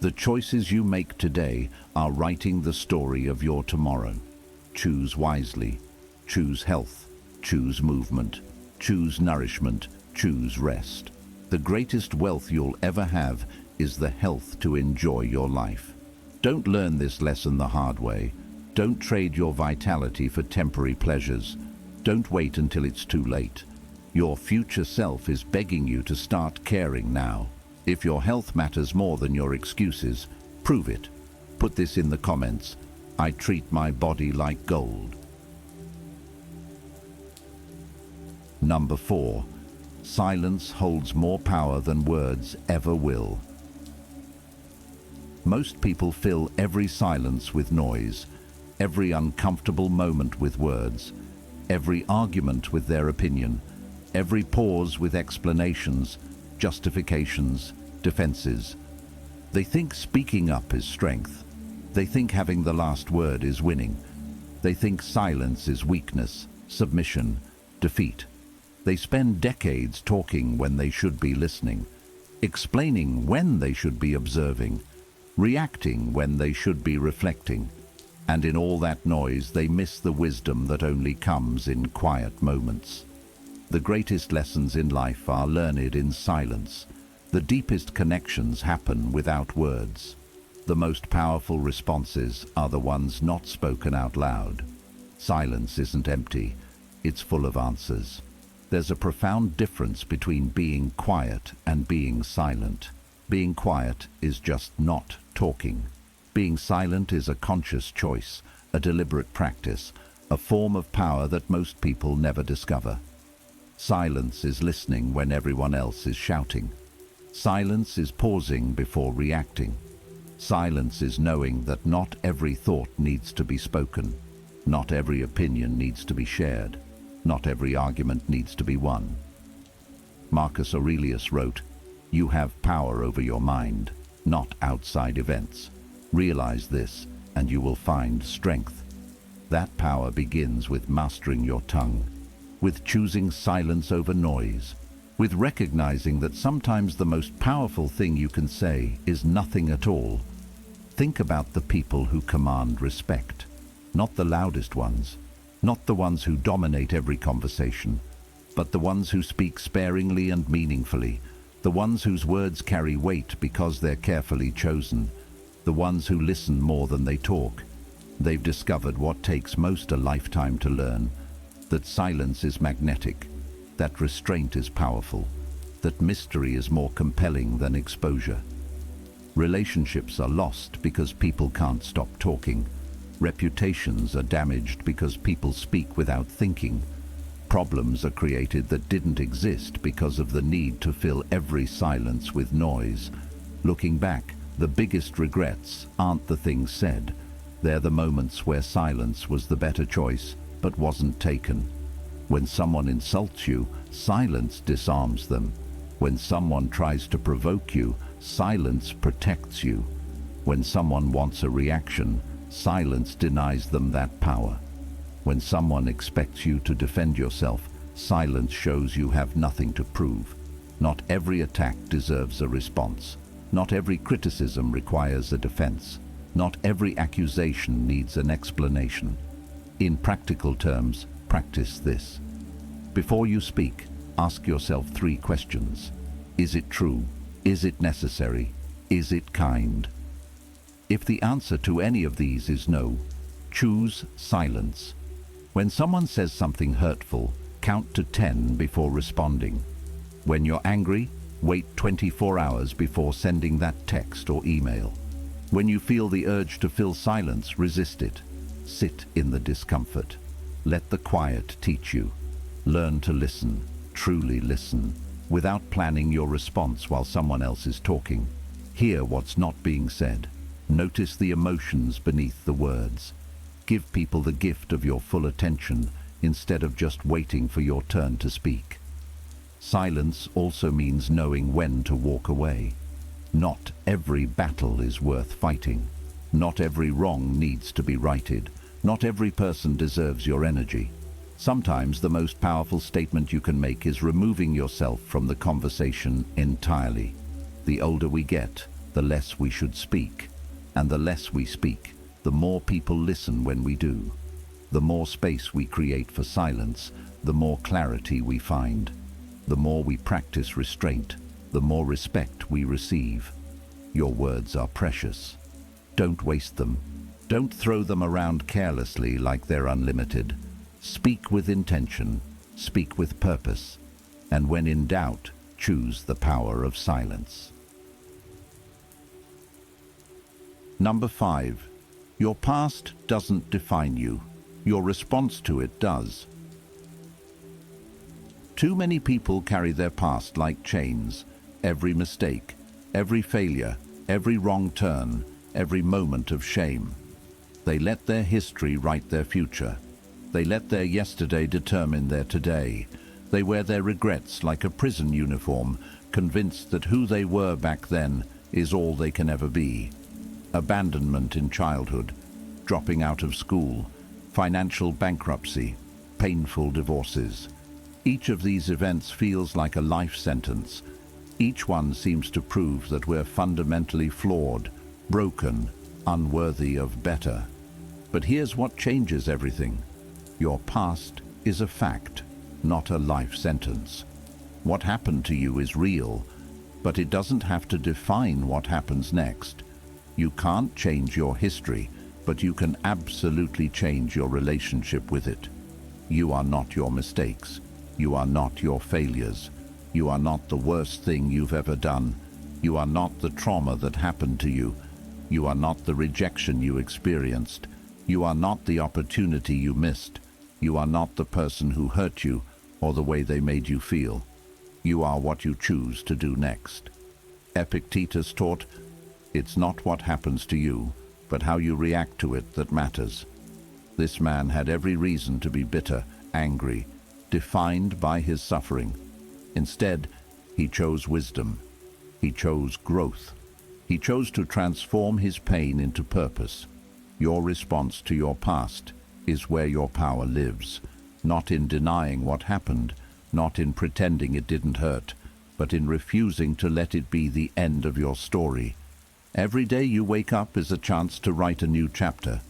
Speaker 1: The choices you make today are writing the story of your tomorrow. Choose wisely. Choose health. Choose movement. Choose nourishment. Choose rest. The greatest wealth you'll ever have is the health to enjoy your life. Don't learn this lesson the hard way. Don't trade your vitality for temporary pleasures. Don't wait until it's too late. Your future self is begging you to start caring now. If your health matters more than your excuses, prove it. Put this in the comments. I treat my body like gold. Number 4. Silence holds more power than words ever will. Most people fill every silence with noise, every uncomfortable moment with words, every argument with their opinion, every pause with explanations, justifications, defenses. They think speaking up is strength. They think having the last word is winning. They think silence is weakness, submission, defeat. They spend decades talking when they should be listening, explaining when they should be observing, reacting when they should be reflecting. And in all that noise, they miss the wisdom that only comes in quiet moments. The greatest lessons in life are learned in silence. The deepest connections happen without words. The most powerful responses are the ones not spoken out loud. Silence isn't empty, it's full of answers. There's a profound difference between being quiet and being silent. Being quiet is just not talking. Being silent is a conscious choice, a deliberate practice, a form of power that most people never discover. Silence is listening when everyone else is shouting. Silence is pausing before reacting. Silence is knowing that not every thought needs to be spoken. Not every opinion needs to be shared. Not every argument needs to be won. Marcus Aurelius wrote, "You have power over your mind, not outside events. Realize this, and you will find strength." That power begins with mastering your tongue, with choosing silence over noise, with recognizing that sometimes the most powerful thing you can say is nothing at all. Think about the people who command respect, not the loudest ones, not the ones who dominate every conversation, but the ones who speak sparingly and meaningfully, the ones whose words carry weight because they're carefully chosen, the ones who listen more than they talk. They've discovered what takes most a lifetime to learn, that silence is magnetic, that restraint is powerful, that mystery is more compelling than exposure. Relationships are lost because people can't stop talking. Reputations are damaged because people speak without thinking. Problems are created that didn't exist because of the need to fill every silence with noise. Looking back, the biggest regrets aren't the things said. They're the moments where silence was the better choice, but wasn't taken. When someone insults you, silence disarms them. When someone tries to provoke you, silence protects you. When someone wants a reaction, silence denies them that power. When someone expects you to defend yourself, silence shows you have nothing to prove. Not every attack deserves a response. Not every criticism requires a defense. Not every accusation needs an explanation. In practical terms, practice this. Before you speak, ask yourself 3 questions. Is it true? Is it necessary? Is it kind? If the answer to any of these is no, choose silence. When someone says something hurtful, count to 10 before responding. When you're angry, wait 24 hours before sending that text or email. When you feel the urge to fill silence, resist it. Sit in the discomfort. Let the quiet teach you. Learn to listen, truly listen, without planning your response while someone else is talking. Hear what's not being said. Notice the emotions beneath the words. Give people the gift of your full attention instead of just waiting for your turn to speak. Silence also means knowing when to walk away. Not every battle is worth fighting. Not every wrong needs to be righted. Not every person deserves your energy. Sometimes the most powerful statement you can make is removing yourself from the conversation entirely. The older we get, the less we should speak. And the less we speak, the more people listen when we do. The more space we create for silence, the more clarity we find. The more we practice restraint, the more respect we receive. Your words are precious. Don't waste them. Don't throw them around carelessly like they're unlimited. Speak with intention, speak with purpose, and when in doubt, choose the power of silence. Number 5. Your past doesn't define you. Your response to it does. Too many people carry their past like chains. Every mistake, every failure, every wrong turn, every moment of shame. They let their history write their future. They let their yesterday determine their today. They wear their regrets like a prison uniform, convinced that who they were back then is all they can ever be. Abandonment in childhood, dropping out of school, financial bankruptcy, painful divorces. Each of these events feels like a life sentence. Each one seems to prove that we're fundamentally flawed, broken, unworthy of better. But here's what changes everything. Your past is a fact, not a life sentence. What happened to you is real, but it doesn't have to define what happens next. You can't change your history, but you can absolutely change your relationship with it. You are not your mistakes. You are not your failures. You are not the worst thing you've ever done. You are not the trauma that happened to you. You are not the rejection you experienced. You are not the opportunity you missed. You are not the person who hurt you or the way they made you feel. You are what you choose to do next. Epictetus taught, it's not what happens to you, but how you react to it that matters. This man had every reason to be bitter, angry, defined by his suffering. Instead, he chose wisdom. He chose growth. He chose to transform his pain into purpose. Your response to your past is where your power lives, not in denying what happened, not in pretending it didn't hurt, but in refusing to let it be the end of your story. Every day you wake up is a chance to write a new chapter.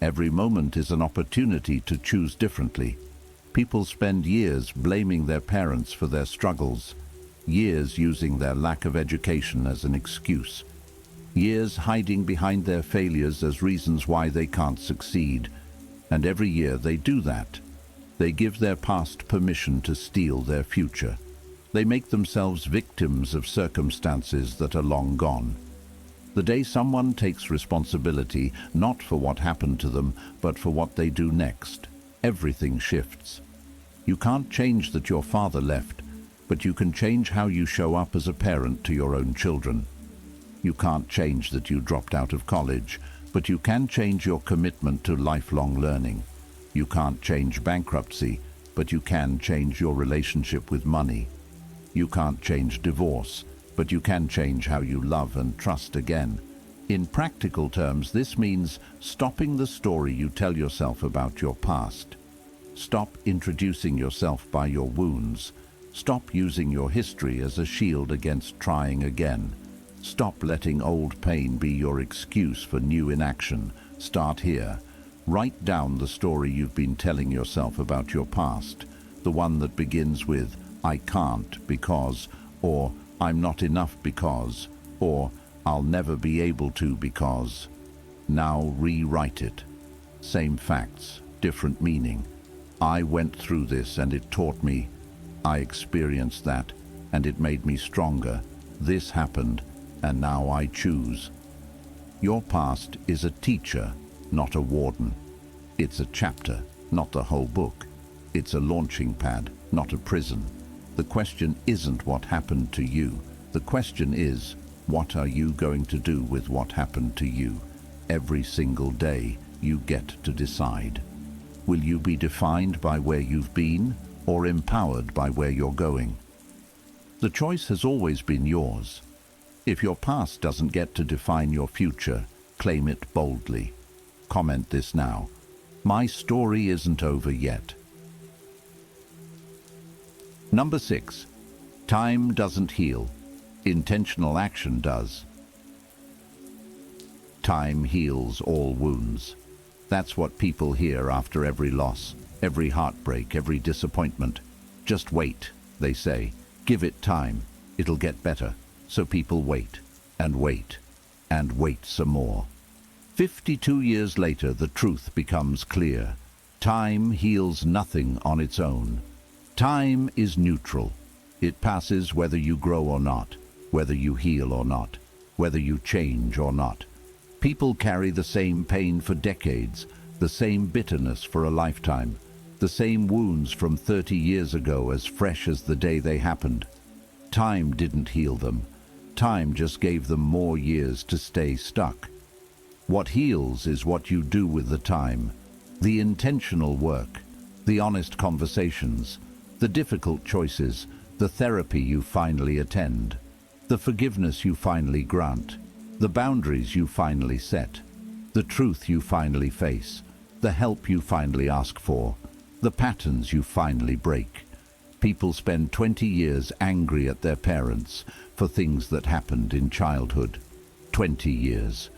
Speaker 1: Every moment is an opportunity to choose differently. People spend years blaming their parents for their struggles, years using their lack of education as an excuse, years hiding behind their failures as reasons why they can't succeed. And every year they do that. They give their past permission to steal their future. They make themselves victims of circumstances that are long gone. The day someone takes responsibility, not for what happened to them, but for what they do next, everything shifts. You can't change that your father left, but you can change how you show up as a parent to your own children. You can't change that you dropped out of college, but you can change your commitment to lifelong learning. You can't change bankruptcy, but you can change your relationship with money. You can't change divorce, but you can change how you love and trust again. In practical terms, this means stopping the story you tell yourself about your past. Stop introducing yourself by your wounds. Stop using your history as a shield against trying again. Stop letting old pain be your excuse for new inaction. Start here. Write down the story you've been telling yourself about your past, the one that begins with, "I can't because," or "I'm not enough because," or "I'll never be able to because." Now rewrite it. Same facts, different meaning. I went through this and it taught me. I experienced that and it made me stronger. This happened and now I choose. Your past is a teacher, not a warden. It's a chapter, not the whole book. It's a launching pad, not a prison. The question isn't what happened to you. The question is, what are you going to do with what happened to you? Every single day, you get to decide. Will you be defined by where you've been, or empowered by where you're going? The choice has always been yours. If your past doesn't get to define your future, claim it boldly. Comment this now. My story isn't over yet. Number 6. Time doesn't heal. Intentional action does. Time heals all wounds. That's what people hear after every loss, every heartbreak, every disappointment. Just wait, they say. Give it time. It'll get better. So people wait, and wait, and wait some more. 52 years later, the truth becomes clear. Time heals nothing on its own. Time is neutral. It passes whether you grow or not, whether you heal or not, whether you change or not. People carry the same pain for decades, the same bitterness for a lifetime, the same wounds from 30 years ago as fresh as the day they happened. Time didn't heal them. Time just gave them more years to stay stuck. What heals is what you do with the time, the intentional work, the honest conversations, the difficult choices, the therapy you finally attend, the forgiveness you finally grant, the boundaries you finally set, the truth you finally face, the help you finally ask for, the patterns you finally break. People spend 20 years angry at their parents for things that happened in childhood. 20 years.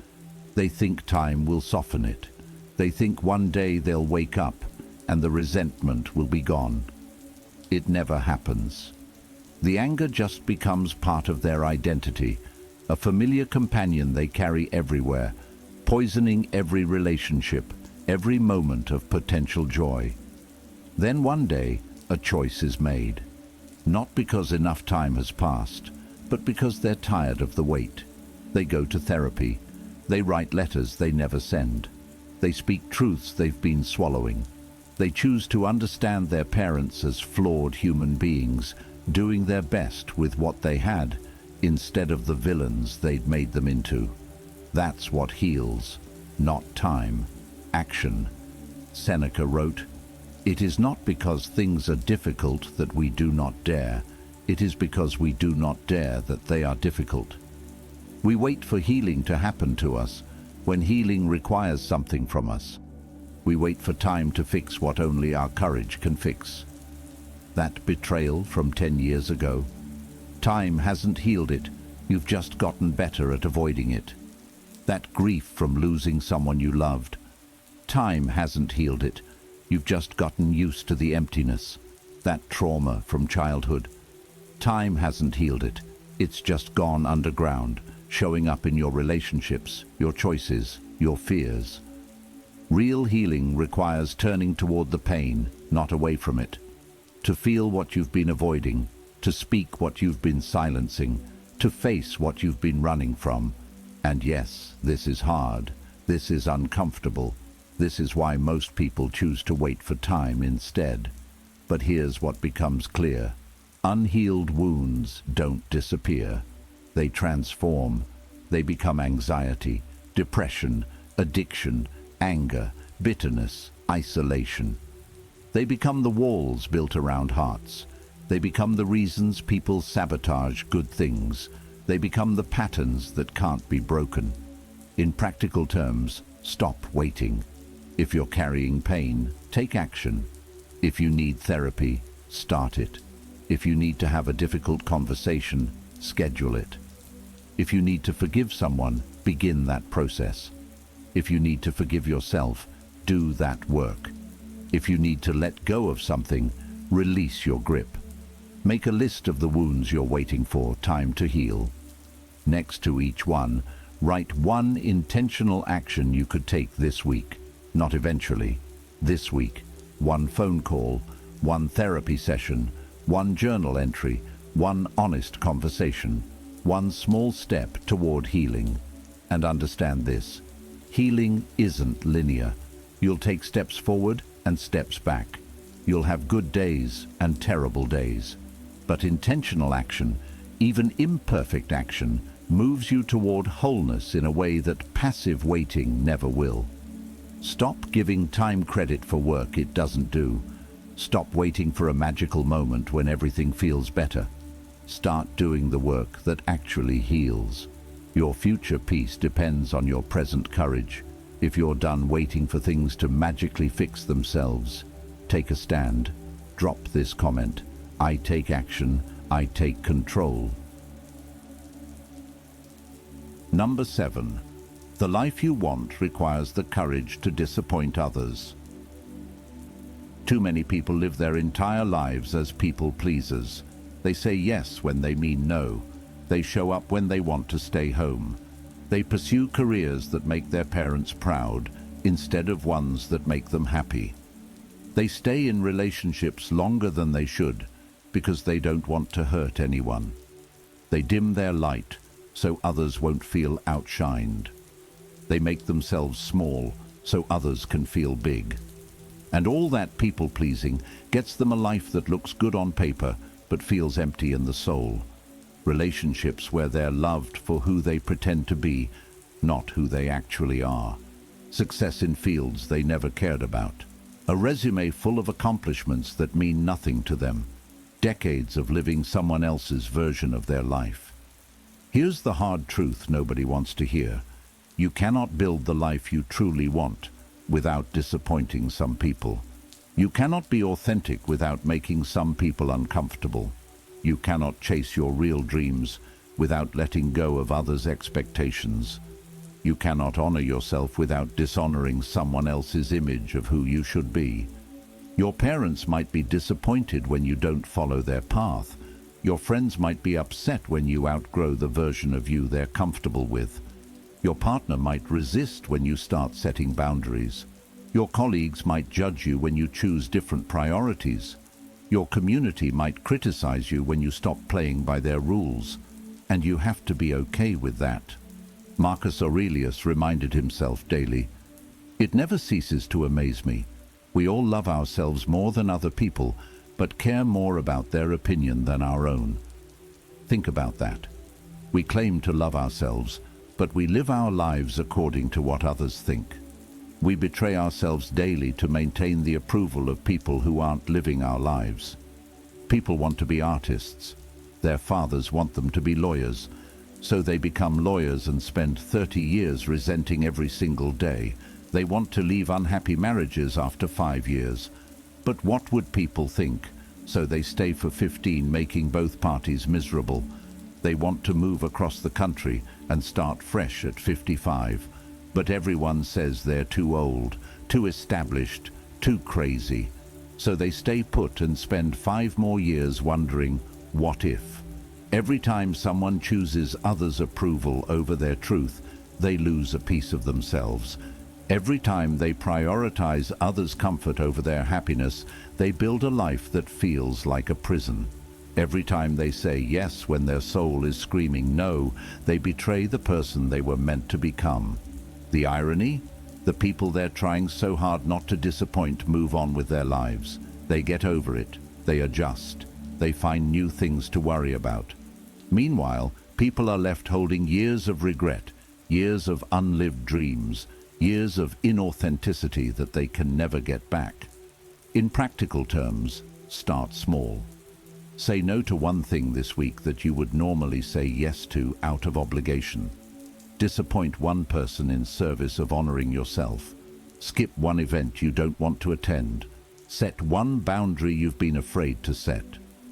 Speaker 1: They think time will soften it. They think one day they'll wake up and the resentment will be gone. It never happens. The anger just becomes part of their identity, a familiar companion they carry everywhere, poisoning every relationship, every moment of potential joy. Then one day, a choice is made. Not because enough time has passed, but because they're tired of the wait. They go to therapy. They write letters they never send. They speak truths they've been swallowing. They choose to understand their parents as flawed human beings, doing their best with what they had, instead of the villains they'd made them into. That's what heals, not time, action. Seneca wrote, "It is not because things are difficult that we do not dare. it is because we do not dare that they are difficult. We wait for healing to happen to us, when healing requires something from us. We wait for time to fix what only our courage can fix. That betrayal from 10 years ago, time hasn't healed it, you've just gotten better at avoiding it. That grief from losing someone you loved, time hasn't healed it, you've just gotten used to the emptiness. That trauma from childhood, time hasn't healed it, it's just gone underground, showing up in your relationships, your choices, your fears. Real healing requires turning toward the pain, not away from it. To feel what you've been avoiding, to speak what you've been silencing, to face what you've been running from. And yes, this is hard, this is uncomfortable, this is why most people choose to wait for time instead. But here's what becomes clear. Unhealed wounds don't disappear. They transform. They become anxiety, depression, addiction, anger, bitterness, isolation. They become the walls built around hearts. They become the reasons people sabotage good things. They become the patterns that can't be broken. In practical terms, stop waiting. If you're carrying pain, take action. If you need therapy, start it. If you need to have a difficult conversation, schedule it. If you need to forgive someone, begin that process. If you need to forgive yourself, do that work. If you need to let go of something, release your grip. Make a list of the wounds you're waiting for time to heal. Next to each one, write one intentional action you could take this week, not eventually, this week. One phone call, one therapy session, one journal entry, one honest conversation, one small step toward healing. And understand this, healing isn't linear. You'll take steps forward and steps back. You'll have good days and terrible days. But intentional action, even imperfect action, moves you toward wholeness in a way that passive waiting never will. Stop giving time credit for work it doesn't do. Stop waiting for a magical moment when everything feels better. Start doing the work that actually heals. Your future peace depends on your present courage. If you're done waiting for things to magically fix themselves, take a stand. Drop this comment. I take action. I take control. Number 7. The life you want requires the courage to disappoint others. Too many people live their entire lives as people pleasers. They say yes when they mean no. They show up when they want to stay home. They pursue careers that make their parents proud instead of ones that make them happy. They stay in relationships longer than they should because they don't want to hurt anyone. They dim their light so others won't feel outshined. They make themselves small so others can feel big. And all that people-pleasing gets them a life that looks good on paper but feels empty in the soul. Relationships where they're loved for who they pretend to be, not who they actually are. Success in fields they never cared about. A resume full of accomplishments that mean nothing to them. Decades of living someone else's version of their life. Here's the hard truth nobody wants to hear. You cannot build the life you truly want without disappointing some people. You cannot be authentic without making some people uncomfortable. You cannot chase your real dreams without letting go of others' expectations. You cannot honor yourself without dishonoring someone else's image of who you should be. Your parents might be disappointed when you don't follow their path. Your friends might be upset when you outgrow the version of you they're comfortable with. Your partner might resist when you start setting boundaries. Your colleagues might judge you when you choose different priorities. Your community might criticize you when you stop playing by their rules. And you have to be okay with that. Marcus Aurelius reminded himself daily, "It never ceases to amaze me. We all love ourselves more than other people, but care more about their opinion than our own." Think about that. We claim to love ourselves, but we live our lives according to what others think. We betray ourselves daily to maintain the approval of people who aren't living our lives. People want to be artists. Their fathers want them to be lawyers, so they become lawyers and spend 30 years resenting every single day. They want to leave unhappy marriages after 5 years. But what would people think? So they stay for 15, making both parties miserable. They want to move across the country and start fresh at 55. But everyone says they're too old, too established, too crazy. So they stay put and spend 5 more years wondering, what if? Every time someone chooses others' approval over their truth, they lose a piece of themselves. Every time they prioritize others' comfort over their happiness, they build a life that feels like a prison. Every time they say yes when their soul is screaming no, they betray the person they were meant to become. The irony? The people they're trying so hard not to disappoint move on with their lives. They get over it. They adjust. They find new things to worry about. Meanwhile, people are left holding years of regret, years of unlived dreams, years of inauthenticity that they can never get back. In practical terms, start small. Say no to one thing this week that you would normally say yes to out of obligation. Disappoint one person in service of honoring yourself. Skip one event you don't want to attend. Set one boundary you've been afraid to set.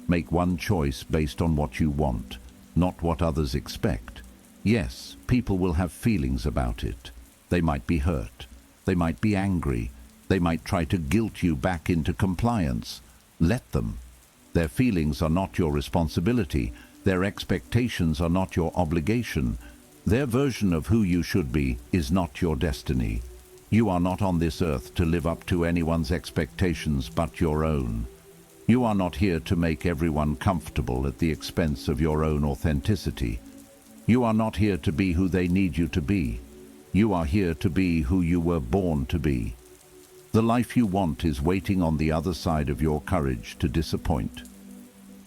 Speaker 1: Make one choice based on what you want, not what others expect. Yes, people will have feelings about it. They might be hurt. They might be angry. They might try to guilt you back into compliance. Let them. Their feelings are not your responsibility. Their expectations are not your obligation. Their version of who you should be is not your destiny. You are not on this earth to live up to anyone's expectations but your own. You are not here to make everyone comfortable at the expense of your own authenticity. You are not here to be who they need you to be. You are here to be who you were born to be. The life you want is waiting on the other side of your courage to disappoint.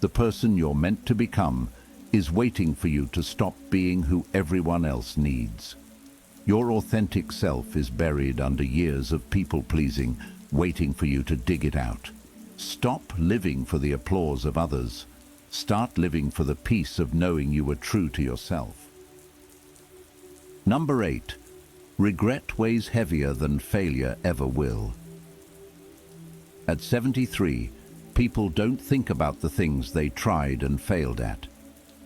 Speaker 1: The person you're meant to become is waiting for you to stop being who everyone else needs. Your authentic self is buried under years of people-pleasing, waiting for you to dig it out. Stop living for the applause of others. Start living for the peace of knowing you were true to yourself. Number 8. Regret weighs heavier than failure ever will. At 73, people don't think about the things they tried and failed at.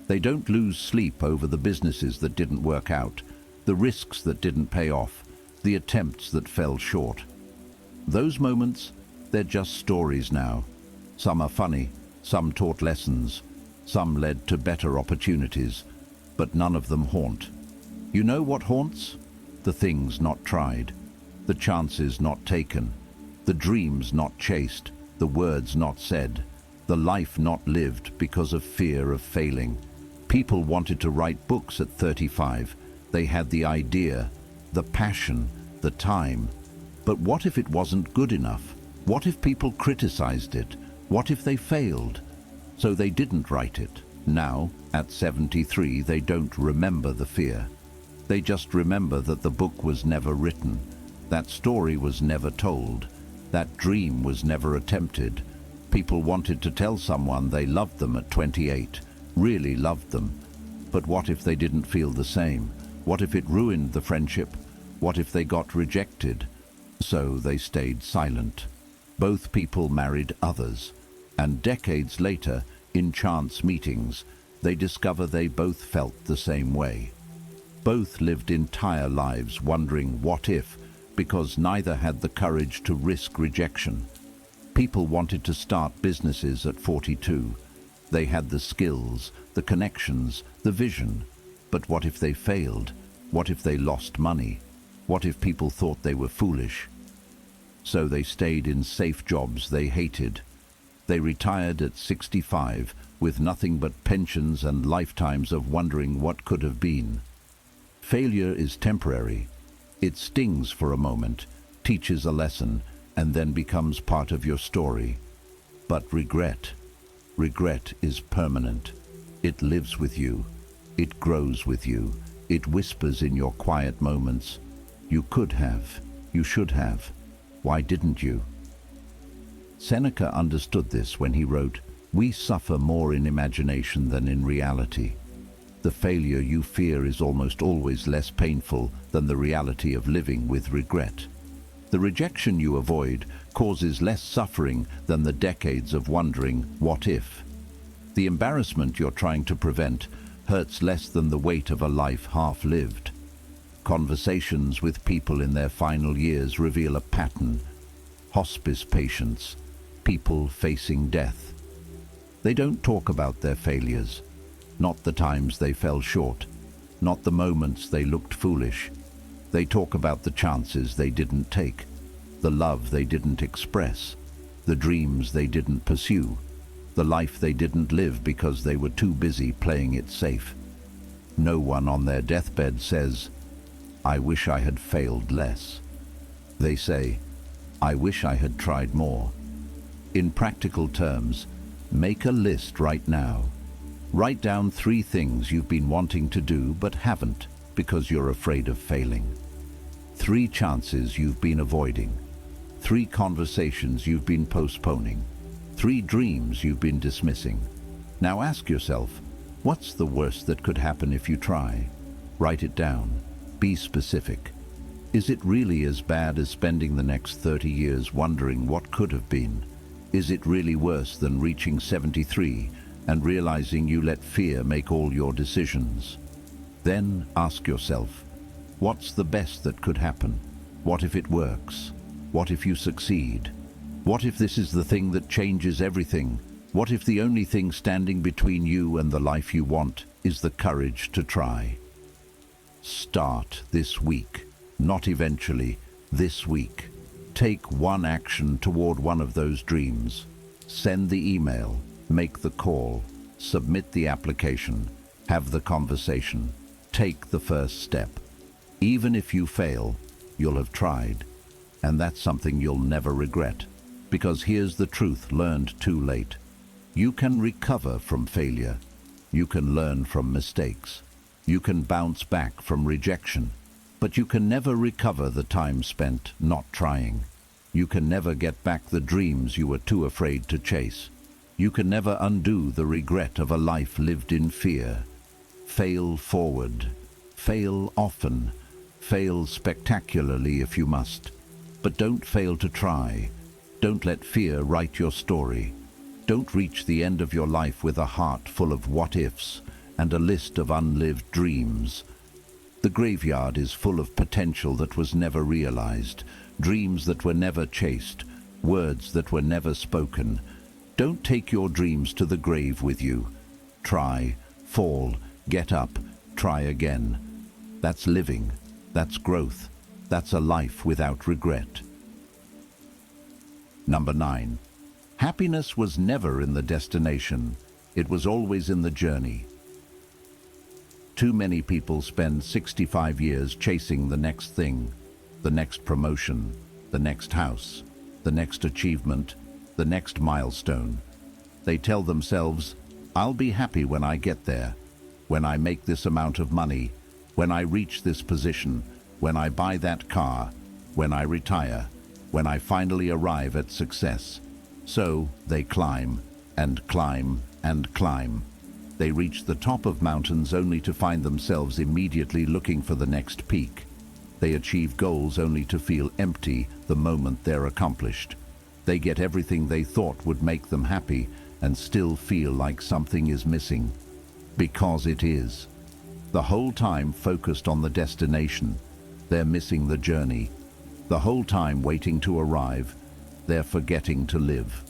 Speaker 1: They don't lose sleep over the businesses that didn't work out, the risks that didn't pay off, the attempts that fell short. Those moments, they're just stories now. Some are funny, some taught lessons, some led to better opportunities, but none of them haunt. You know what haunts? The things not tried, the chances not taken, the dreams not chased, the words not said, the life not lived because of fear of failing. People wanted to write books at 35. They had the idea, the passion, the time. But what if it wasn't good enough? What if people criticized it? What if they failed? So they didn't write it. Now, at 73, they don't remember the fear. They just remember that the book was never written, that story was never told, that dream was never attempted. People wanted to tell someone they loved them at 28, really loved them. But what if they didn't feel the same? What if it ruined the friendship? What if they got rejected? So they stayed silent. Both people married others, and decades later, in chance meetings, they discover they both felt the same way. Both lived entire lives wondering what if, because neither had the courage to risk rejection. People wanted to start businesses at 42. They had the skills, the connections, the vision. But what if they failed? What if they lost money? What if people thought they were foolish? So they stayed in safe jobs they hated. They retired at 65 with nothing but pensions and lifetimes of wondering what could have been. Failure is temporary. It stings for a moment, teaches a lesson, and then becomes part of your story. But regret is permanent. It lives with you. It grows with you. It whispers in your quiet moments. You could have. You should have. Why didn't you? Seneca understood this when he wrote, We suffer more in imagination than in reality. The failure you fear is almost always less painful than the reality of living with regret. The rejection you avoid causes less suffering than the decades of wondering, what if? The embarrassment you're trying to prevent hurts less than the weight of a life half-lived. Conversations with people in their final years reveal a pattern. Hospice patients, people facing death. They don't talk about their failures, not the times they fell short, not the moments they looked foolish. They talk about the chances they didn't take, the love they didn't express, the dreams they didn't pursue, the life they didn't live because they were too busy playing it safe. No one on their deathbed says, "I wish I had failed less." They say, "I wish I had tried more." In practical terms, make a list right now. Write down 3 things you've been wanting to do but haven't because you're afraid of failing. 3 chances you've been avoiding. 3 conversations you've been postponing. 3 dreams you've been dismissing. Now ask yourself, what's the worst that could happen if you try? Write it down. Be specific. Is it really as bad as spending the next 30 years wondering what could have been? Is it really worse than reaching 73 and realizing you let fear make all your decisions? Then ask yourself, what's the best that could happen? What if it works? What if you succeed? What if this is the thing that changes everything? What if the only thing standing between you and the life you want is the courage to try? Start this week, not eventually, this week. Take one action toward one of those dreams. Send the email, make the call, submit the application, have the conversation, take the first step. Even if you fail, you'll have tried, and that's something you'll never regret. Because here's the truth learned too late. You can recover from failure. You can learn from mistakes. You can bounce back from rejection. But you can never recover the time spent not trying. You can never get back the dreams you were too afraid to chase. You can never undo the regret of a life lived in fear. Fail forward. Fail often. Fail spectacularly if you must. But don't fail to try. Don't let fear write your story. Don't reach the end of your life with a heart full of what-ifs and a list of unlived dreams. The graveyard is full of potential that was never realized, dreams that were never chased, words that were never spoken. Don't take your dreams to the grave with you. Try, fall, get up, try again. That's living. That's growth. That's a life without regret. Number 9. Happiness was never in the destination. It was always in the journey. Too many people spend 65 years chasing the next thing, the next promotion, the next house, the next achievement, the next milestone. They tell themselves, "I'll be happy when I get there, when I make this amount of money, when I reach this position, when I buy that car, when I retire, when I finally arrive at success." So they climb and climb and climb. They reach the top of mountains only to find themselves immediately looking for the next peak. They achieve goals only to feel empty the moment they're accomplished. They get everything they thought would make them happy and still feel like something is missing. Because it is. The whole time focused on the destination, they're missing the journey. The whole time waiting to arrive, they're forgetting to live.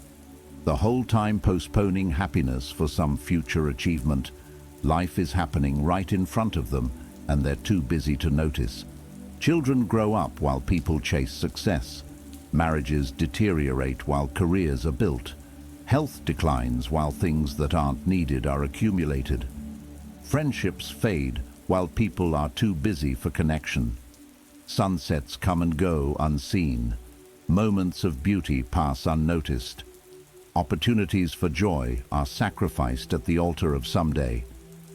Speaker 1: The whole time postponing happiness for some future achievement, life is happening right in front of them and they're too busy to notice. Children grow up while people chase success. Marriages deteriorate while careers are built. Health declines while things that aren't needed are accumulated. Friendships fade while people are too busy for connection. Sunsets come and go unseen. Moments of beauty pass unnoticed. Opportunities for joy are sacrificed at the altar of someday,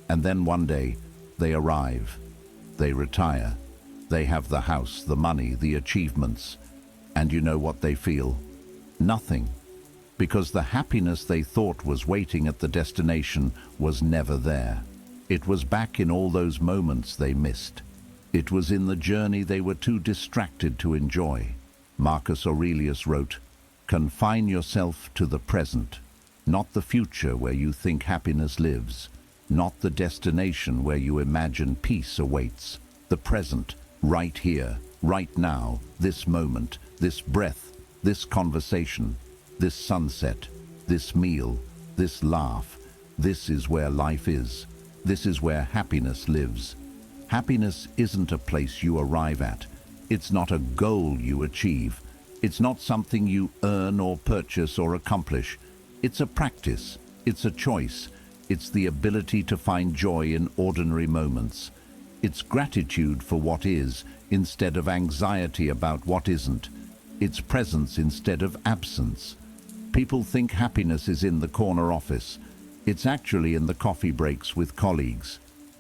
Speaker 1: and then one day they arrive. They retire. They have the house, the money, the achievements, and you know what they feel? Nothing. because the happiness they thought was waiting at the destination was never there. It was back in all those moments they missed. It was in the journey they were too distracted to enjoy. Marcus Aurelius wrote, "Confine yourself to the present, not the future where you think happiness lives, not the destination where you imagine peace awaits. The present, right here, right now, this moment, this breath, this conversation, this sunset, this meal, this laugh. This is where life is. This is where happiness lives." Happiness isn't a place you arrive at. It's not a goal you achieve. It's not something you earn or purchase or accomplish. It's a practice. It's a choice. It's the ability to find joy in ordinary moments. It's gratitude for what is instead of anxiety about what isn't. It's presence instead of absence. People think happiness is in the corner office. It's actually in the coffee breaks with colleagues.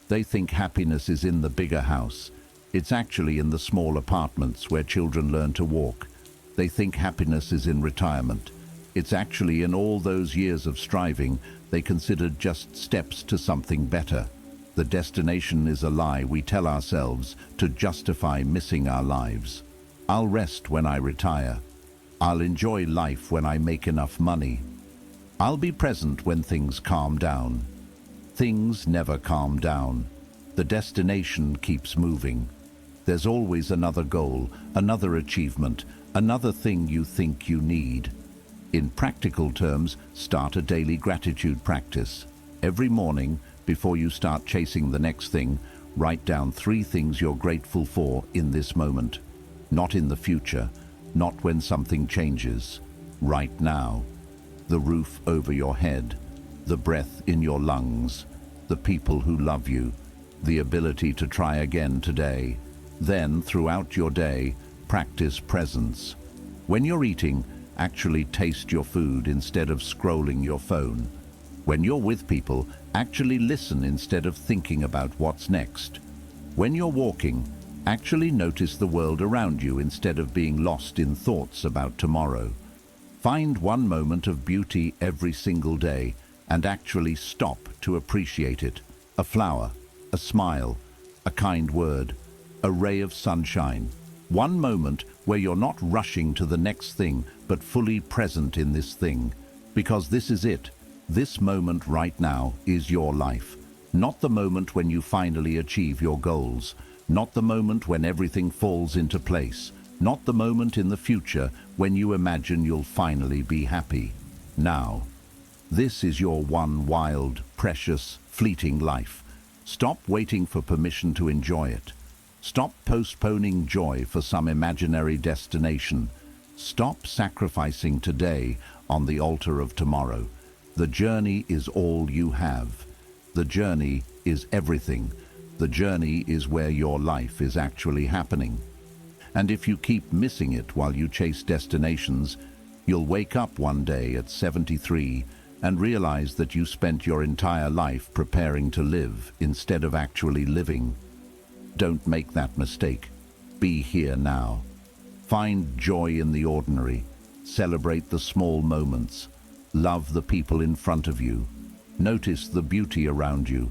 Speaker 1: They think happiness is in the bigger house. It's actually in the small apartments where children learn to walk. They think happiness is in retirement. It's actually in all those years of striving they considered just steps to something better. The destination is a lie we tell ourselves to justify missing our lives. I'll rest when I retire. I'll enjoy life when I make enough money. I'll be present when things calm down. Things never calm down. The destination keeps moving. There's always another goal, another achievement, another thing you think you need. In practical terms, start a daily gratitude practice. Every morning, before you start chasing the next thing, write down 3 things you're grateful for in this moment. Not in the future, not when something changes. Right now. The roof over your head, the breath in your lungs, the people who love you, the ability to try again today. Then, throughout your day, practice presence. When you're eating, actually taste your food instead of scrolling your phone. When you're with people, actually listen instead of thinking about what's next. When you're walking, actually notice the world around you instead of being lost in thoughts about tomorrow. Find one moment of beauty every single day and actually stop to appreciate it. A flower, a smile, a kind word, a ray of sunshine. One moment where you're not rushing to the next thing, but fully present in this thing. Because this is it. This moment right now is your life. Not the moment when you finally achieve your goals. Not the moment when everything falls into place. Not the moment in the future when you imagine you'll finally be happy. Now. This is your one wild, precious, fleeting life. Stop waiting for permission to enjoy it. Stop postponing joy for some imaginary destination. Stop sacrificing today on the altar of tomorrow. The journey is all you have. The journey is everything. The journey is where your life is actually happening. And if you keep missing it while you chase destinations, you'll wake up one day at 73 and realize that you spent your entire life preparing to live instead of actually living. Don't make that mistake. Be here now. Find joy in the ordinary. Celebrate the small moments. Love the people in front of you. Notice the beauty around you.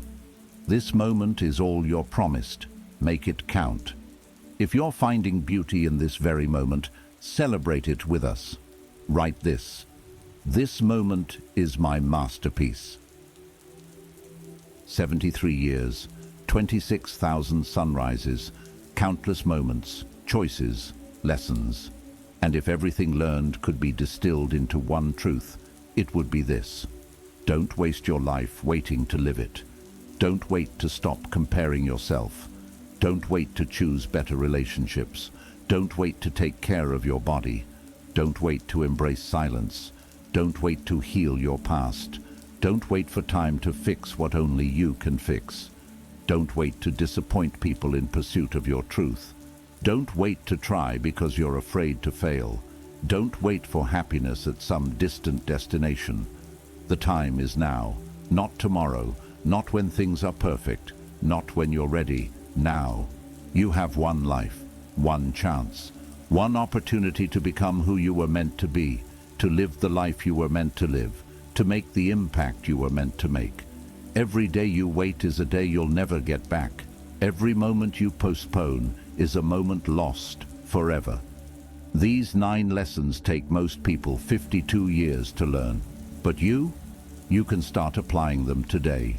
Speaker 1: This moment is all you're promised. Make it count. If you're finding beauty in this very moment, celebrate it with us. Write this. This moment is my masterpiece. 73 years, 26,000 sunrises, countless moments, choices, lessons. And if everything learned could be distilled into one truth, it would be this. Don't waste your life waiting to live it. Don't wait to stop comparing yourself. Don't wait to choose better relationships. Don't wait to take care of your body. Don't wait to embrace silence. Don't wait to heal your past. Don't wait for time to fix what only you can fix. Don't wait to disappoint people in pursuit of your truth. Don't wait to try because you're afraid to fail. Don't wait for happiness at some distant destination. The time is now, not tomorrow, not when things are perfect, not when you're ready, now. You have one life, one chance, one opportunity to become who you were meant to be. to live the life you were meant to live, to make the impact you were meant to make. Every day you wait is a day you'll never get back. Every moment you postpone is a moment lost forever. These 9 lessons take most people 52 years to learn. But you can start applying them today.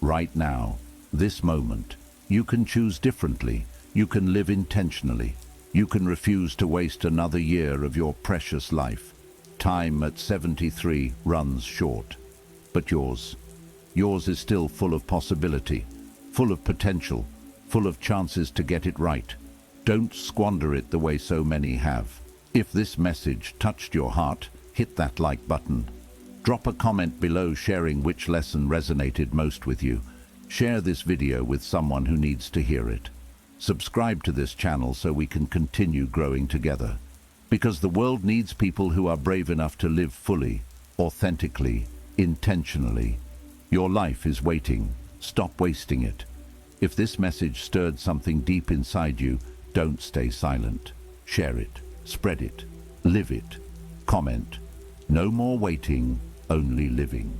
Speaker 1: Right now, this moment. You can choose differently. You can live intentionally. You can refuse to waste another year of your precious life. Time at 73 runs short. But yours is still full of possibility, full of potential, full of chances to get it right. Don't squander it the way so many have. If this message touched your heart, hit that like button. Drop a comment below sharing which lesson resonated most with you. Share this video with someone who needs to hear it. Subscribe to this channel so we can continue growing together. Because the world needs people who are brave enough to live fully, authentically, intentionally. Your life is waiting. Stop wasting it. If this message stirred something deep inside you, don't stay silent. Share it, spread it, live it, comment. No more waiting, only living.